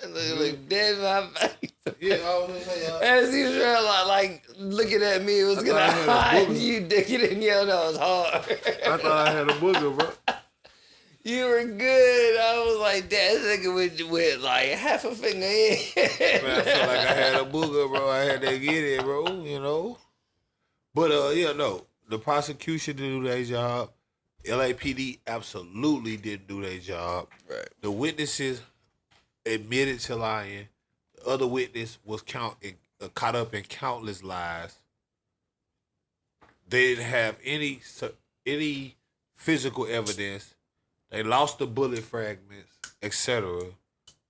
Look dead in my face. Yeah, I was gonna say, As usual, like looking at me, it was gonna I had a hide. booger. You dick it in your nose hard. I thought I had a booger, bro. You were good. I was like, that nigga with like half a finger in. Man, I felt like I had a booger, bro. I had to get it, bro, you know. But, yeah, no. The prosecution didn't do their job. LAPD absolutely didn't do their job. Right. The witnesses admitted to lying. The other witness was caught up in countless lies. They didn't have any physical evidence. They lost the bullet fragments, etc.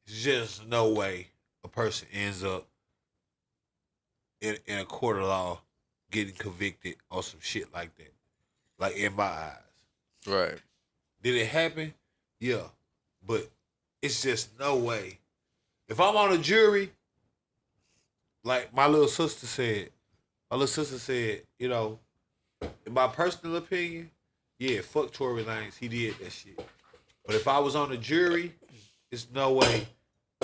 There's just no way a person ends up in a court of law getting convicted on some shit like that. Like, in my eyes. Right. Did it happen? Yeah. But it's just no way. If I'm on a jury, like my little sister said, you know, in my personal opinion, yeah, fuck Tory Lanez. He did that shit. But if I was on a jury, there's no way,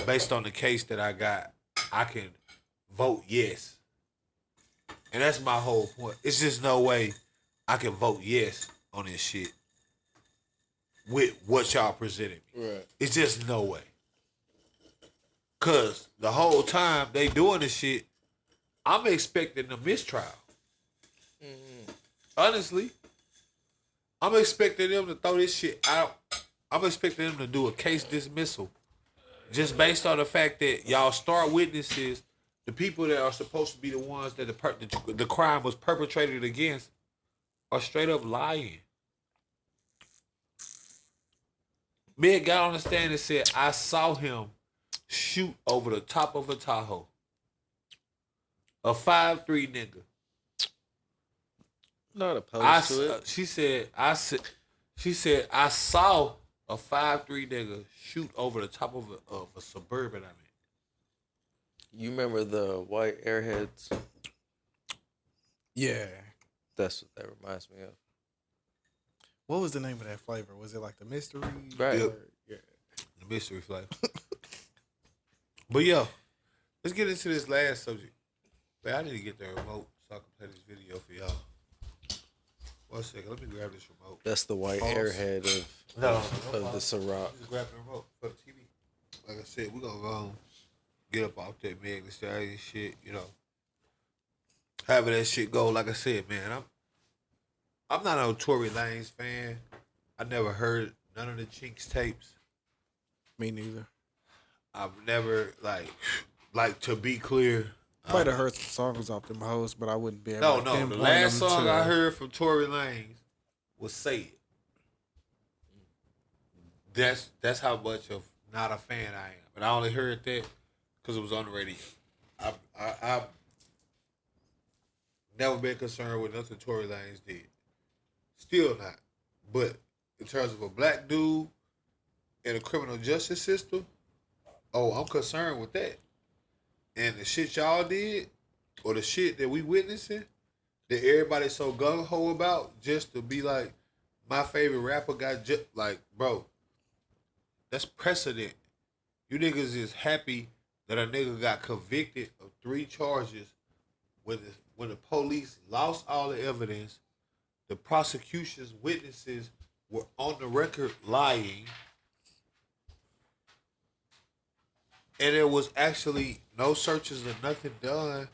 based on the case that I got, I can vote yes. And that's my whole point. It's just no way I can vote yes on this shit with what y'all presented me. Right. It's just no way. Cause the whole time they doing this shit, I'm expecting a mistrial. Honestly, I'm expecting them to throw this shit out. I'm expecting them to do a case dismissal, just based on the fact that y'all star witnesses, the people that are supposed to be the ones that the crime was perpetrated against, are straight up lying. Man got on the stand and said, I saw him shoot over the top of a Tahoe. A 5'3" nigga. Not opposed to it. She said, I saw a 5'3" nigga shoot over the top of a Suburban, I mean. You remember the white airheads? Yeah. That's what that reminds me of. What was the name of that flavor? Was it like the mystery? Right. Or- yeah. The mystery flavor. But yo, let's get into this last subject. Man, I need to get the remote so I can play this video for y'all. 1 second, let me grab this remote. That's the white Pause. airhead of No the problem. Ciroc. Just grab the remote for the TV. Like I said, we're gonna go get up off that Meg Thee Stallion shit, you know. Having that shit go, like I said, man, I'm not a Tory Lanez fan. I never heard none of the Chinks tapes. Me neither. I've never like to be clear. I might have heard some songs off them hoes, but I wouldn't be able to No. pinpoint The last them song to- I heard from Tory Lanez was "Say It." That's how much of not a fan I am. But I only heard that because it was on the radio. I've never been concerned with nothing Tory Lanez did. Still not. But in terms of a black dude in a criminal justice system, oh, I'm concerned with that. And the shit y'all did, or the shit that we witnessing, that everybody's so gung-ho about, just to be like, my favorite rapper got like, bro, that's precedent. You niggas is happy that a nigga got convicted of 3 charges when the police lost all the evidence, the prosecution's witnesses were on the record lying, and there was actually no searches or nothing done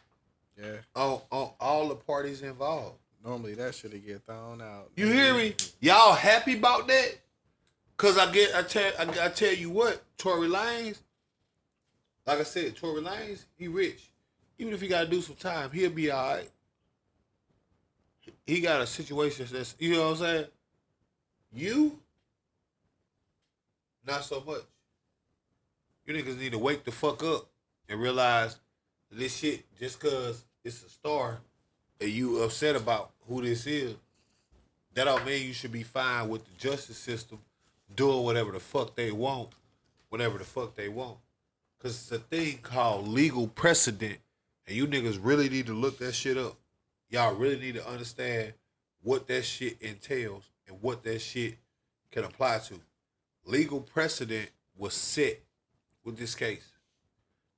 Yeah. on all the parties involved. Normally that should get thrown out. You hear me? Y'all happy about that? Cause I tell you what, Tory Lanez, like I said, Tory Lanez, he rich. Even if he gotta do some time, he'll be alright. He got a situation that's, you know what I'm saying? You, not so much. You niggas need to wake the fuck up and realize that this shit, just cause it's a star and you upset about who this is, that don't mean you should be fine with the justice system doing whatever the fuck they want, whatever the fuck they want. Cause it's a thing called legal precedent, and you niggas really need to look that shit up. Y'all really need to understand what that shit entails and what that shit can apply to. Legal precedent was set with this case.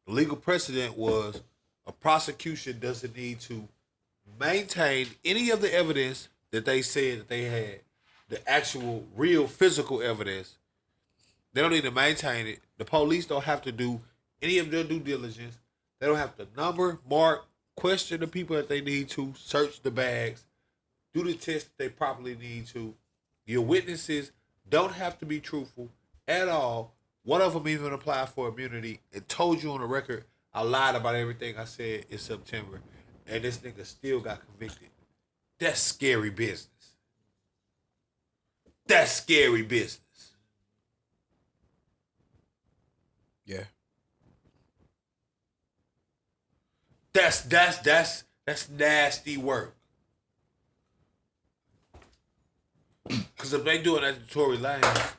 The legal precedent was a prosecution doesn't need to maintain any of the evidence that they said that they had, the actual real physical evidence. They don't need to maintain it. The police don't have to do any of their due diligence. They don't have to number, mark, question the people that they need to, search the bags, do the tests that they properly need to. Your witnesses don't have to be truthful at all. One of them even applied for immunity and told you on the record, I lied about everything I said in September, and this nigga still got convicted. That's scary business. That's scary business. Yeah. That's nasty work. Cause if they doing that to Tory Lanez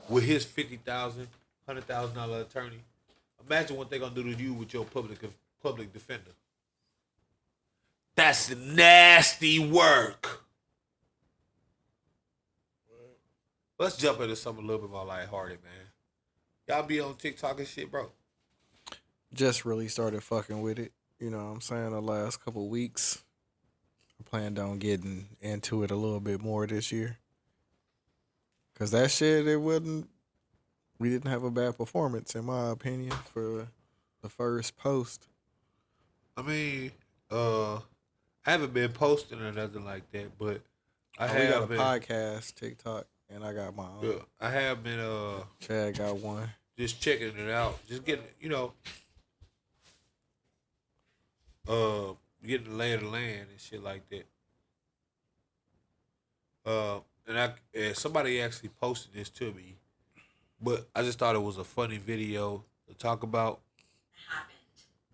with his $50,000, $100,000 attorney, imagine what they gonna do to you with your public defender. That's nasty work. Let's jump into something a little bit more lighthearted, man. Y'all be on TikTok and shit, bro. Just really started fucking with it. You know what I'm saying? The last couple of weeks. I planned on getting into it a little bit more this year. Cause that shit, we didn't have a bad performance in my opinion for the first post. I mean, I haven't been posting or nothing like that, but We got a podcast, TikTok, and I got my own. Yeah, I have been Chad got one. just checking it out, just getting getting the lay of the land and shit like that. And somebody actually posted this to me, but I just thought it was a funny video to talk about. Happened.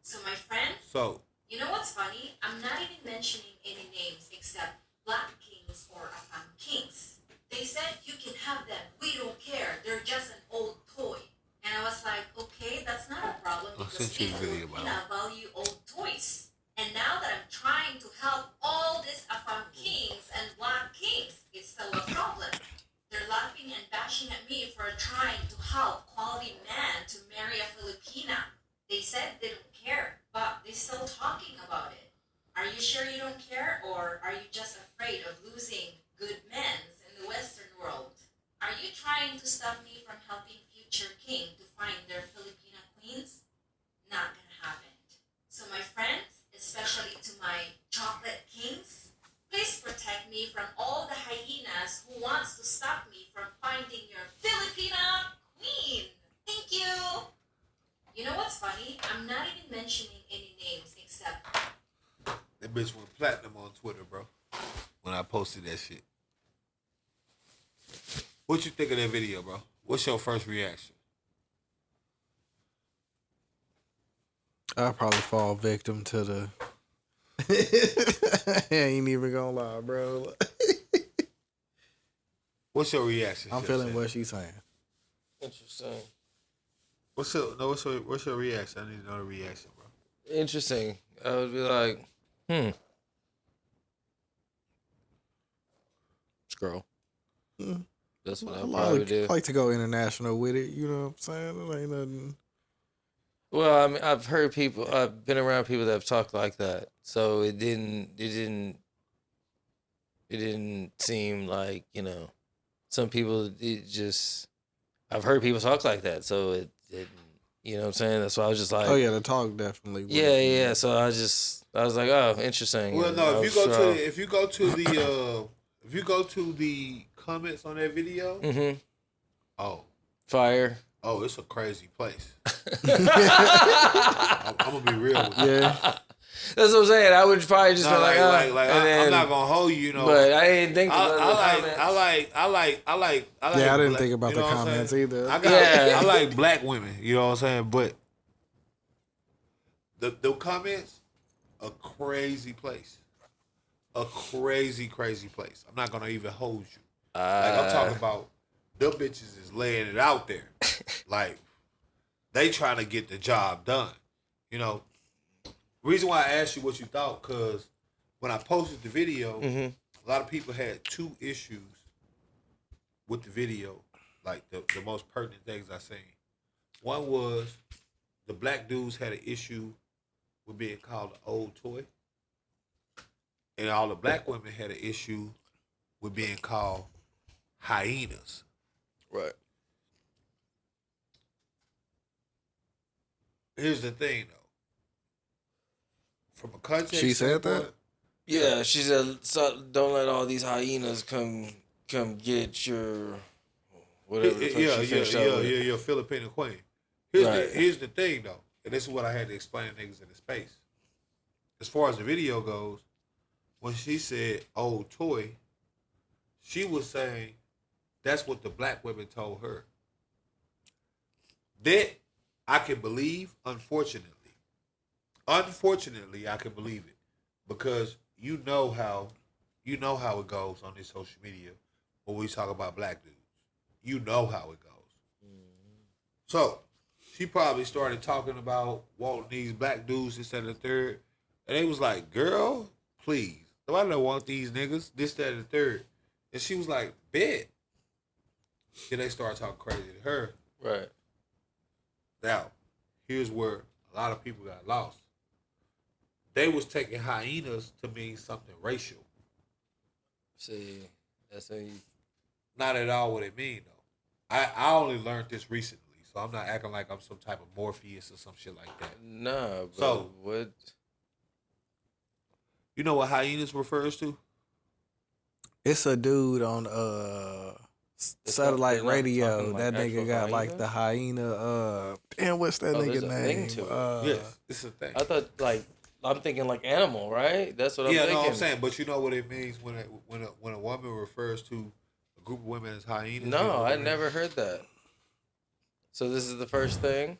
So my friend, So you know what's funny? I'm not even mentioning any names except Black Kings or Afam Kings. They said you can have them. We don't care. They're just an old toy. And I was like, okay, that's not a problem I'll because send you a people video about it. value old toys. And now that I'm trying to help all these Afam Kings and Black Kings, it's still a problem. They're laughing and bashing at me for trying to help quality man to marry a Filipina. They said they don't care, but they're still talking about it. Are you sure you don't care, or are you just afraid of losing good men in the Western world? Are you trying to stop me from helping future king to find their Filipina queens? Not gonna happen. So my friends, especially to my chocolate kings, please protect me from all the hyenas who wants to stop me from finding your Filipina queen. Thank you. You know what's funny? I'm not even mentioning any names except that bitch went platinum on Twitter, bro. When I posted that shit. What you think of that video, bro? What's your first reaction? I'll probably fall victim to the. I ain't even gonna lie, bro. What's your reaction? I'm feeling what she's saying. Interesting. What's your reaction? I need to know the reaction, bro. Interesting. I would be like, Scroll. That's what I probably would do. I like to go international with it. You know what I'm saying? It ain't nothing. Well, I mean, I've been around people that have talked like that, so it didn't seem like, some people, I've heard people talk like that, so it didn't, you know what I'm saying? That's why I was just like, Oh yeah, the talk definitely. yeah. So I was like, oh, interesting. Well, And no, I if you was go to the comments on that video, fire. Oh, it's a crazy place. I'm gonna be real with you. Yeah. That's what I'm saying. I would probably just be like, I'm not gonna hold you, But I didn't think about I like. Yeah, I didn't think about the comments either. I like black women. You know what I'm saying? But the comments, a crazy place, a crazy place. I'm not gonna even hold you. Like I'm talking about, them bitches is laying it out there, like they trying to get the job done. Reason why I asked you what you thought, cause when I posted the video, a lot of people had two issues with the video, like the most pertinent things I seen. One was the black dudes had an issue with being called an old toy, and all the black women had an issue with being called hyenas. Right. Here's the thing, though. From a context, She said that? Yeah, she said, so don't let all these hyenas come get your whatever. Your Filipino queen. Here's the thing, though. and this is what I had to explain to niggas in the space. As far as the video goes, when she said old toy, she was saying that's what the black women told her. That I can believe, unfortunately. Unfortunately, I can believe it. Because you know how it goes on this social media when we talk about black dudes. You know how it goes. So, she probably started talking about wanting these black dudes instead of the third. And they was like, girl, please. Nobody don't want these niggas, this, that, and the third. And she was like, bet. Then they started talking crazy to her. Right. Now, here's where a lot of people got lost. They was taking hyenas to mean something racial. See, that's how you... Not at all what it mean, though. I only learned this recently, so I'm not acting like I'm some type of Morpheus or some shit like that. Nah, but So- what... You know what hyenas refers to? It's a dude on satellite they're not radio. talking, like, That nigga actual got like hyenas? the hyena. Damn, what's that Oh, nigga there's a thing name? to it. Yes, it's a thing. I thought, like, I'm thinking like animal, right? That's what I'm Yeah, thinking. no, I'm saying, but you know what it means when a woman refers to a group of women as hyenas? No, I never heard that. So this is the first thing?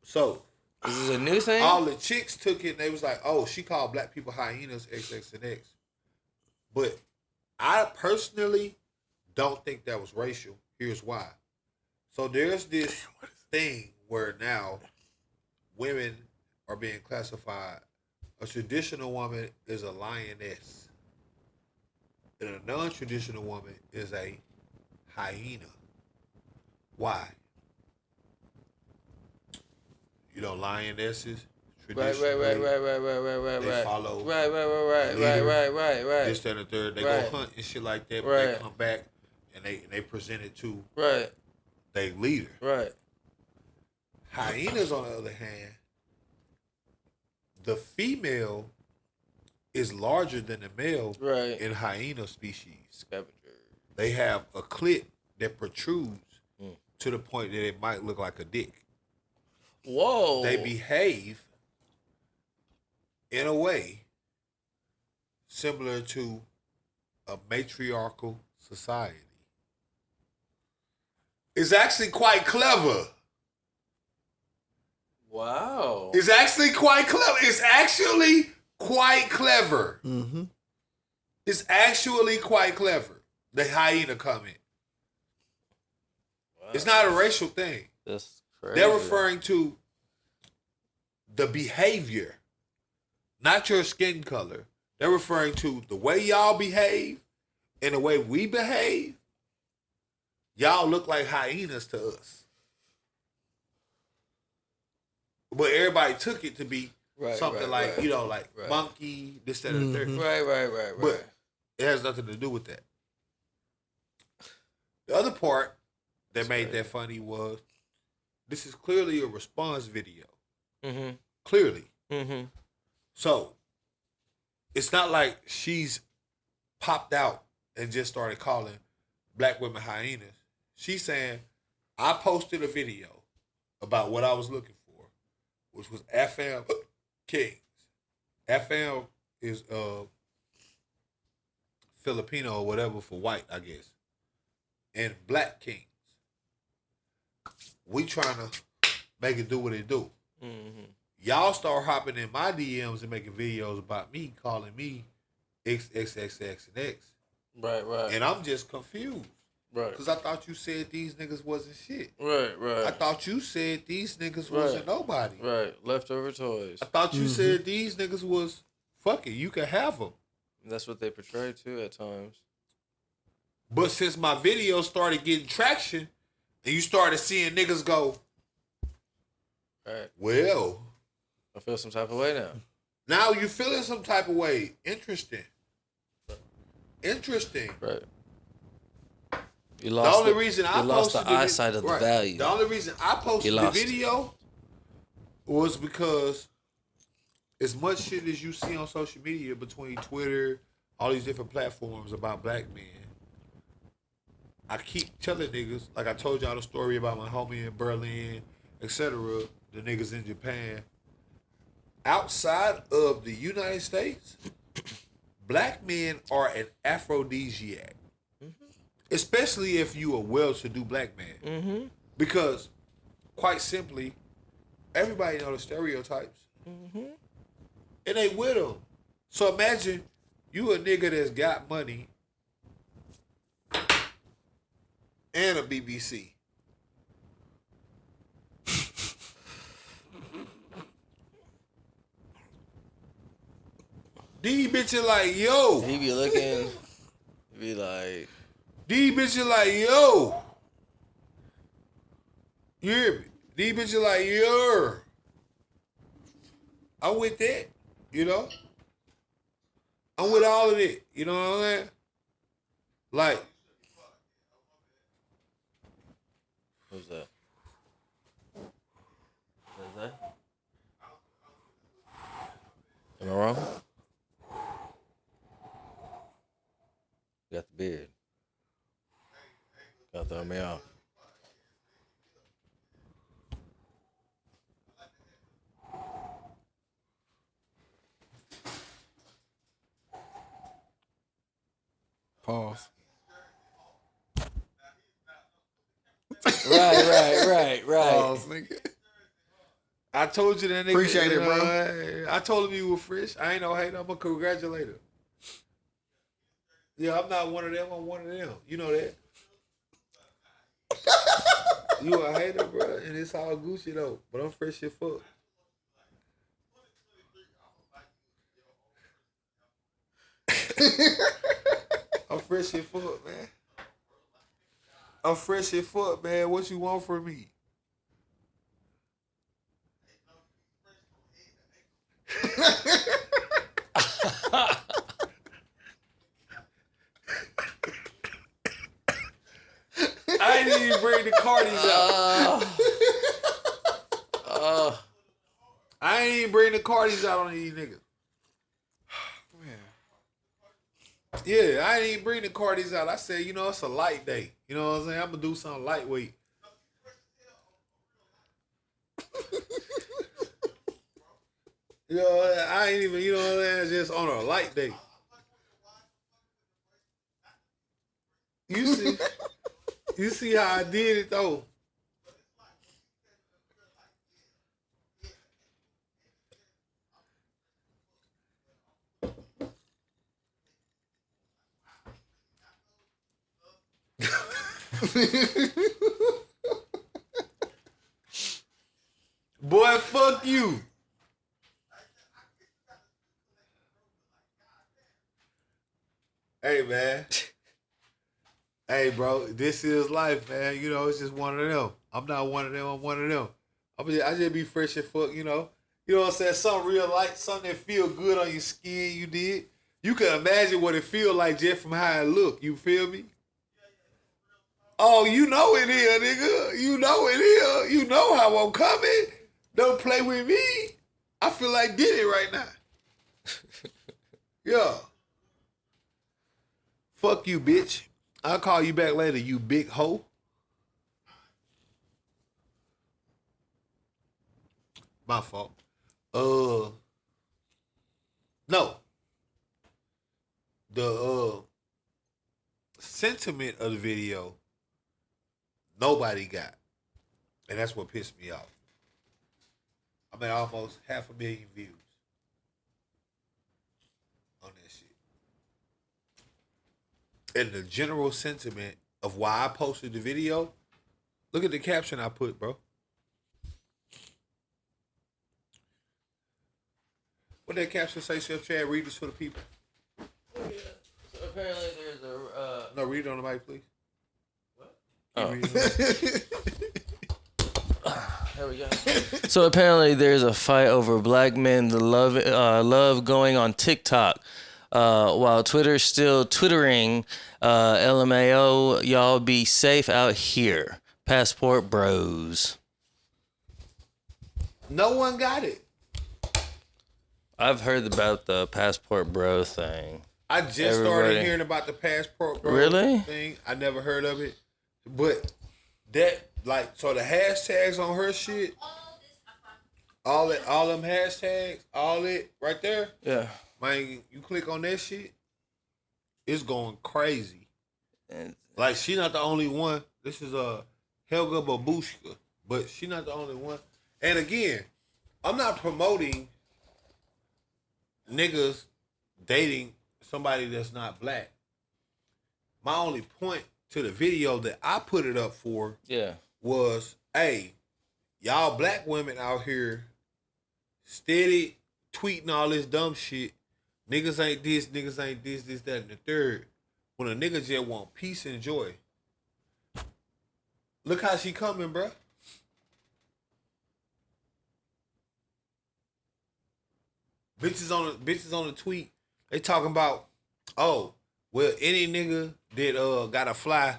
So, This is a new thing? all the chicks took it and they was like, oh, she called black people hyenas, XX and X. But I personally don't think that was racial. Here's why. So there's this thing where now women are being classified. A traditional woman is a lioness. And a non-traditional woman is a hyena. Why? You know, lionesses, Right. they follow Right. this, that, and the third. They Right. go hunt and shit like that, but they Right. come back and they present it to Right. their leader. Right. Hyenas, on the other hand, the female is larger than the male Right. in hyena species. Scavenger. They have a clit that protrudes to the point that it might look like a dick. Whoa. They behave in a way similar to a matriarchal society. It's actually quite clever. Wow. It's actually quite clever. It's actually quite clever. Mm-hmm. It's actually quite clever. The hyena comment. Wow. It's not a racial thing. That's crazy. They're referring to the behavior, not your skin color. They're referring to the way y'all behave and the way we behave. Y'all look like hyenas to us. But everybody took it to be Right, something right, like, right. you know, like Right. monkey, this, that, and the third. Right. But it has nothing to do with that. The other part that made that funny was this is clearly a response video. Mm-hmm. Clearly. Mm-hmm. So it's not like she's popped out and just started calling black women hyenas. She's saying, I posted a video about what I was looking for, which was FM Kings. FM is Filipino or whatever for white, I guess. And Black Kings. We trying to make it do what it do. Mm-hmm. Y'all start hopping in my DMs and making videos about me, calling me XXXX and X. Right. And I'm just confused. Right. Because I thought you said these niggas wasn't shit. Right. I thought you said these niggas wasn't nobody. Right. Leftover toys. I thought you said these niggas was, fuck it, you can have them. That's what they portray too at times. But since my video started getting traction and you started seeing niggas go, Right. well, I feel some type of way now. now you feeling some type of way. Interesting. Right. You The lost only reason I you lost posted the eyesight of the value. The only reason I posted You the lost it. video was because as much shit as you see on social media between Twitter, all these different platforms about black men, I keep telling niggas, like I told y'all the story about my homie in Berlin etc., the niggas in Japan, outside of the United States, black men are an aphrodisiac. Especially if you a well-to-do black man. Because, quite simply, everybody know the stereotypes. And they with them. So imagine you a nigga that's got money and a BBC. These bitches like, yo. He be looking, he be like, These bitches like, yo. You hear me? These bitches like, yo. I'm with that, you know? I'm with all of it, you know what I'm saying? Like, who's that? Who's that? Am I wrong? You got the beard. Gotta throw me off. Pause. Right. Pause, nigga. I told you that nigga. Appreciate it, bro. I told him you were fresh. I ain't no hater. I'm a congratulator. Yeah, I'm not one of them. I'm one of them. You know that. You a hater, bro, and it's all Gucci though. But I'm fresh as fuck. I'm fresh as fuck, man. I'm fresh as fuck, man. What you want from me? I didn't even bring the Cardis out. I ain't even bring the Cardis out on these niggas. Yeah, I didn't even bring the Cardis out. I said, you know, it's a light day. You know what I'm saying? I'm going to do something lightweight. You know, I ain't even, you know what I'm saying? Just on a light day. You see how I did it, though? Boy, fuck you. Hey, man. Hey, bro, this is life, man. You know, it's just one of them. I'm not one of them. I'm one of them. I just be fresh as fuck, you know. You know what I'm saying? Something real light, something that feel good on your skin, you did. You can imagine what it feel like just from how it look. You feel me? Oh, you know it is, nigga. You know it is. You know how I'm coming. Don't play with me. I feel like Diddy right now. Yeah. Fuck you, bitch. I'll call you back later, you big hoe. My fault. No. The sentiment of the video, nobody got. And that's what pissed me off. I'm at almost 500,000 views on that shit. And the general sentiment of why I posted the video, look at the caption I put, bro. What that caption say, Chef Chad? Read this for the people. Oh, yeah. So apparently there's a... No, read it on the mic, please. What? Oh. There we go. So apparently there's a fight over black men, the love going on TikTok. While Twitter's still twittering, LMAO, y'all be safe out here. Passport bros. No one got it. I've heard about the passport bro thing. I just started hearing about the passport bro really? thing. I never heard of it. But that like, so the hashtags on her shit, All this all them hashtags, all it right there, Yeah. man, you click on that shit, it's going crazy. And Like, she not the only one. This is Helga Babushka, but she not the only one. And again, I'm not promoting niggas dating somebody that's not black. My only point to the video that I put it up for yeah. was, hey, y'all black women out here steady tweeting all this dumb shit. Niggas ain't this, this, that, and the third. When a nigga just want peace and joy. Look how she coming, bruh. Bitches on the tweet, they talking about, oh, well, any nigga that gotta fly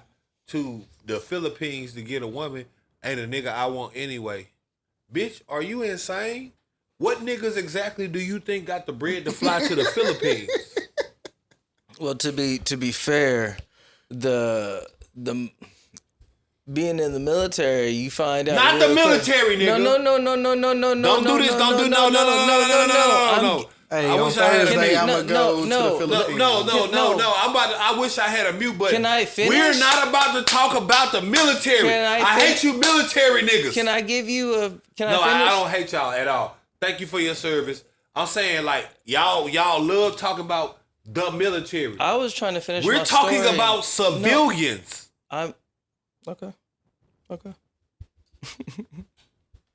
to the Philippines to get a woman ain't a nigga I want anyway. Bitch, are you insane? What niggas exactly do you think got the bread to fly to the Philippines? Well, to be fair, the being in the military, you find out Not real the quick- military, nigga. No. Don't do this. Don't do no. Hey, I on wish I had a Thursday, mute. I'm gonna go to the Philippines. No. I wish I had a mute button. Can I finish? We're not about to talk about the military. Can I I fin- hate you military niggas. Can I give you a? Can No, I finish? I don't hate y'all at all. Thank you for your service. I'm saying, like, y'all love talking about the military. I was trying to finish. We're my talking story. about civilians. I'm okay.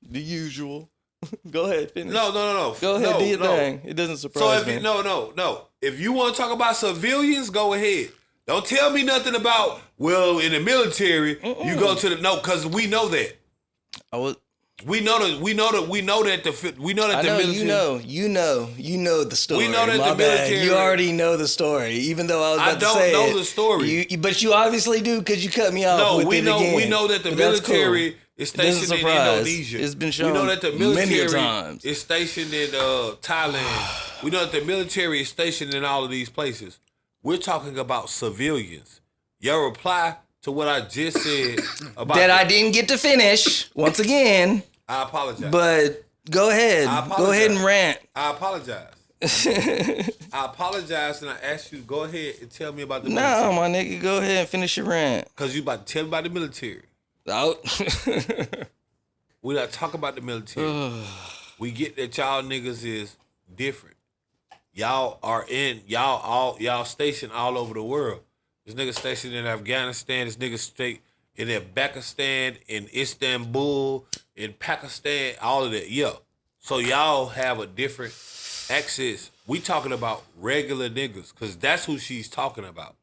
The usual. Go ahead, finish. No. Go ahead, no, do your no. thing. It doesn't So surprise if me. you, no. If you want to talk about civilians, go ahead. Don't tell me nothing about, well, in the military, you go to the, no, because we know that. I was. We know that the I know military. you know the story. We know that My the bad. military- You already know the story, even though I was about to say don't know it. the story. But you obviously do because you cut me off. No, with we it know again. we know that the But that's military cool. is It doesn't stationed in surprise. Indonesia. It's been We shown know that the many military times. is stationed in Thailand. We know that the military is stationed in all of these places. We're talking about civilians. Your reply to what I just said about That I didn't get to finish once again. I apologize. But go ahead. I apologize. Go ahead and rant. I apologize. I apologize, and I asked you to go ahead and tell me about the No, military. my nigga, go ahead and finish your rant. Because you about to tell me about the military. Out. We not talk about the military. We get that y'all niggas is different. Y'all stationed all over the world. This nigga stationed in Afghanistan. This nigga state in Pakistan, in Istanbul, in Pakistan, all of that. Yeah. So y'all have a different access. We talking about regular niggas, because that's who she's talking about.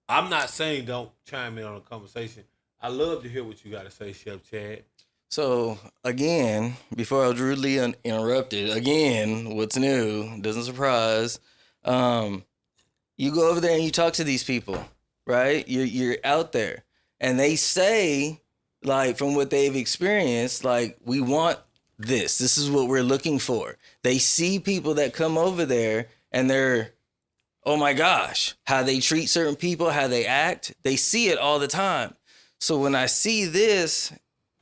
I'm not saying don't chime in on the conversation. I love to hear what you got to say, Chef Chad. So, again, before I was rudely interrupted, again, what's new, doesn't surprise. You go over there and you talk to these people, right? You're out there. And they say, like, from what they've experienced, like, we want this. This is what we're looking for. They see people that come over there and they're, oh my gosh, how they treat certain people, how they act. They see it all the time. So when I see this,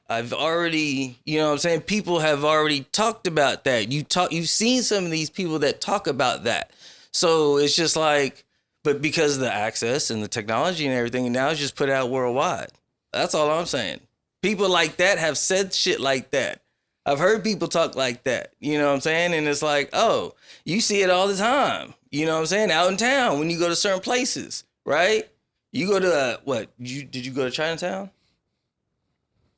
I've already, you know what I'm saying? People have already talked about that. You've seen some of these people that talk about that. So it's just like, but because of the access and the technology and everything, now it's just put out worldwide. That's all I'm saying. People like that have said shit like that. I've heard people talk like that. You know what I'm saying? And it's like, oh, you see it all the time. You know what I'm saying? Out in town when you go to certain places, right? You go to, did you go to Chinatown?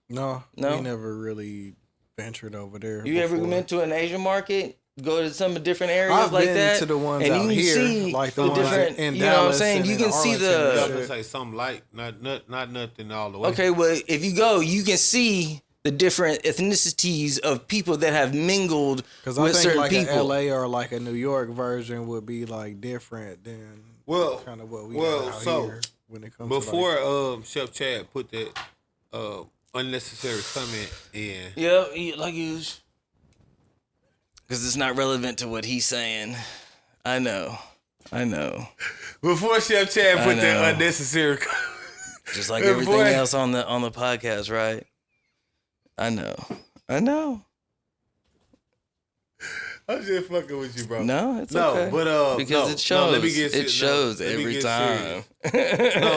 No, No? we never really ventured over there. You ever before. went to an Asian market? Go to some different areas I've like been that? to the ones and out you can here, see like the ones different, in you know what I'm Dallas saying? and You in can see Arlington I'm and the... gonna say something light, not nothing all the way. Okay, well, if you go, you can see the different ethnicities of people that have mingled Because with I think certain like people. a LA or like a New York version would be like different than kind of what we got out here when it comes before to like, Chef Chad put that unnecessary comment in. Yeah, like you. Because it's not relevant to what he's saying. I know. Before Chef Chad I put know. that unnecessary Just like Hey, everything boy. else on the podcast, right? I know. I'm just fucking with you, bro. No, it's No, okay. but because no, it shows. no, let me get It serious. shows Let me every get time.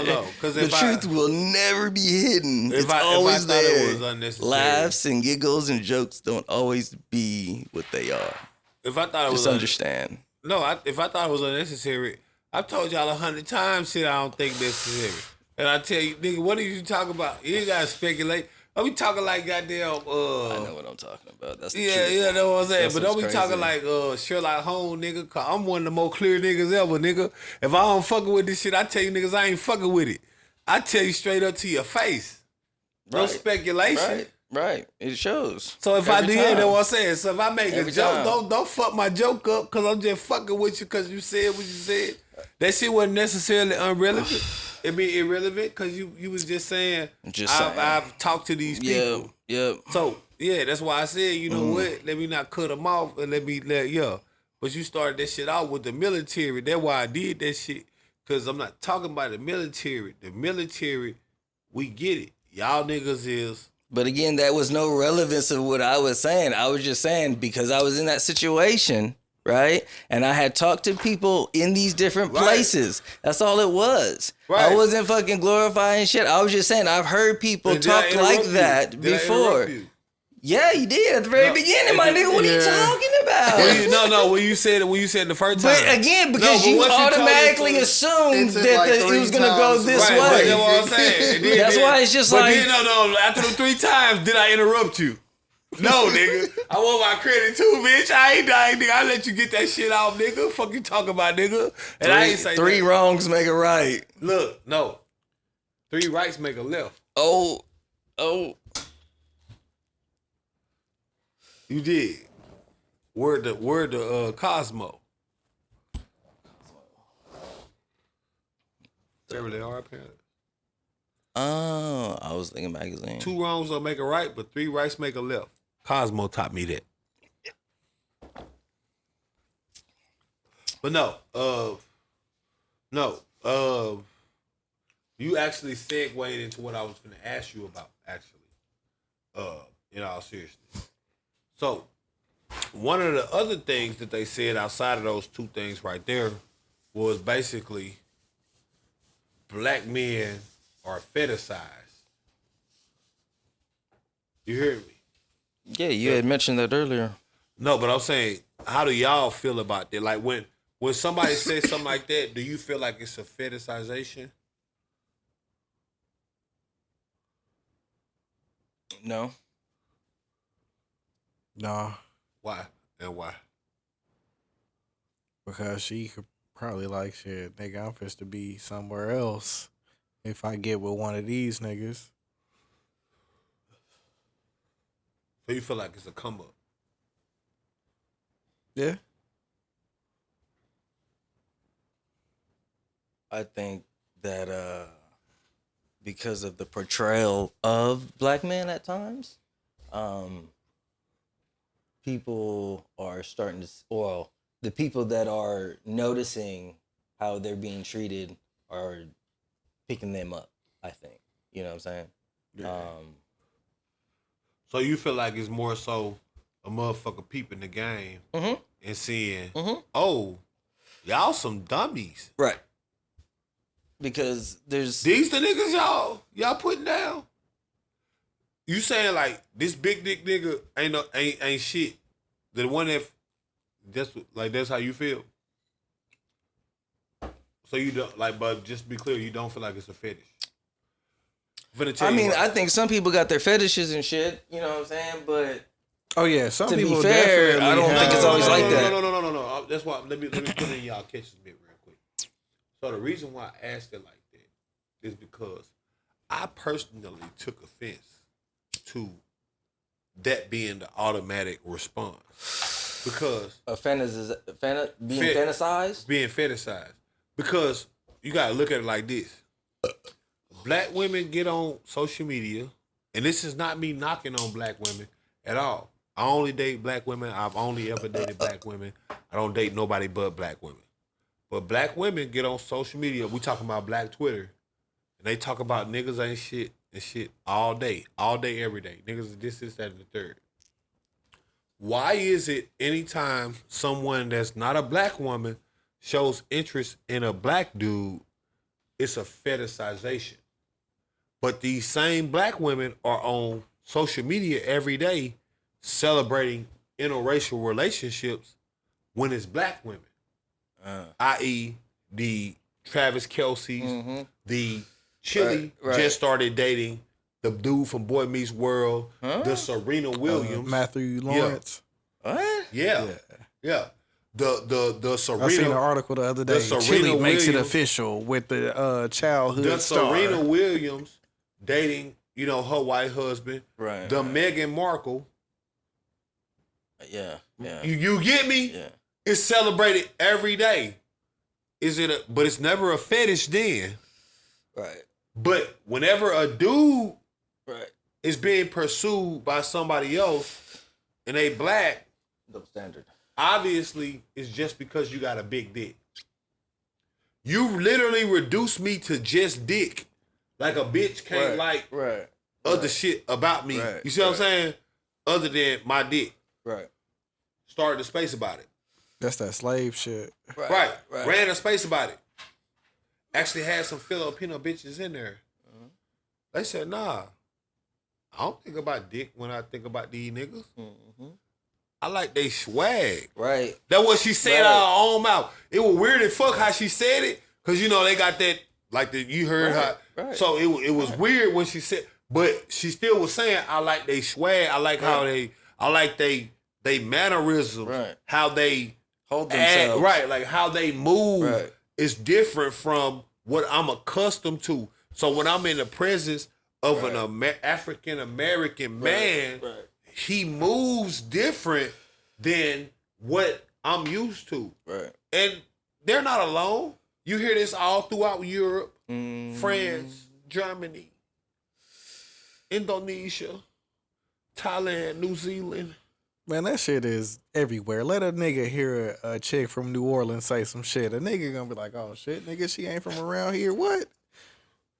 No, because the truth will never be hidden. It's always thought there. it was unnecessary, Laughs and giggles and jokes don't always be what they are. if I thought it was Just understand. if I thought it was unnecessary, I've told y'all 100 times shit I don't think necessary. And I tell you, nigga, what are you talking about? You ain't gotta speculate. Don't be talking like goddamn. I know what I'm talking about. That's the Yeah, truth. yeah, that's what I'm saying. That's But don't be what's talking crazy. like Sherlock Holmes, nigga. Cause I'm one of the more clear niggas ever, nigga. If I don't fucking with this shit, I tell you niggas I ain't fucking with it. I tell you straight up to your face. No Right. speculation. Right. It shows. So if Every I did, time. that's what I'm saying. So if I make Every a joke, time. don't fuck my joke up because I'm just fucking with you because you said what you said. That shit wasn't necessarily irrelevant. It be irrelevant because you was just saying, I've talked to these people. Yep. So, yeah, that's why I said, you know what? Let me not cut them off and But you started that shit out with the military. That's why I did that shit. Because I'm not talking about the military. The military, we get it. Y'all niggas is. But again, that was no relevance of what I was saying. I was just saying because I was in that situation, right? And I had talked to people in these different places. That's all it was. Right. I wasn't fucking glorifying shit. I was just saying I've heard people Did I talk interrupt like you? that Did I before. interrupt you? Yeah, you did at the very beginning, my nigga. What are you talking about? When you said it the first time. But again, because No, but you once you told automatically us- assumed It took that like it 3 was gonna go times. this Right, but way. that's what I'm saying. And then- That's why it's just but like- then, no, after the 3 times, did I interrupt you? No, nigga. I want my credit too, bitch. I ain't dying, nigga. I let you get that shit off, nigga. Fuck you talking about, nigga. And I ain't say Three that. wrongs make a right. Look, no. 3 rights make a left. Oh. You did. Word to Cosmo. They really are apparently. Oh, I was thinking magazine. 2 wrongs don't make a right, but 3 rights make a left. Cosmo taught me that. But you actually segued into what I was going to ask you about, actually, in all seriousness. So, one of the other things that they said outside of those 2 things right there was basically black men are fetishized. You hear me? Yeah, you had mentioned that earlier. No, but I'm saying, how do y'all feel about that? Like when somebody says something like that, do you feel like it's a fetishization? No. Nah, Why? And why? because she could probably like shit. Nigga, I'm supposed to be somewhere else if I get with one of these niggas. So you feel like it's a come up? Yeah. I think that because of the portrayal of black men at times, people are starting to, well, the people that are noticing how they're being treated are picking them up, I think. You know what I'm saying? Yeah. So you feel like it's more so a motherfucker peeping the game Mhm. and seeing, Mhm. oh, y'all some dummies. Right. Because there's These the niggas y'all putting down. You saying like this big dick nigga ain't shit. The one that's how you feel. So you don't like, but just to be clear, you don't feel like it's a fetish. I mean, I think some people got their fetishes and shit, you know what I'm saying? But Oh yeah, some To be people fair, definitely I don't think it's always like that. No. That's why. Let me put it in y'all catches bit real quick. So the reason why I asked it like that is because I personally took offense to that being the automatic response because being Fet- fantasized. being fetishized. Because you gotta look at it like this: black women get on social media, and this is not me knocking on black women at all. I only date black women. I've only ever dated black women. I don't date nobody but black women. But black women get on social media. We talking about black Twitter and they talk about niggas ain't shit and shit all day, every day. Niggas this, that, and the third. Why is it anytime someone that's not a black woman shows interest in a black dude, it's a fetishization? But these same black women are on social media every day celebrating interracial relationships when it's black women. I.e., the Travis Kelce's, the Chili just started dating the dude from Boy Meets World, the Serena Williams. Matthew Lawrence. What? Yeah. The Serena. I seen an article the other day. Serena Chili makes it Williams- official with the childhood The star. Serena Williams dating, her white husband. Right. The Meghan Markle. Yeah. Yeah. You get me? Yeah. It's celebrated every day. But it's never a fetish then. Right. But whenever a dude Right. is being pursued by somebody else and they black, Double standard. obviously it's just because you got a big dick. You literally reduced me to just dick. Like a bitch can't like other shit about me. Right. You see what I'm saying? Other than my dick. Right. Started a space about it. That's that slave shit. Right. Ran a space about it. Actually had some Filipino bitches in there. They said, nah, I don't think about dick when I think about these niggas. I like they swag. Right. That's what she said out of her own mouth. It was weird as fuck how she said it. Cause they got that, you heard her. Right. So it was weird when she said, but she still was saying, I like they swag. I like how I like they mannerisms. Right. How they Hold act, themselves. right, like how they move Right. is different from what I'm accustomed to. So when I'm in the presence of an African American man, he moves different than what I'm used to. Right. And they're not alone. You hear this all throughout Europe, France, Germany, Indonesia, Thailand, New Zealand. Man, that shit is everywhere. Let a nigga hear a chick from New Orleans say some shit. A nigga gonna be like, oh shit, nigga, she ain't from around here. What?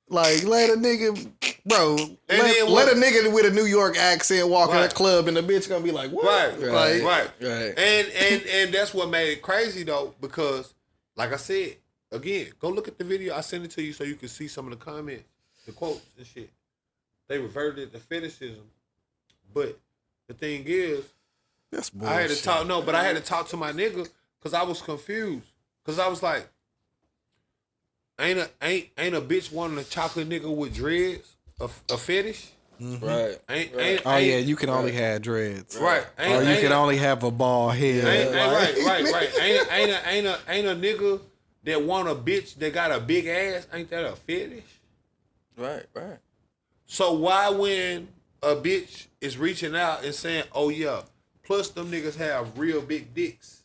Like, let a nigga, bro, let a nigga with a New York accent walk in a club and the bitch gonna be like, what? Right. Right. And that's what made it crazy though, because like I said, again, go look at the video. I sent it to you so you can see some of the comments, the quotes and shit. They reverted it to fetishism. But the thing is, That's bullshit. I had to talk to my nigga because I was confused. Cause I was like, ain't a bitch wanting a chocolate nigga with dreads a fetish? Right. Yeah, you can only have dreads. Right. Or you can only have a bald head. Right. Ain't a nigga that want a bitch that got a big ass, ain't that a fetish? Right. So why when a bitch is reaching out and saying, oh yeah, plus them niggas have real big dicks,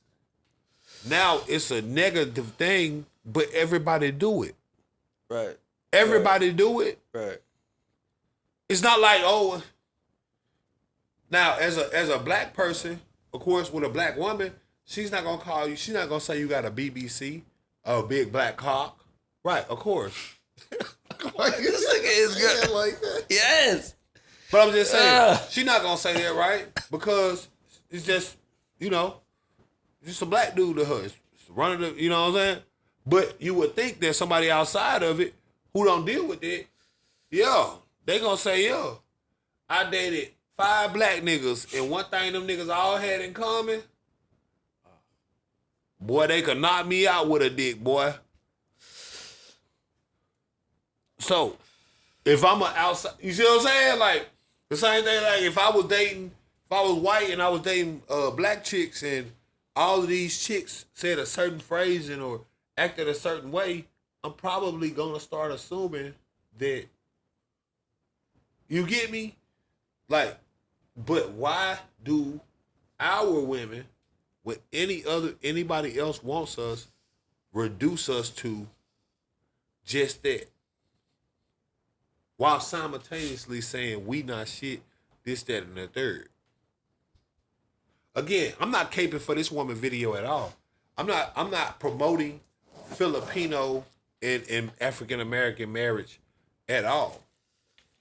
now it's a negative thing, but everybody do it. Right. Everybody do it. Right. It's not like, oh, now as a black person, of course, with a black woman, she's not gonna call you, she's not gonna say you got a BBC, a big black cock. Right, of course. This nigga is good. Like that. Yes. But I'm just saying, she's not gonna say that, right? Because it's just, just a black dude to her. It's running the, you know what I'm saying? But you would think that somebody outside of it who don't deal with it, they gonna say, I dated 5 black niggas, and one thing them niggas all had in common, boy, they could knock me out with a dick, boy. So, if I'm an outside, you see what I'm saying? Like, the same thing, like, if I was white and I was dating black chicks and all of these chicks said a certain phrase or acted a certain way, I'm probably gonna start assuming that, you get me? Like, but why do our women, when anybody else wants us, reduce us to just that? While simultaneously saying we not shit, this, that, and the third. Again, I'm not caping for this woman video at all. I'm not promoting Filipino and African American marriage at all.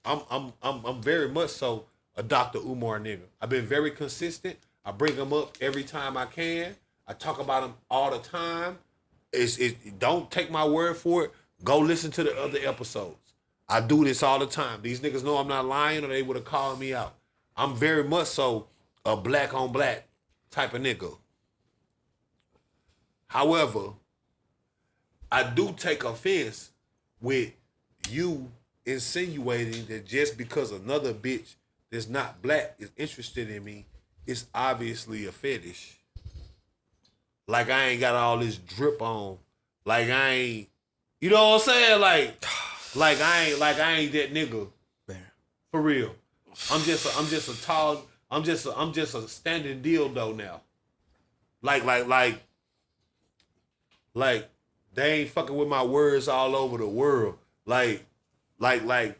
I'm very much so a Dr. Umar nigga. I've been very consistent. I bring him up every time I can. I talk about him all the time. Don't take my word for it. Go listen to the other episodes. I do this all the time. These niggas know I'm not lying or they would have called me out. I'm very much so a black on black type of nigga. However, I do take offense with you insinuating that just because another bitch that's not black is interested in me, it's obviously a fetish. Like I ain't got all this drip on. Like I ain't, you know what I'm saying? Like I ain't that nigga. Man. For real. I'm just a standing dildo now. Like they ain't fucking with my words all over the world. Like my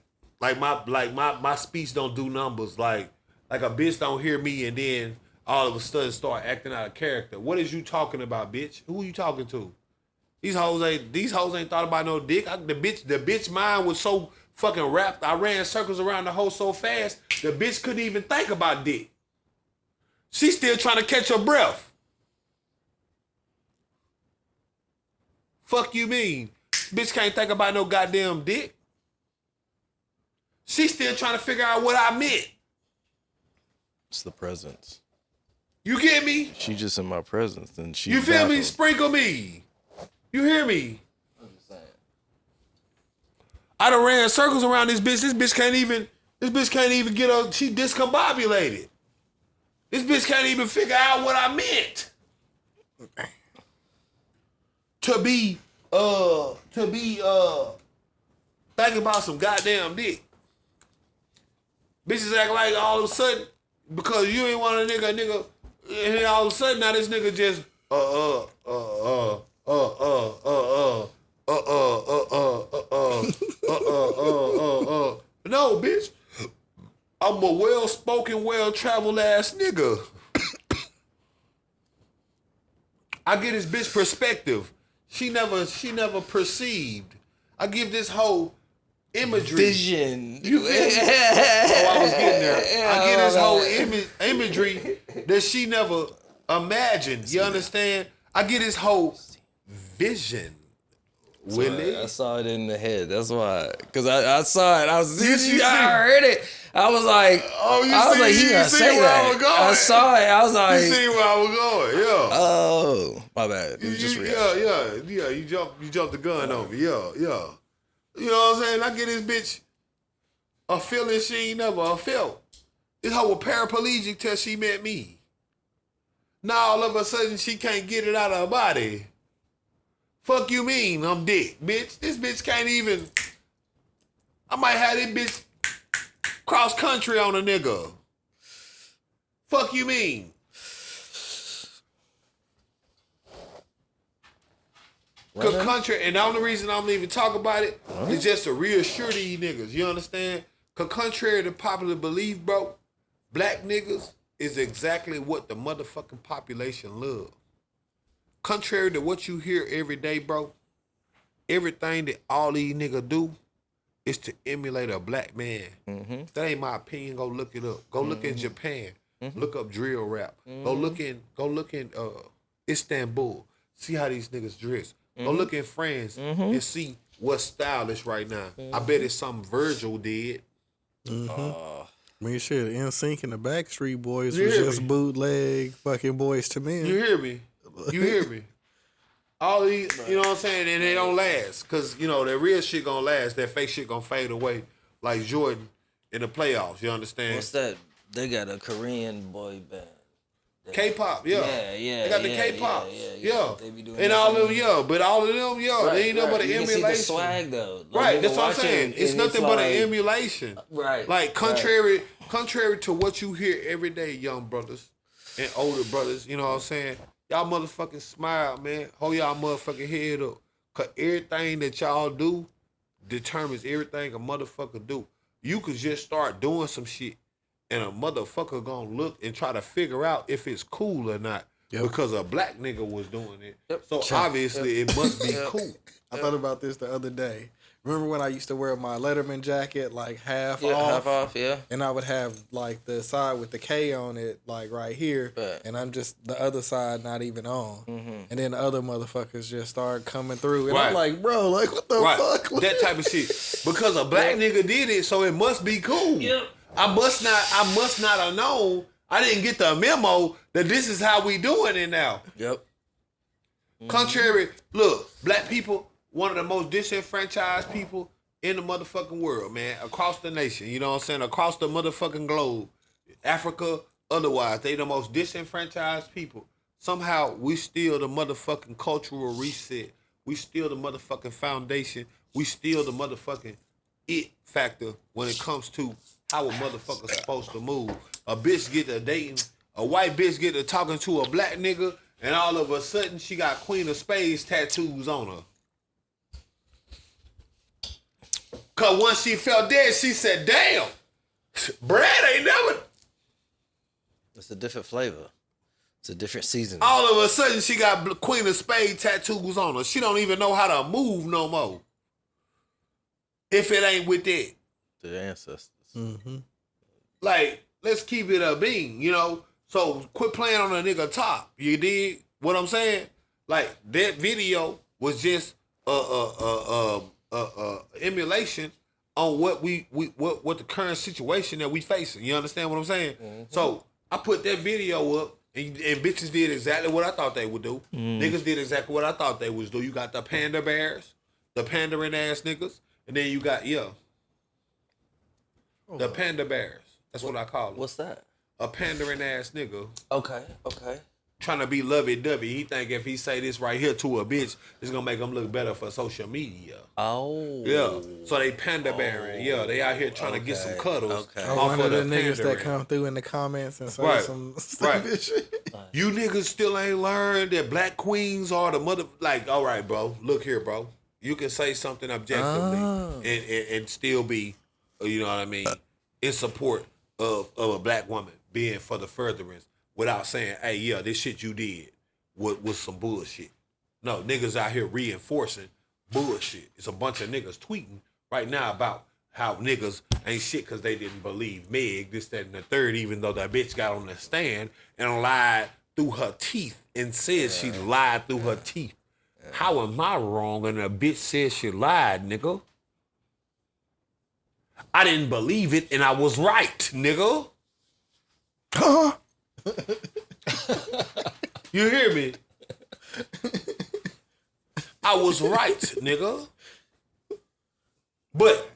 speech don't do numbers. Like a bitch don't hear me and then all of a sudden start acting out of character. What is you talking about, bitch? Who are you talking to? These hoes ain't thought about no dick. The bitch mind was so fucking wrapped. I ran circles around the hoe so fast, the bitch couldn't even think about dick. She still trying to catch her breath. Fuck you mean? Bitch can't think about no goddamn dick. She still trying to figure out what I meant. It's the presence. You get me? She just in my presence, and she. You feel me? baffled. Sprinkle me. You hear me? I'm just saying. I done ran circles around this bitch. This bitch can't even get her. She discombobulated. This bitch can't even figure out what I meant. To be thinking about some goddamn dick. Bitches act like all of a sudden, because you ain't want a nigga, and then all of a sudden now this nigga just No, bitch. I'm a well-spoken, well-traveled ass nigga. I get this bitch perspective. She never perceived. I give this whole imagery. Vision. You feel me? Oh, I was getting there. I get this whole imagery that she never imagined. You understand? I get this whole vision. Willie. I saw it in the head. That's why. Because I saw it. You I heard it. I was like, he gonna say that. I saw it. I was like, You see where I was going? Yeah. oh, my bad. It was just reaction. Yeah. You jumped the gun on me. Yeah. You know what I'm saying? I get this bitch a feeling she ain't never felt. This hoe was paraplegic till she met me. Now all of a sudden she can't get it out of her body. Fuck you mean I'm dick, bitch? This bitch can't even. I might have this bitch cross country on a nigga. Fuck you mean? Cause country, and the only reason I'm even talking about it is just to reassure these niggas. You understand? Cause contrary to popular belief, bro, black niggas is exactly what the motherfucking population love. Contrary to what you hear every day, bro, everything that all these niggas do is to emulate a black man. Mm-hmm. That ain't my opinion. Go look it up. Go look in Japan. Mm-hmm. Look up drill rap. Mm-hmm. Go look in Istanbul. See how these niggas dress. Mm-hmm. Go look in France and see what's stylish right now. Mm-hmm. I bet it's something Virgil did. Mm-hmm. I mean, shit, NSYNC and the Backstreet Boys was just bootleg fucking Boys to Men. You hear me? You hear me? All these, you know what I'm saying? And they don't last. Because, you know, that real shit gonna last. That fake shit gonna fade away like Jordan in the playoffs. You understand? What's that? They got a Korean boy band. K-pop, yeah. They got the K-pop. Yeah. They be doing and all of them, but all of them, they ain't nothing but an you emulation. Can see the swag, though. Like, right, that's what I'm saying. It's nothing but an emulation. Right. Like, contrary to what you hear every day, young brothers and older brothers, you know what I'm saying? Y'all motherfucking smile, man. Hold y'all motherfucking head up. Because everything that y'all do determines everything a motherfucker do. You could just start doing some shit and a motherfucker gonna look and try to figure out if it's cool or not. Yep. Because a black nigga was doing it. Yep. So obviously it must be cool. I thought about this the other day. Remember when I used to wear my Letterman jacket like half Yeah, off? half off, yeah. And I would have like the side with the K on it, like right here, Right. and I'm just the other side not even on. And then the other motherfuckers just start coming through, and Right. I'm like, bro, like what the fuck? That type of shit. Because a black nigga did it, so it must be cool. Yep. I must not have known. I didn't get the memo that this is how we doing it now. Yep. Contrary, look, black people, one of the most disenfranchised people in the motherfucking world, man. Across the nation, you know what I'm saying? Across the motherfucking globe. Africa, otherwise, they the most disenfranchised people. Somehow, we still the motherfucking cultural reset. We still the motherfucking foundation. We still the motherfucking it factor when it comes to how a motherfucker's supposed to move. A bitch get to dating, a white bitch get to talking to a black nigga, and all of a sudden she got Queen of Spades tattoos on her. Cause once she felt dead, she said, damn, Brad ain't never. It's a different flavor. It's a different season. All of a sudden she got Queen of Spades tattoos on her. She don't even know how to move no more. If it ain't with that. The ancestors. Like, let's keep it a bean, you know? So quit playing on a nigga top. You dig what I'm saying? Like, that video was just emulation on what what the current situation that we facing. You understand what I'm saying? So I put that video up, and bitches did exactly what I thought they would do. Niggas did exactly what I thought they would do. You got the panda bears, the pandering ass niggas, and then you got the panda bears. That's what I call them. What's that? A pandering ass nigga Okay. trying to be lovey-dovey. He think if he say this right here to a bitch, it's gonna make him look better for social media. Oh. Yeah. So they panda bearing. Yeah, they out here trying to get some cuddles Okay. Oh, off one of of the the niggas that pandering. come through in the comments and say Right. some Right. stupid shit. You niggas still ain't learned that black queens are the mother. Like, all right, bro. Look here, bro. You can say something objectively and still be, you know what I mean, in support of a black woman being for the furtherance without saying, hey, yeah, this shit you did was some bullshit. No, niggas out here reinforcing bullshit. It's a bunch of niggas tweeting right now about how niggas ain't shit because they didn't believe Meg, this, that, and the third, even though that bitch got on the stand and lied through her teeth and said she lied through her teeth. How am I wrong and a bitch said she lied, nigga? I didn't believe it and I was right, nigga. Huh? You hear me? I was right, nigga. But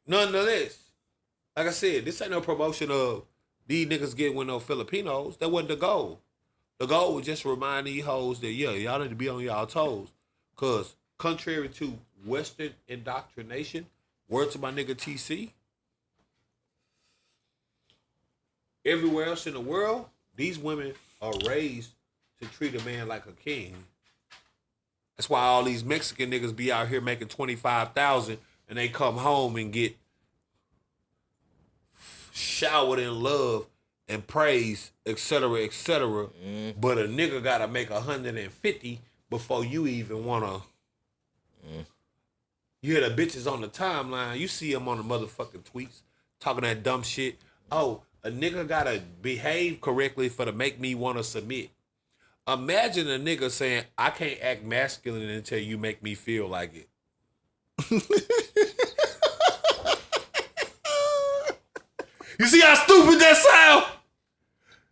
nonetheless, like I said, this ain't no promotion of these niggas getting with no Filipinos. That wasn't the goal. The goal was just to remind these hoes that, yeah, y'all need to be on y'all toes. Because contrary to Western indoctrination, word to my nigga TC, everywhere else in the world, these women are raised to treat a man like a king. That's why all these Mexican niggas be out here making $25,000 and they come home and get showered in love and praise, etc., etc. But a nigga gotta make 150 before you even wanna. You hear the bitches on the timeline. You see them on the motherfucking tweets talking that dumb shit. Oh, a nigga gotta behave correctly for to make me want to submit. Imagine a nigga saying, I can't act masculine until you make me feel like it. You see how stupid that sound?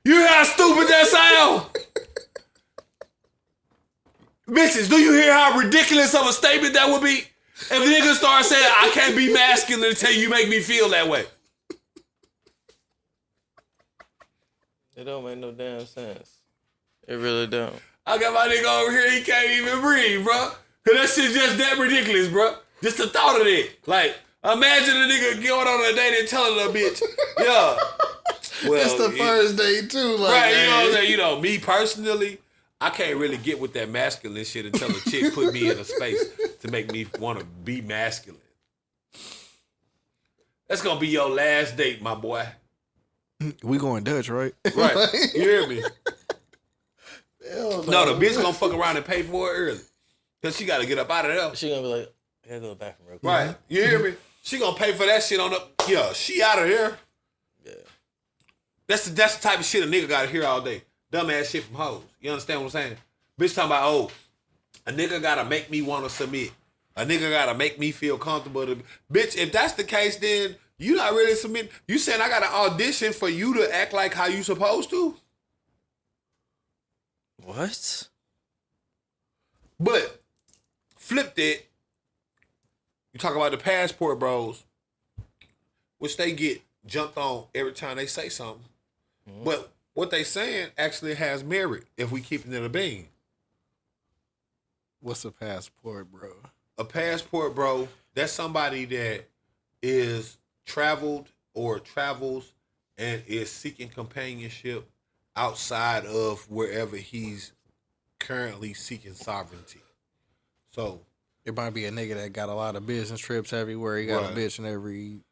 You hear how stupid that sound? Bitches, do you hear how ridiculous of a statement that would be? If a nigga start saying, I can't be masculine until you make me feel that way. It don't make no damn sense. It really don't. I got my nigga over here, he can't even breathe, bro. Cause that shit just that ridiculous, bro. Just the thought of it. Like, imagine a nigga going on a date and telling a bitch, yeah. Well, It's the first day too, like right, you know what I'm saying? You know, me personally, I can't really get with that masculine shit until a chick put me in a space to make me want to be masculine. That's gonna be your last date, my boy. We going Dutch, right? Right. You hear me? Hell No, the bitch gonna fuck around and pay for it early. Cause she gotta get up out of there. She gonna be like, I gotta go to the bathroom real quick. Right. You hear me? She gonna pay for that shit on the. Yeah, she out of here. Yeah. That's the type of shit a nigga gotta hear all day. Dumbass shit from hoes. You understand what I'm saying? Bitch talking about, oh, a nigga gotta make me wanna submit. A nigga gotta make me feel comfortable. Bitch, if that's the case, then you not really submitting. You saying I gotta audition for you to act like how you supposed to? What? But flip that. You talk about the passport bros, which they get jumped on every time they say something. Mm-hmm. But what they saying actually has merit if we keep it in a bean. What's a passport, bro? A passport bro, that's somebody that is traveled or travels and is seeking companionship outside of wherever he's currently seeking sovereignty. So it might be a nigga that got a lot of business trips everywhere. He got a bitch in every.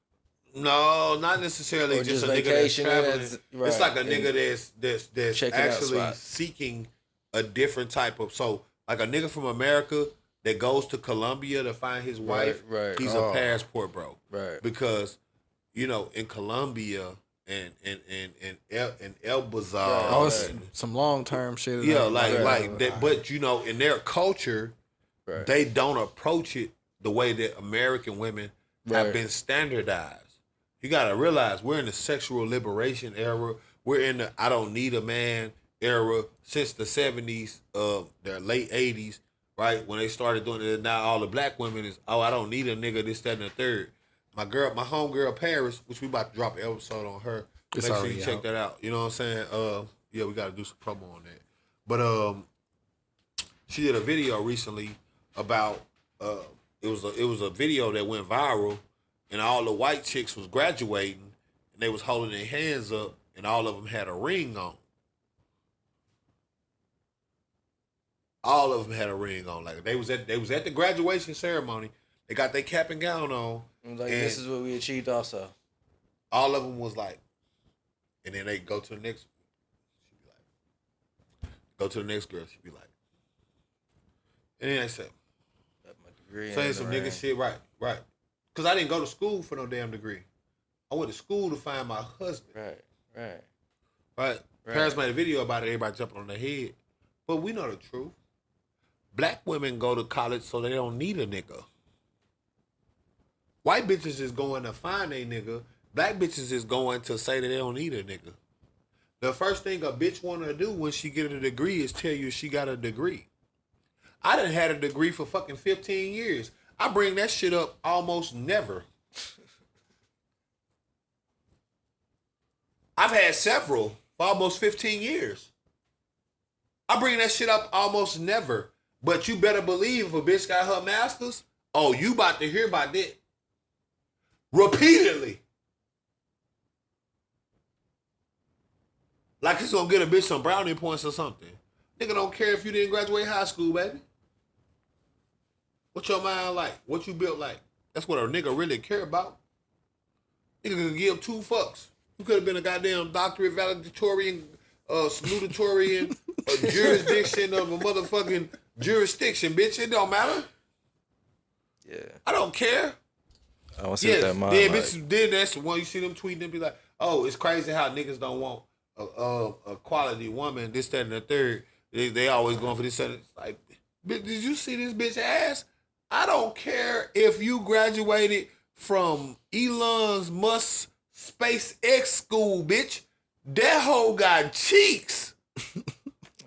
No, not necessarily or just a nigga that's traveling. Right. It's like a nigga that's actually out seeking a different type of. So like a nigga from America that goes to Colombia to find his wife. Right. He's a passport bro. Right. Because you know in Colombia and El Bazar. Oh, it's some long term shit. Yeah, like that. But you know, in their culture, they don't approach it the way that American women have been standardized. You gotta realize we're in the sexual liberation era. We're in the I don't need a man era since the 70s, the late 80s, right? When they started doing it, now all the black women is, oh, I don't need a nigga, this, that, and the third. My homegirl Paris, which we about to drop an episode on her. Make sure you check that out. You know what I'm saying? Yeah, we gotta do some promo on that. But she did a video recently about it was a video that went viral, and all the white chicks was graduating, and they was holding their hands up, and all of them had a ring on. All of them had a ring on. Like they was at the graduation ceremony. They got their cap and gown on. Like this is what we achieved also. All of them was like, and then they go to the next. She'd be like, go to the next girl. She'd be like, and then they said, saying some nigga shit, right. Cause I didn't go to school for no damn degree. I went to school to find my husband. Right. Parents made a video about it. Everybody jumping on their head, but we know the truth. Black women go to college so they don't need a nigga. White bitches is going to find a nigga. Black bitches is going to say that they don't need a nigga. The first thing a bitch want to do when she get a degree is tell you she got a degree. I done had a degree for fucking 15 years. I bring that shit up almost never. I've had several for almost 15 years. I bring that shit up almost never. But you better believe if a bitch got her master's, oh, you about to hear about that. Repeatedly. Like it's gonna get a bitch some brownie points or something. Nigga don't care if you didn't graduate high school, baby. What your mind like? What you built like? That's what a nigga really care about. Nigga can give two fucks. You could have been a goddamn doctorate, valedictorian, salutatorian, a jurisdiction of a motherfucking jurisdiction, bitch. It don't matter. Yeah. I don't care. I don't see what that mind then like. bitches, then that's the one you see them tweeting and be like, oh, it's crazy how niggas don't want a quality woman, this, that, and the third. They always going for this. It's like, bitch, did you see this bitch ass? I don't care if you graduated from Elon Musk's SpaceX school, bitch. That hoe got cheeks.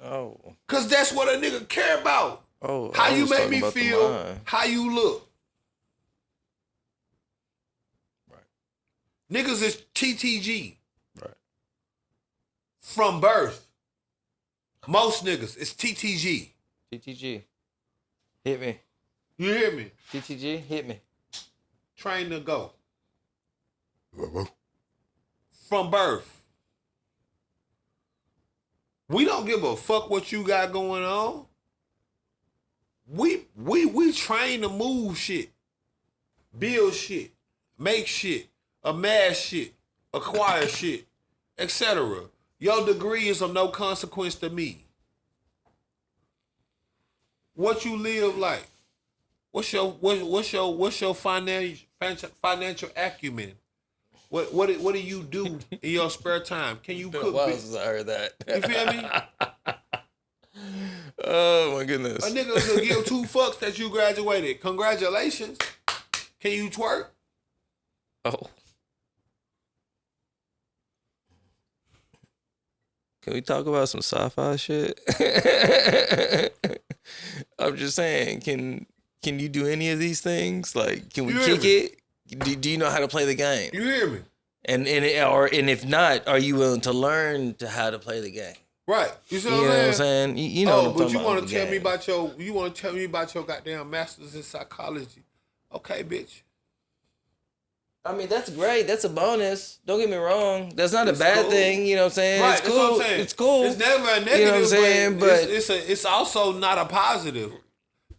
Oh. Cause that's what a nigga care about. Oh. How you make me feel, how you look. Right. Niggas is TTG. Right. From birth. Most niggas is TTG. TTG. Hit me. You hear me? TTG, hit me. Train to go. From birth. We don't give a fuck what you got going on. We train to move shit. Build shit. Make shit. Amass shit. Acquire shit. Etc. Your degree is of no consequence to me. What you live like. What's your financial acumen? What do you do in your spare time? Can you cook? Wow, Bitch? I heard that. You feel me? Oh my goodness. A nigga will give 2 fucks that you graduated. Congratulations. Can you twerk? Oh. Can we talk about some sci-fi shit? I'm just saying, can you do any of these things? Like, can we kick it? Do you know how to play the game? You hear me? And if not, are you willing to learn how to play the game? Right. You see You what know what I'm I'm saying? saying? You know what I'm but talking you about want with to the tell me game. about your goddamn masters in psychology. Okay, bitch. I mean, that's great. That's a bonus. Don't get me wrong. That's not a bad cool. thing. You know what I'm saying? Right, It's that's cool. what I'm saying. It's cool. It's never a negative, You know what I'm saying? but But it's also not a positive.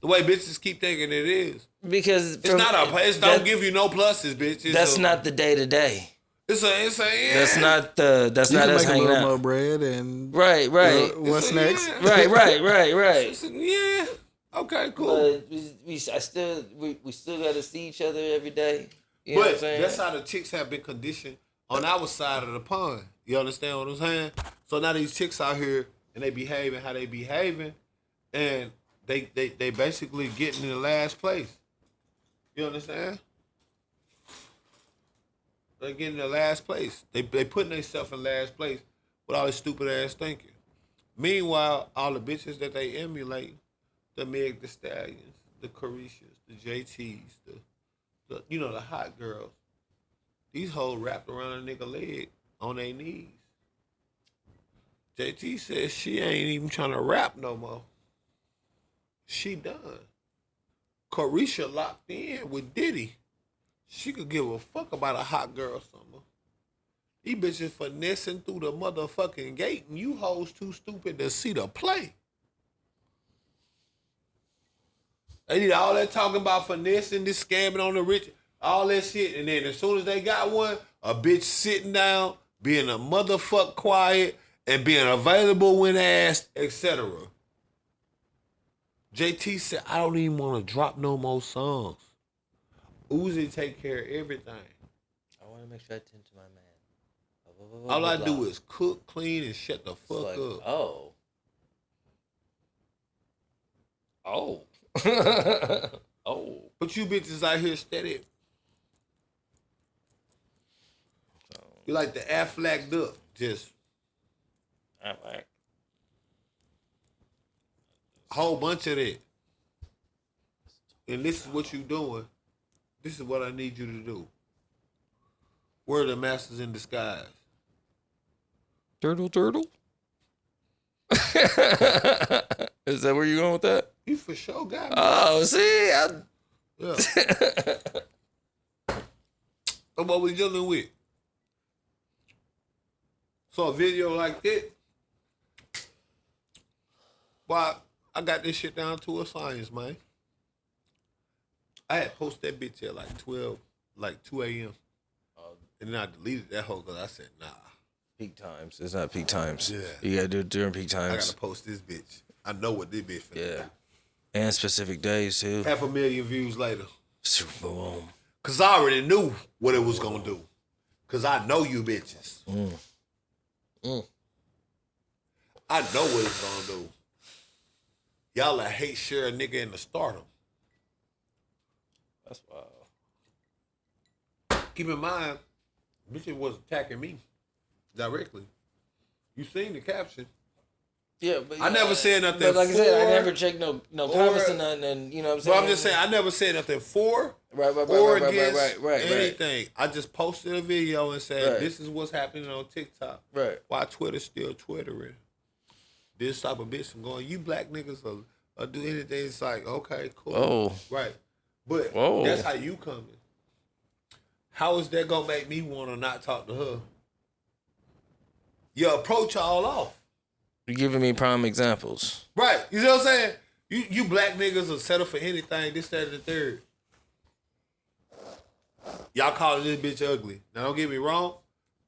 The way bitches keep thinking it is. because It's not a. It don't give you no pluses, bitch. That's not the day to day. It's a. Yeah. That's not the. That's You not can us make a hanging little more out. bread and Right. what's next? Yeah. Right. It's a, yeah. Okay. Cool. But we still got to see each other every day. You know what I'm But saying? that's how the chicks have been conditioned on our side of the pond. You understand what I'm saying? So now these chicks out here and they behaving how they behaving, and they basically getting in the last place. You understand? They getting in the last place. They putting themselves in last place with all this stupid ass thinking. Meanwhile, all the bitches that they emulate, the Meg Thee Stallions, the Carishas, the JTs, the hot girls. These hoes wrapped around a nigga leg on their knees. JT says she ain't even trying to rap no more. She done. Carisha locked in with Diddy. She could give a fuck about a hot girl summer. These bitches finessing through the motherfucking gate and you hoes too stupid to see the play. They did all that talking about finessing, this scamming on the rich, all that shit. And then as soon as they got one, a bitch sitting down, being a motherfuck quiet, and being available when asked, etc. JT said, I don't even want to drop no more songs. Uzi take care of everything. I want to make sure I tend to my man. All I do is cook, clean, and shut the fuck Like, up. oh. Oh. But you bitches out here steady. You like the Aflac duck, just I'm like, a whole bunch of that. And this is what you doing. This is what I need you to do. We're the masters in disguise. turtle. Is that where you going with that? You for sure got me. Oh, see, Yeah. That's what we dealing with. So a video like that, boy, I got this shit down to a science, man. I had posted that bitch at like 2 a.m. And then I deleted that whole because I said, nah. peak times. It's not peak times. Yeah. You gotta do it during peak I times. gotta post this bitch. I know what this bitch finna Yeah. do. And specific days too. 500,000 views later. Super boom. Cause I already knew what it was gonna do. Cause I know you bitches. I know what it's gonna do. Y'all a hate share a nigga in the stardom. That's wild. Keep in mind, bitches was attacking me directly. You seen the caption. Yeah, but I never said nothing But like I said, I for never checked no comments or nothing, and you know what I'm But saying. I'm just saying, I never said nothing for right, or against right. anything. I just posted a video and said, Right. this is what's happening on TikTok. Right. Why Twitter's still twittering. This type of bitch from going, you black niggas will do anything. It's like, okay, cool. Oh. Right. But Whoa. that's how you coming. How is that gonna make me want to not talk to her? You approach all off. You're giving me prime examples. Right. You know what I'm saying? You black niggas will settle for anything, this, that, and the third. Y'all calling this bitch ugly. Now don't get me wrong.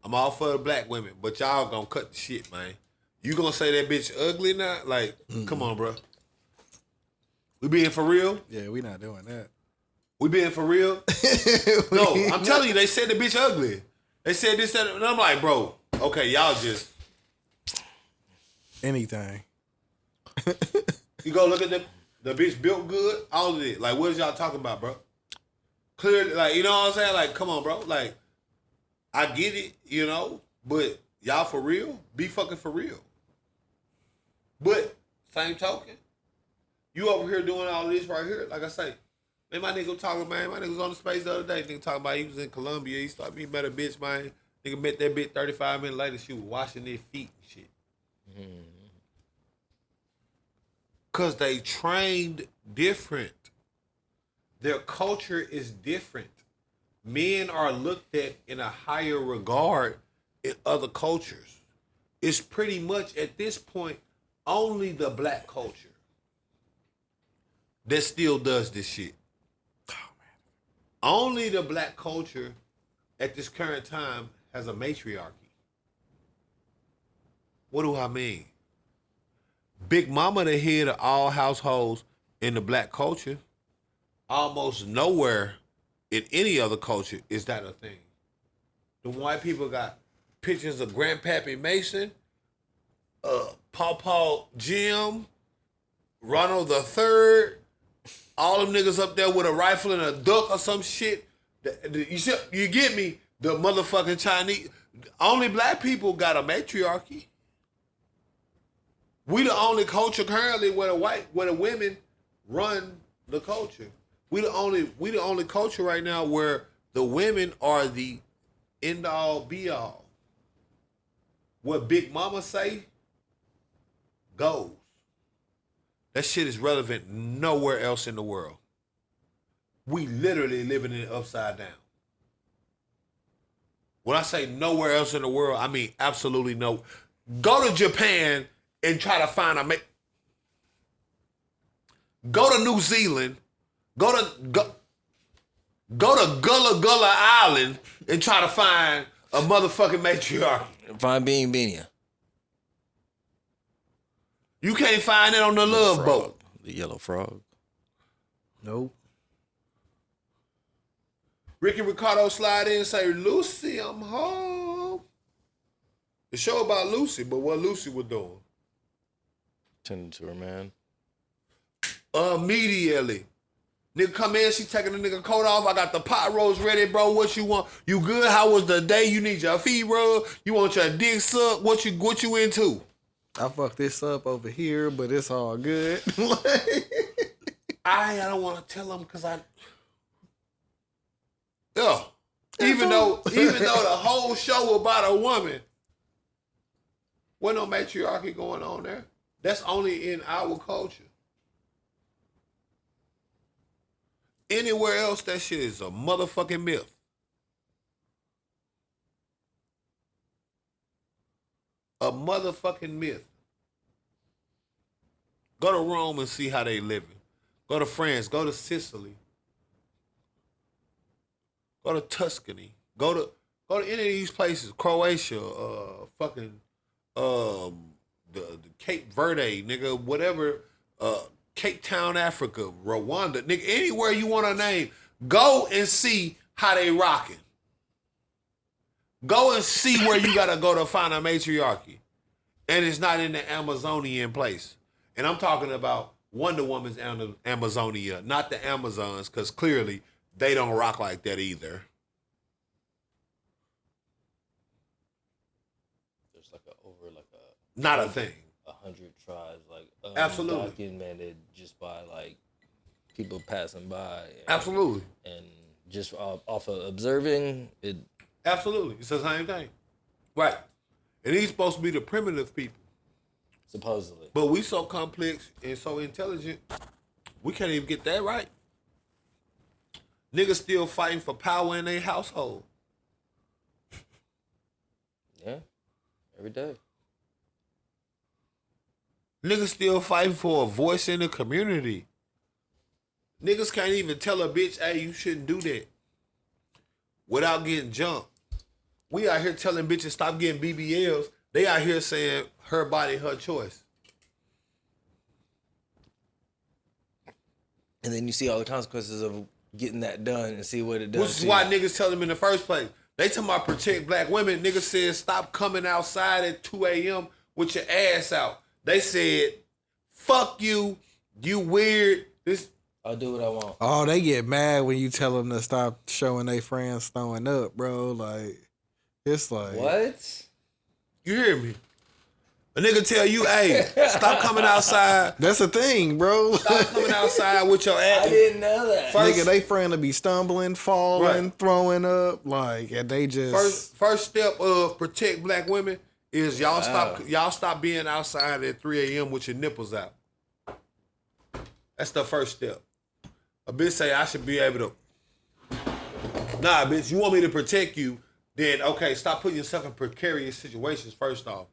I'm all for the black women, but y'all gonna cut the shit, man. You gonna say that bitch ugly now? Like, come on, bro. We being for real? Yeah, we not doing that. We being for real? No, I'm telling you, they said the bitch ugly. They said this, that, and I'm like, bro, okay, y'all just... Anything. You go look at the bitch built good, all of it. Like, what is y'all talking about, bro? Clearly, like, you know what I'm saying? Like, come on, bro. Like, I get it, you know, but y'all for real? Be fucking for real. But, same token, you over here doing all this right here, like I say, man, my nigga talking, man. My nigga was on the space the other day. Nigga talking about he was in Colombia. He met a bitch, man. Nigga met that bitch 35 minutes later. She was washing their feet and shit. Because they trained different. Their culture is different. Men are looked at in a higher regard in other cultures. It's pretty much, at this point, only the black culture that still does this shit. Only the black culture at this current time has a matriarchy. What do I mean? Big Mama the head of all households in the black culture. Almost nowhere in any other culture is that a thing. The white people got pictures of Grandpappy Mason, Pawpaw Jim, Ronald the Third, all them niggas up there with a rifle and a duck or some shit. You get me? The motherfucking Chinese. Only black people got a matriarchy. We the only culture currently where the women run the culture. We the only culture right now where the women are the end all be all. What Big Mama say goes. That shit is relevant nowhere else in the world. We literally living in it upside down. When I say nowhere else in the world, I mean absolutely no. Go to Japan and try to find go to New Zealand, go to Gullah Gullah Island and try to find a motherfucking matriarchy. Find Bean Beania. You can't find it on the Love Boat. The yellow frog. Nope. Ricky Ricardo slide in and say, Lucy, I'm home. The show about Lucy, but what Lucy was doing. Tending to her man. Immediately. Nigga come in, she taking the nigga coat off. I got the pot roast ready, bro. What you want? You good? How was the day? You need your feet rubbed? You want your dick sucked? What you into? I fucked this up over here, but it's all good. I don't want to tell them because yeah. Even though the whole show about a woman, wasn't no matriarchy going on there. That's only in our culture. Anywhere else, that shit is a motherfucking myth. A motherfucking myth. Go to Rome and see how they living. Go to France. Go to Sicily. Go to Tuscany. Go to any of these places. Croatia. The Cape Verde, nigga. Whatever. Cape Town, Africa. Rwanda, nigga. Anywhere you want to name. Go and see how they rocking. Go and see where you gotta go to find a matriarchy. And it's not in the Amazonian place. And I'm talking about Wonder Woman's Amazonia, not the Amazons, because clearly they don't rock like that either. There's not a thing. 100 tribes, absolutely documented just by people passing by. Absolutely. And just off of observing it. Absolutely, it's the same thing, right? And he's supposed to be the primitive people. Supposedly. But we so complex and so intelligent, we can't even get that right. Niggas still fighting for power in their household. Yeah, every day. Niggas still fighting for a voice in the community. Niggas can't even tell a bitch, hey, you shouldn't do that without getting jumped. We out here telling bitches stop getting BBLs. They out here saying her body, her choice. and then you see all the consequences of getting that done and see what it does. Which is why niggas tell them in the first place. They talking about protect black women. Niggas said stop coming outside at 2 a.m. with your ass out. They said, fuck you, you weird. This. I'll do what I want. Oh, they get mad when you tell them to stop showing their friends throwing up, bro. Like, it's like. What? You hear me? A nigga tell you, hey, stop coming outside. That's the thing, bro. Stop coming outside with your ass. I didn't know that. Nigga, they friend to be stumbling, falling, Right. throwing up, like, and they just First step of protect black women is y'all stop being outside at 3 a.m. with your nipples out. That's the first step. A bitch say I should be able to. Nah, bitch, you want me to protect you? Then okay, stop putting yourself in precarious situations. First off,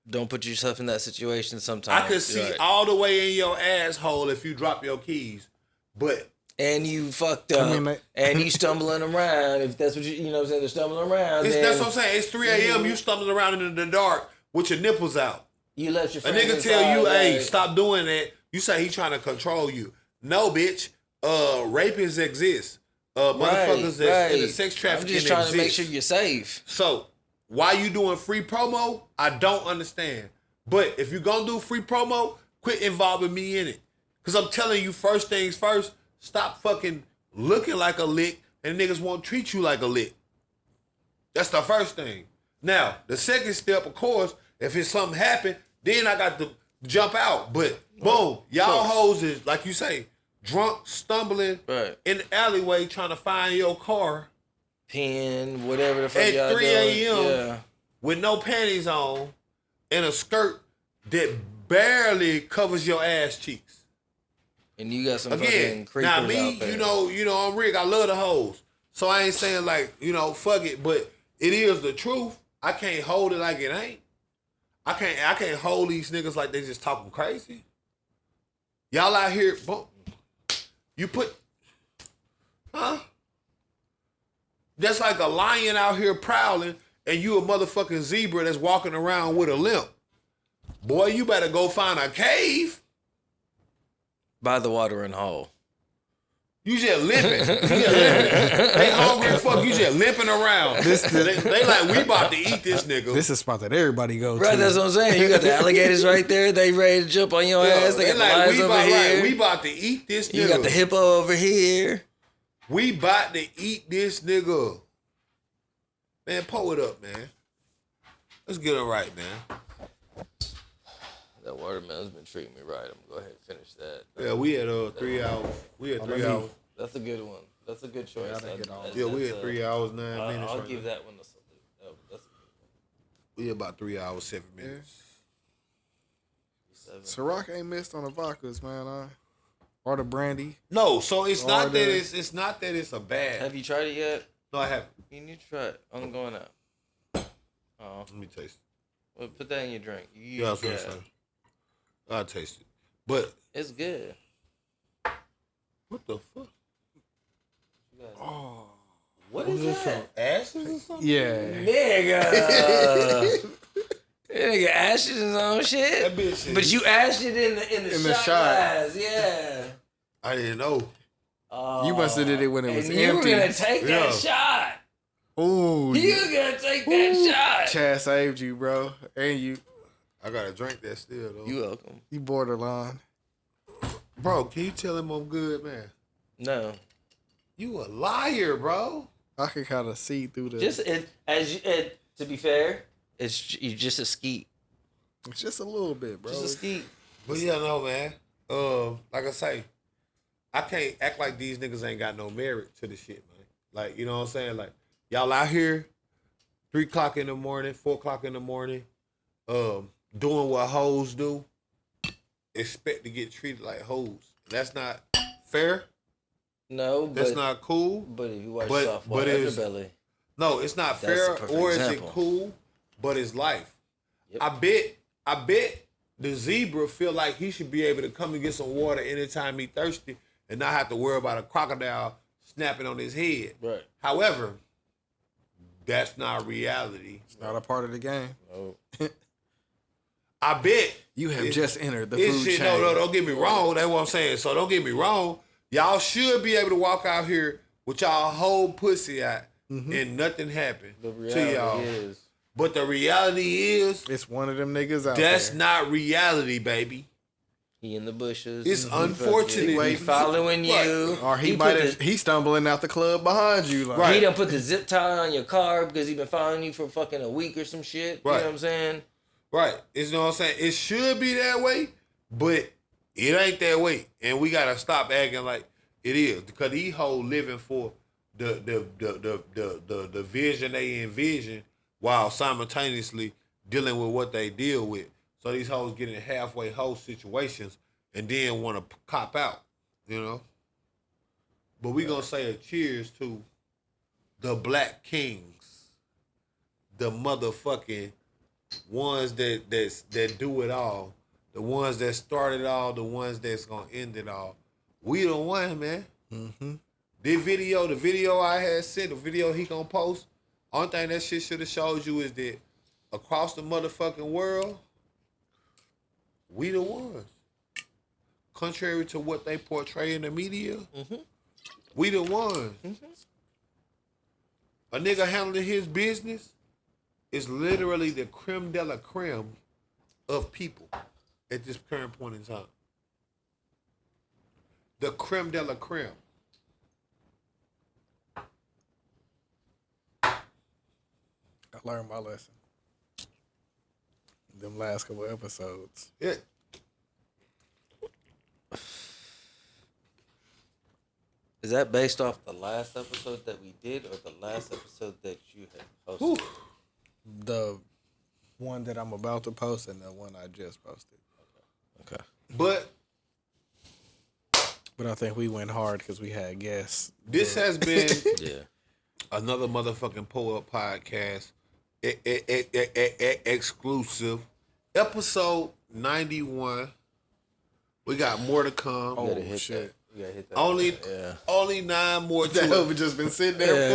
Don't put yourself in that situation sometimes. I could see all the way in your asshole if you drop your keys, but. And you fucked up, and you stumbling around. If that's what you know what I'm saying, they're stumbling around. That's what I'm saying. It's 3 a.m. You stumbling around in the dark with your nipples out. You let your A friend nigga tell you, inside, hey, like, stop doing that. You say he trying to control you. No, bitch. Rapists exist. Motherfuckers that's in the sex trafficking I'm just trying exist. to make sure you're safe. So, why you doing free promo? I don't understand. But if you gonna do free promo, quit involving me in it. Because I'm telling you, first things first, stop fucking looking like a lick and niggas won't treat you like a lick. That's the first thing. Now, the second step, of course, if it's something happen, then I got to jump out. But boom, y'all hoes is, like you say, drunk, stumbling in the alleyway trying to find your car. Pen, whatever the fuck y'all At 3 doing. a.m. with no panties on and a skirt that barely covers your ass cheeks. And you got some fucking Again, creepers now me, out there. you know, I'm Rick. I love the hoes, so I ain't saying like, fuck it, but it is the truth. I can't hold it like it ain't. I can't hold these niggas like they just talking crazy. Y'all out here, you put, that's like a lion out here prowling, and you a motherfucking zebra that's walking around with a limp. Boy, you better go find a cave. By the watering hole. You just limping. They hungry as fuck. You just limping around. They like, we about to eat this nigga. This is a spot that everybody goes Right, to. that's what I'm saying. You got the alligators right there. They ready to jump on your ass. They got the lions over here. we about to eat this nigga. You got the hippo over here. We about to eat this nigga. Man, pull it up, man. Let's get it right, man. That watermelon's been treating me right. I'm gonna go ahead and finish that. Yeah, we had 3 hours. We had 3 hours. That's a good one. That's a good choice. Yeah, we had 3 hours, 9 minutes. I'll right give now. that one a salute. That's a We had about 3 hours, 7 minutes. Ciroc ain't missed on the vodkas, man. Or the brandy. No, so it's Or not the- that it's not that it's a bad. Have you tried it yet? No, I haven't. You need to try it. I'm going out. Oh, Let me taste it. well, put that in your drink. Yeah, I was gonna say. I'll taste it. But It's good. what the fuck? Oh. What is this from? Ashes or something? Yeah. Nigga. Nigga ashes his own shit. That bitch is- But you ashed it in the shot glass. Yeah. I didn't know. You must have did it when it was and you were empty. gonna take Yeah. that shot. Ooh. You were gonna take that shot. Chad saved you, bro. And you I gotta drink that still though. You welcome. borderline. Bro, can you tell him I'm good, man? No. You a liar, bro. I can kind of see through the. Just to be fair, you're just a skeet. It's just a little bit, bro. Just a skeet. But yeah, no, man. Like I say, I can't act like these niggas ain't got no merit to the shit, man. Like, you know what I'm saying? Like, y'all out here, 3 o'clock in the morning, 4 o'clock in the morning, doing what hoes do, expect to get treated like hoes. That's not fair. No, That's but not cool. but if you watch but- softball but it's- underbelly, No, it's not That's fair, a perfect or example. is it cool? But it's life. Yep. I bet the zebra feel like he should be able to come and get some water anytime he thirsty and not have to worry about a crocodile snapping on his head. right? However, that's not reality. It's not a part of the game. I bet You have It's- just entered the this food shit. chain. No, don't get me wrong. That's what I'm saying. So don't get me wrong. Y'all should be able to walk out here with y'all whole pussy out and nothing happened to y'all. But the reality is, It's one of them niggas out that's there. not reality, baby. He in the bushes. It's He unfortunate. He following you. Or he put might have the- he stumbling out the club behind you. Like, Right. He done put the zip tie on your car because he been following you for fucking a week or some shit. You Right. know what I'm saying? Right. You know what I'm saying? It should be that way, but it ain't that way. And we gotta stop acting like it is. Because these hoes living for the vision they envision while simultaneously dealing with what they deal with. So these hoes get in halfway hoe situations and then want to cop out, you know? But we gonna say a cheers to the Black Kings, the motherfucking ones that do it all, the ones that started it all, the ones that's gonna end it all. We the one, man. Mm-hmm. The video I had said, the video he gonna post, only thing that shit should have showed you is that across the motherfucking world, we the ones. Contrary to what they portray in the media, we the ones. A nigga handling his business is literally the creme de la creme of people at this current point in time. The creme de la creme. I learned my lesson. Them last couple episodes. Yeah. Is that based off the last episode that we did or the last episode that you had posted? The one that I'm about to post and the one I just posted. Okay. But I think we went hard because we had guests. this has been Yeah. another motherfucking pull-up podcast. Exclusive. Episode 91. We got more to come. You gotta Oh, hit shit. that. You gotta hit that. Only only 9 more That to we just been sitting there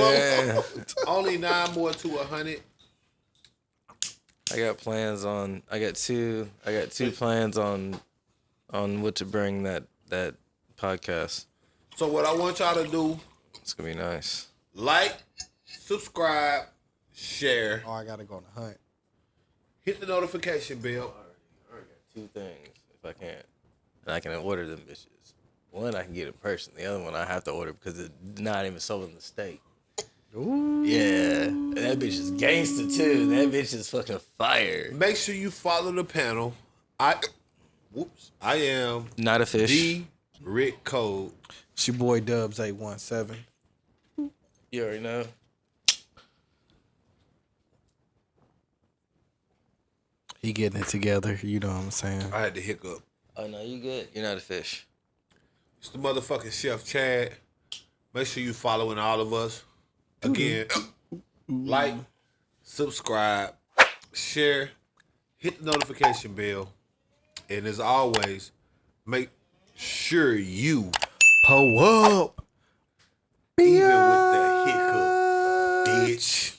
for. only 9 more to 100. I got plans on. I got two plans on what to bring that podcast. So what I want y'all to do, It's gonna be nice. like, subscribe, share, Oh, I gotta go on a hunt. hit the notification bell. I already got two things if I can, and I can order them bitches. One I can get in person. The other one I have to order because it's not even sold in the state. Ooh. Yeah, that bitch is gangster too. That bitch is fucking fire. Make sure you follow the panel. I am Not a fish. the Rick Code. It's your boy Dubz 817. You already know. He getting it together. You know what I'm saying? I had to hiccup. Oh no, you good. You're not a fish. It's the motherfucking Chef Chad. Make sure you following all of us. Again, like, subscribe, share, hit the notification bell, and as always, make sure you Pull up. even with the hiccup, bitch.